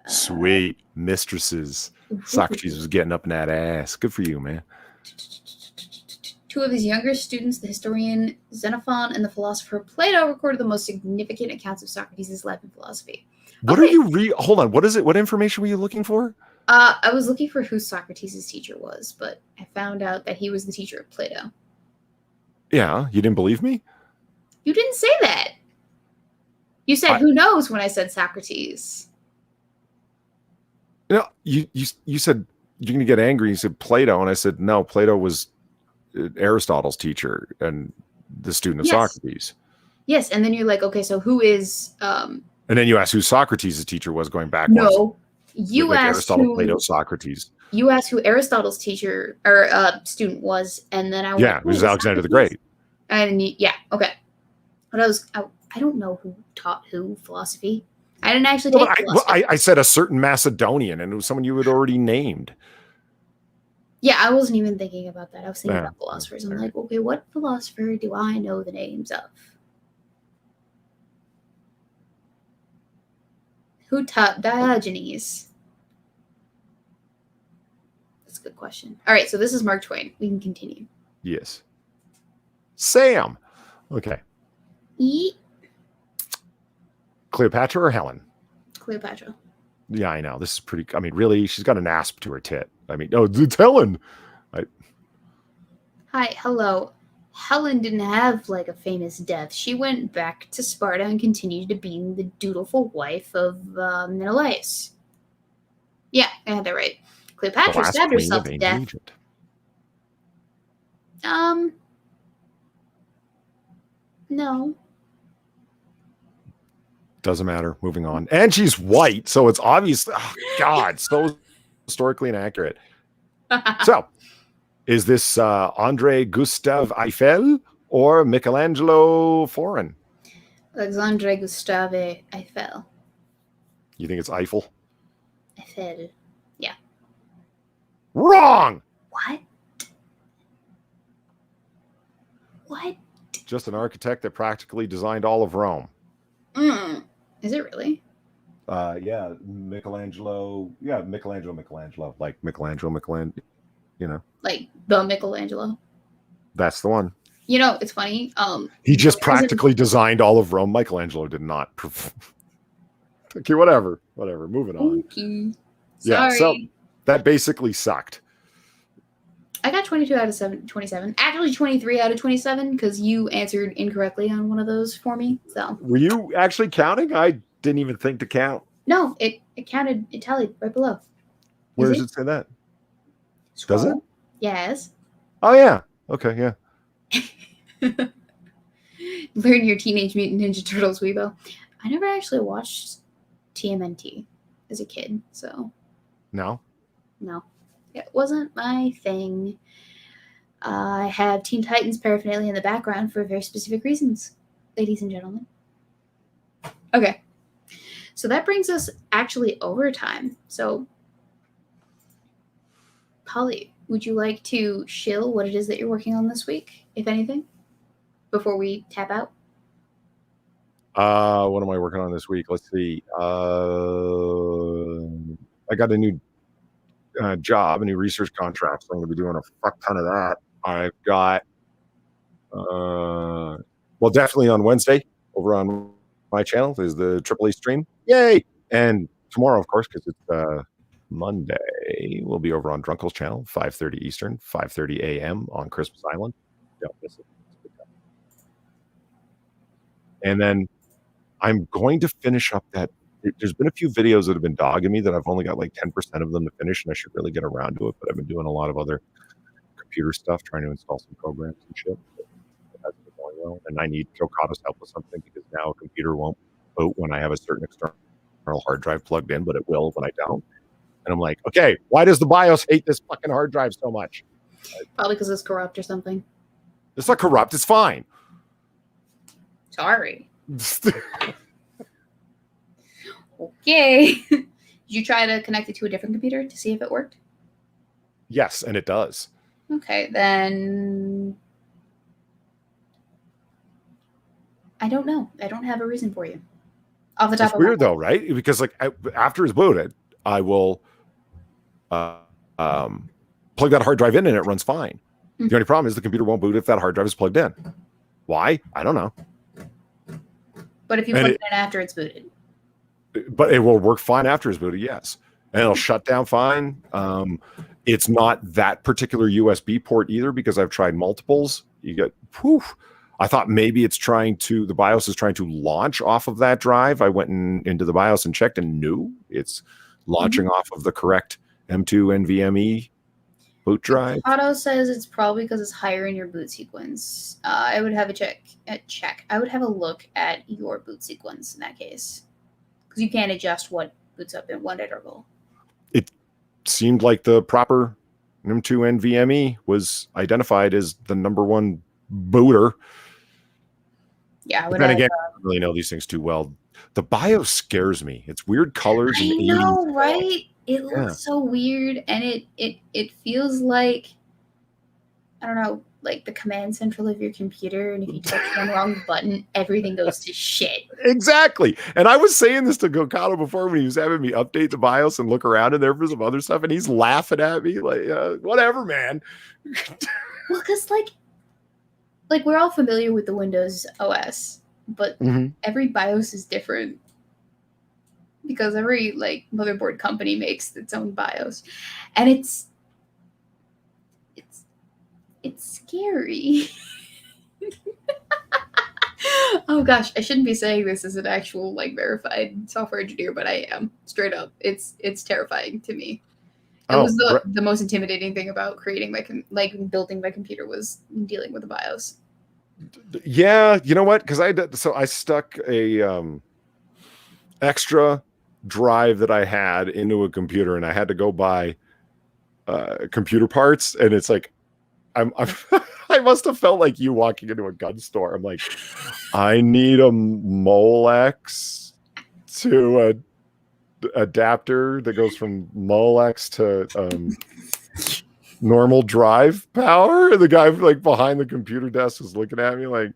Sweet mistresses. Socrates was getting up in that ass. Good for you, man. Two of his younger students, the historian Xenophon and the philosopher Plato, recorded the most significant accounts of Socrates' life and philosophy. What are you hold on, what is it? What information were you looking for? I was looking for who Socrates' teacher was, but I found out that he was the teacher of Plato. Yeah, you didn't believe me? You didn't say that. You said, who knows, when I said Socrates. No, you said you're going to get angry. You said Plato, and I said, no, Plato was Aristotle's teacher and the student of Socrates. Yes, and then you're like, okay, so who is... And then you asked who Socrates' teacher was going backwards. No, you like asked Aristotle, Plato, Socrates. You asked who Aristotle's teacher or student was, and then I went, it was Alexander the Great. And okay. But I don't know who taught who philosophy. I didn't actually take philosophy. I said a certain Macedonian, and it was someone you had already named. Yeah, I wasn't even thinking about that. I was thinking about philosophers. I'm like, okay, what philosopher do I know the names of? Who taught Diogenes? a good question. All right, so this is Mark Twain. We can continue. Yes. Sam. Okay. Yeet. Cleopatra or Helen? Cleopatra. Yeah, I know. This is pretty. I mean, really, she's got an asp to her tit. I mean, oh, it's Helen. Hi, hello. Helen didn't have like a famous death. She went back to Sparta and continued to be the dutiful wife of Menelaus. Yeah, I had that right. The Cleopatra last stabbed queen herself of to ancient death. Egypt. No. Doesn't matter. Moving on. And she's white, so it's obviously, oh, God, so historically inaccurate. So, is this Andre Gustave Eiffel or Michelangelo Foreign? Alexandre Gustave Eiffel. You think it's Eiffel? Eiffel. Yeah. Wrong! What? What? Just an architect that practically designed all of Rome. Is it really? Yeah, Michelangelo. Yeah, Michelangelo. Like Michelangelo, you know. Like the Michelangelo. That's the one. You know, it's funny. He just practically designed all of Rome. Michelangelo did not. Okay, whatever. Moving on. Okay. Yeah, Sorry. so that basically sucked. I got 22 out of 27. Actually, 23 out of 27 because you answered incorrectly on one of those for me. So Were you actually counting? I didn't even think to count. no, it counted. It tallied right below. Where does it say that? Scroll. Does it? Yes. Oh yeah. Okay. Yeah. Learn your Teenage Mutant Ninja Turtles, Weebo. I never actually watched TMNT as a kid, so No. It wasn't my thing. I have Teen Titans paraphernalia in the background for very specific reasons, ladies and gentlemen. Okay. So that brings us actually overtime. So, Polly, would you like to shill what it is that you're working on this week, if anything, before we tap out? What am I working on this week? Let's see. I got a new job, a new research contract, so I'm going to be doing a fuck ton of that. I've got, well, definitely on Wednesday over on my channel is the AAA stream. Yay! And tomorrow, of course, because it's Monday, we'll be over on Drunkle's channel, 5:30 Eastern, 5:30 a.m. on Christmas Island. Don't miss it. And then I'm going to finish up that. There's been a few videos that have been dogging me that I've only got like 10% of them to finish, and I should really get around to it. But I've been doing a lot of other computer stuff, trying to install some programs and shit. It hasn't been going well, and I need Kokata's help with something because now a computer won't boot when I have a certain external hard drive plugged in, but it will when I don't. And I'm like, okay, why does the BIOS hate this fucking hard drive so much? Probably because it's corrupt or something. It's not corrupt. It's fine. Sorry. Okay. Did you try to connect it to a different computer to see if it worked? Yes, and it does. Okay, then I don't know. I don't have a reason for you. Off the top It's of my weird though, right? Because like after it's booted, I will plug that hard drive in and it runs fine. Mm-hmm. The only problem is the computer won't boot if that hard drive is plugged in. Why? I don't know. But if you plug it in after it's booted. But it will work fine after it's booted, yes. And it'll shut down fine. It's not that particular USB port either because I've tried multiples. You get, I thought maybe the BIOS is trying to launch off of that drive. I went into the BIOS and checked and no, it's launching off of the correct M2 NVMe boot drive. Auto says it's probably because it's higher in your boot sequence. I would have a check. I would have a look at your boot sequence in that case. Because you can't adjust what boots up in what interval. It seemed like the proper M2 NVMe was identified as the number one booter. Yeah, I would but then again, I don't really know these things too well. The BIOS scares me. It's weird colors. I and know, 80s. right? It looks so weird, and it feels like, I don't know, like the command central of your computer, and if you touch one wrong button, everything goes to shit. Exactly. And I was saying this to Gokado before when he was having me update the BIOS and look around in there for some other stuff, and he's laughing at me like, whatever, man. Well, because like we're all familiar with the Windows OS, but every BIOS is different because every like motherboard company makes its own BIOS, and it's scary. Oh gosh, I shouldn't be saying this as an actual like verified software engineer, but I am straight up. It's terrifying to me. It was the most intimidating thing about creating building my computer was dealing with the BIOS. Yeah, you know what? Because I stuck a extra drive that I had into a computer, and I had to go buy computer parts, and it's like I must have felt like you walking into a gun store. I'm like, I need a Molex to a adapter that goes from Molex to normal drive power. And the guy like behind the computer desk was looking at me like,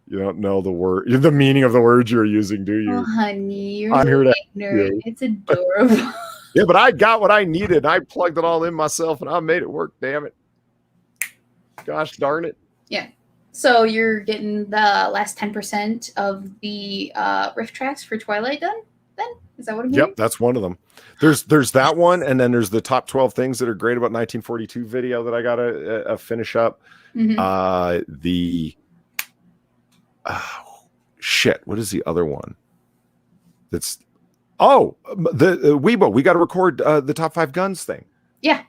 you don't know the meaning of the words you're using, do you? Oh, honey, I'm here to ignorant. You. It's adorable. Yeah, but I got what I needed, and I plugged it all in myself, and I made it work. Damn it! Gosh darn it! Yeah. So you're getting the last 10% of the riff tracks for Twilight done. Then is that what I'm hearing? Yep, that's one of them. There's that one, and then there's the top 12 things that are great about 1942 video that I gotta finish up. Shit, what is the other one? That's the Weebo. We got to record the top 5 guns thing. Yeah.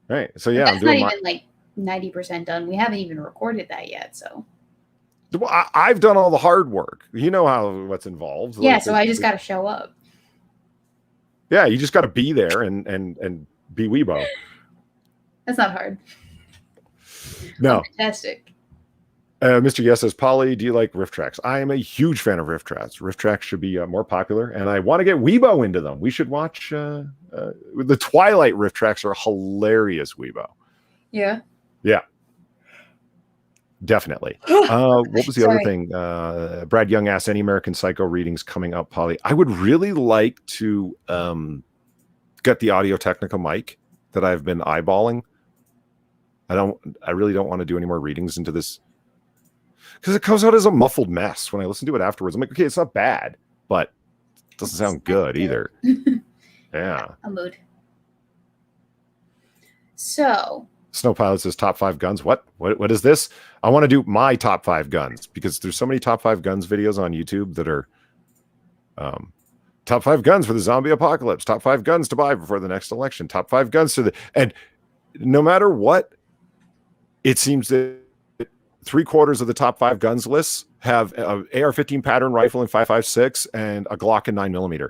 Right. So yeah, but that's not even like 90% done. We haven't even recorded that yet. So. Well, I've done all the hard work. You know what's involved. Yeah. Like, so I just got to show up. Yeah, you just got to be there and be Weebo. That's not hard. No. Fantastic. Mr. Yes says, Polly, do you like riff tracks? I am a huge fan of riff tracks. Riff tracks should be more popular, and I want to get Weebo into them. We should watch the Twilight riff tracks are hilarious, Weebo. Yeah. Yeah. Definitely. What was the other thing? Brad Young asked, any American Psycho readings coming up, Polly? I would really like to get the Audio Technica mic that I've been eyeballing. I really don't want to do any more readings into this because it comes out as a muffled mess. When I listen to it afterwards, I'm like, okay, it's not bad, but it doesn't sound good either. Yeah. A mood. So Snow Pilot says top 5 guns. What is this? I want to do my top 5 guns because there's so many top 5 guns videos on YouTube that are top 5 guns for the zombie apocalypse, top 5 guns to buy before the next election, top 5 guns and no matter what, it seems that 3/4 of the top 5 guns lists have an AR-15 pattern rifle in 5.56 and a Glock in 9mm.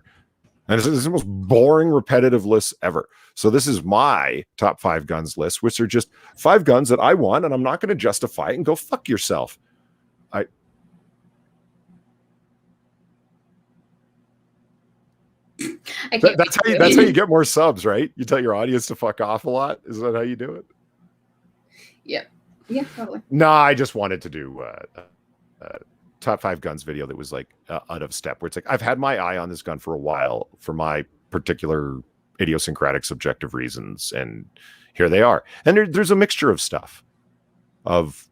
And it's the most boring, repetitive list ever. So this is my top 5 guns list, which are just 5 guns that I want, and I'm not going to justify it and go fuck yourself. That's how you get more subs, right? You tell your audience to fuck off a lot. Is that how you do it? Yeah. Yeah, probably. No, I just wanted to do top 5 guns video that was like out of step, where it's like I've had my eye on this gun for a while for my particular idiosyncratic subjective reasons, and here they are. And there's a mixture of stuff. Of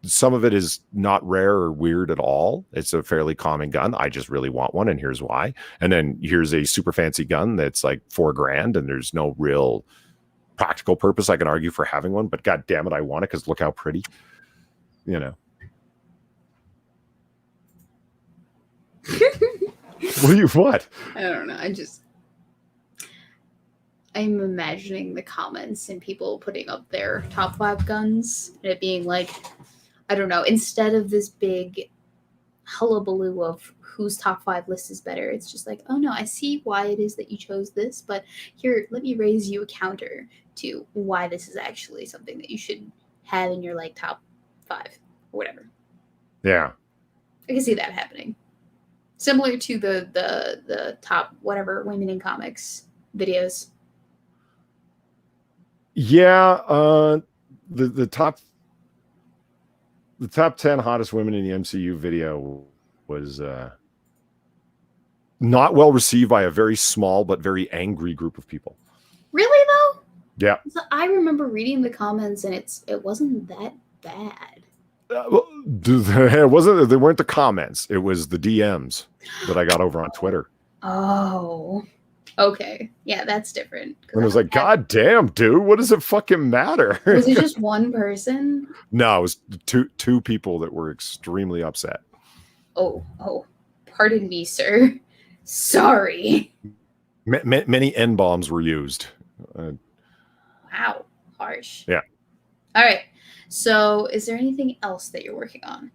some of it is not rare or weird at all. It's a fairly common gun. I just really want one, and here's why. And then here's a super fancy gun that's like $4,000, and there's no real practical purpose I can argue for having one, but god damn it, I want it because look how pretty, you know. What? I don't know. I'm imagining the comments and people putting up their top 5 guns and it being like, I don't know, instead of this big hullabaloo of whose top 5 list is better, it's just like, oh no, I see why it is that you chose this, but here, let me raise you a counter to why this is actually something that you should have in your like top 5 or whatever. Yeah. I can see that happening. Similar to the top whatever women in comics videos. Yeah, the top the top 10 hottest women in the MCU video was not well received by a very small but very angry group of people. Really though? Yeah. So I remember reading the comments and it wasn't that bad. It wasn't. They weren't the comments. It was the DMs that I got over on Twitter. Oh, okay. Yeah, that's different. And I was like, God damn, dude, what does it fucking matter? Was it just one person? No, it was two people that were extremely upset. Oh, pardon me, sir. Sorry. Many N-bombs were used. Wow, harsh. Yeah. All right. So, is there anything else that you're working on?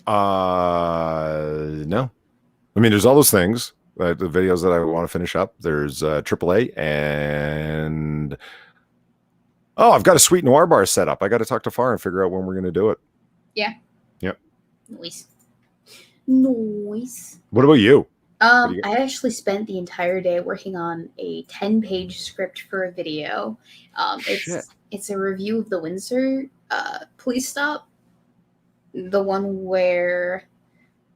No. I mean, there's all those things, the videos that I want to finish up. There's AAA and I've got a Sweet Noir bar set up. I got to talk to Far and figure out when we're going to do it. Yeah. Yep. Nice. What about you? I actually spent the entire day working on a 10-page script for a video. It's a review of the Windsor police stop, the one where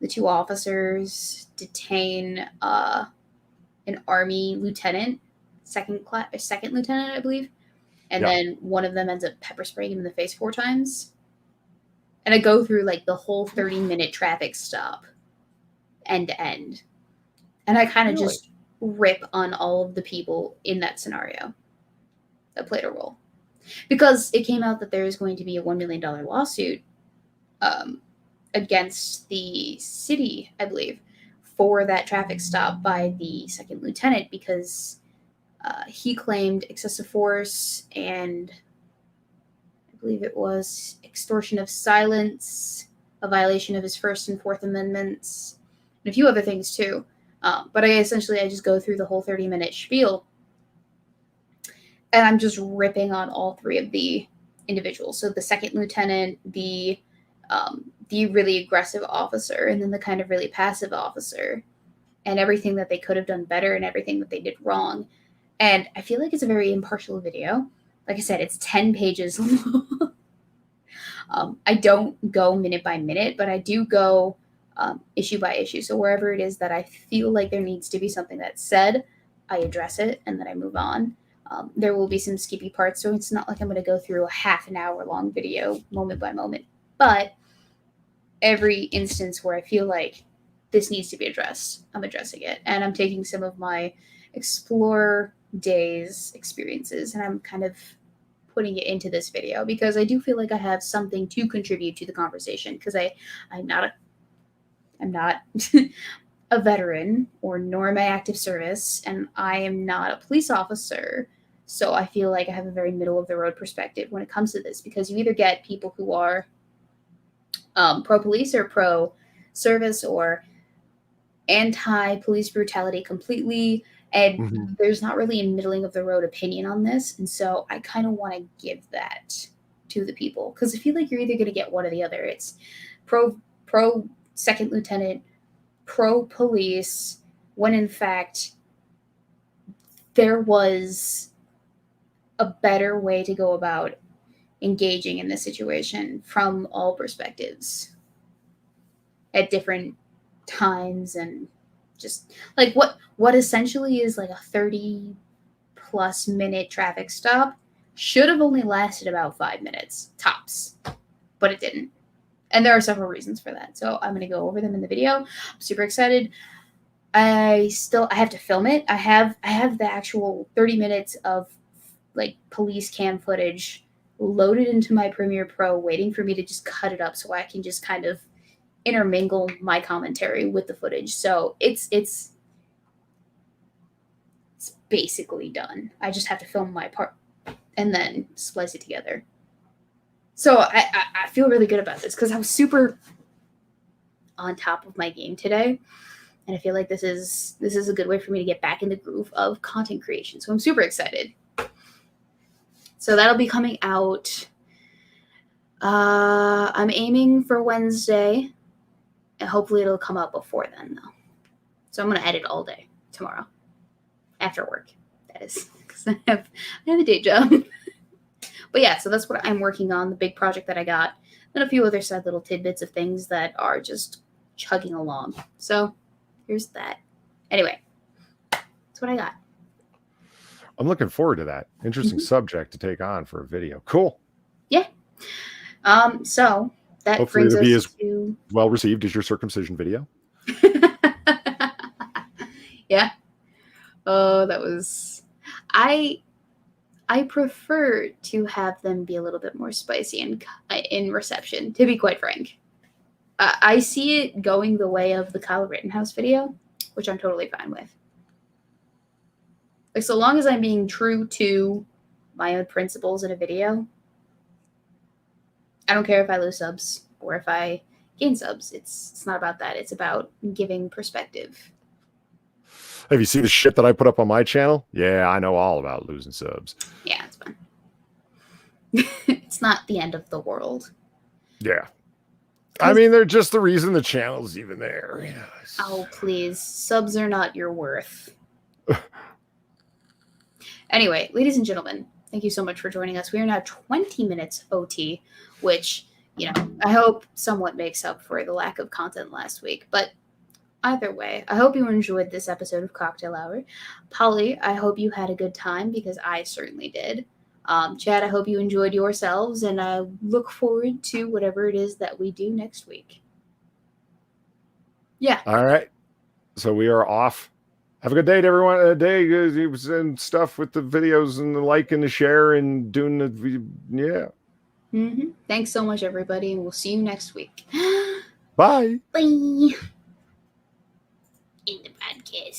the two officers detain an army lieutenant, second lieutenant, I believe, and then one of them ends up pepper spraying him in the face 4 times. And I go through like the whole 30-minute traffic stop, end to end. And I kind of just rip on all of the people in that scenario that played a role. Because it came out that there is going to be a $1 million lawsuit against the city, I believe, for that traffic stop by the second lieutenant because he claimed excessive force and I believe it was extortion of silence, a violation of his First and Fourth Amendments, and a few other things too. But I just go through the whole 30-minute spiel and I'm just ripping on all 3 of the individuals. So the second lieutenant, the really aggressive officer, and then the kind of really passive officer, and everything that they could have done better and everything that they did wrong. And I feel like it's a very impartial video. Like I said, it's 10 pages long. I don't go minute by minute, but I do go issue by issue. So wherever it is that I feel like there needs to be something that's said, I address it and then I move on. There will be some skippy parts, so it's not like I'm going to go through a half an hour long video moment by moment. But every instance where I feel like this needs to be addressed, I'm addressing it. And I'm taking some of my Explore Days experiences and I'm kind of putting it into this video because I do feel like I have something to contribute to the conversation because I'm not a veteran nor am I active service, and I am not a police officer. So I feel like I have a very middle of the road perspective when it comes to this because you either get people who are pro-police or pro-service or anti-police brutality completely, and there's not really a middling of the road opinion on this, and so I kind of want to give that to the people because I feel like you're either going to get one or the other. It's pro second lieutenant, pro-police, when in fact there was a better way to go about engaging in this situation from all perspectives at different times, and just like what essentially is like a 30+ minute traffic stop should have only lasted about 5 minutes tops, but it didn't. And there are several reasons for that. So I'm going to go over them in the video. I'm super excited. I have to film it. I have the actual 30 minutes of like police cam footage loaded into my Premiere Pro waiting for me to just cut it up so I can just kind of intermingle my commentary with the footage. So it's basically done. I just have to film my part and then splice it together. So I feel really good about this because I was super on top of my game today. And I feel like this is a good way for me to get back in the groove of content creation. So I'm super excited. So that'll be coming out. I'm aiming for Wednesday. And hopefully it'll come out before then, though. So I'm going to edit all day tomorrow. After work, that is. Because I have a day job. But yeah, so that's what I'm working on, the big project that I got, and a few other side little tidbits of things that are just chugging along. So here's that. Anyway, that's what I got. I'm looking forward to that. Interesting subject to take on for a video. Cool. Yeah. So that Hopefully brings it'll be us as to well received as your circumcision video. yeah. Oh, that was I prefer to have them be a little bit more spicy in reception, to be quite frank. I see it going the way of the Kyle Rittenhouse video, which I'm totally fine with. Like, so long as I'm being true to my own principles in a video, I don't care if I lose subs or if I gain subs. It's not about that. It's about giving perspective. Have you seen the shit that I put up on my channel? Yeah, I know all about losing subs. Yeah, it's fun. It's not the end of the world. Yeah. I mean, they're just the reason the channel's even there. Yes. Oh, please. Subs are not your worth. Anyway, ladies and gentlemen, thank you so much for joining us. We are now 20 minutes OT, which, I hope somewhat makes up for the lack of content last week. But either way, I hope you enjoyed this episode of Cocktail Hour. Polly, I hope you had a good time, because I certainly did. Chad, I hope you enjoyed yourselves, and I look forward to whatever it is that we do next week. Yeah. All right. So we are off. Have a good day, everyone. And stuff with the videos and the like and the share and doing the, yeah. Mm-hmm. Thanks so much, everybody, and we'll see you next week. Bye. Bye.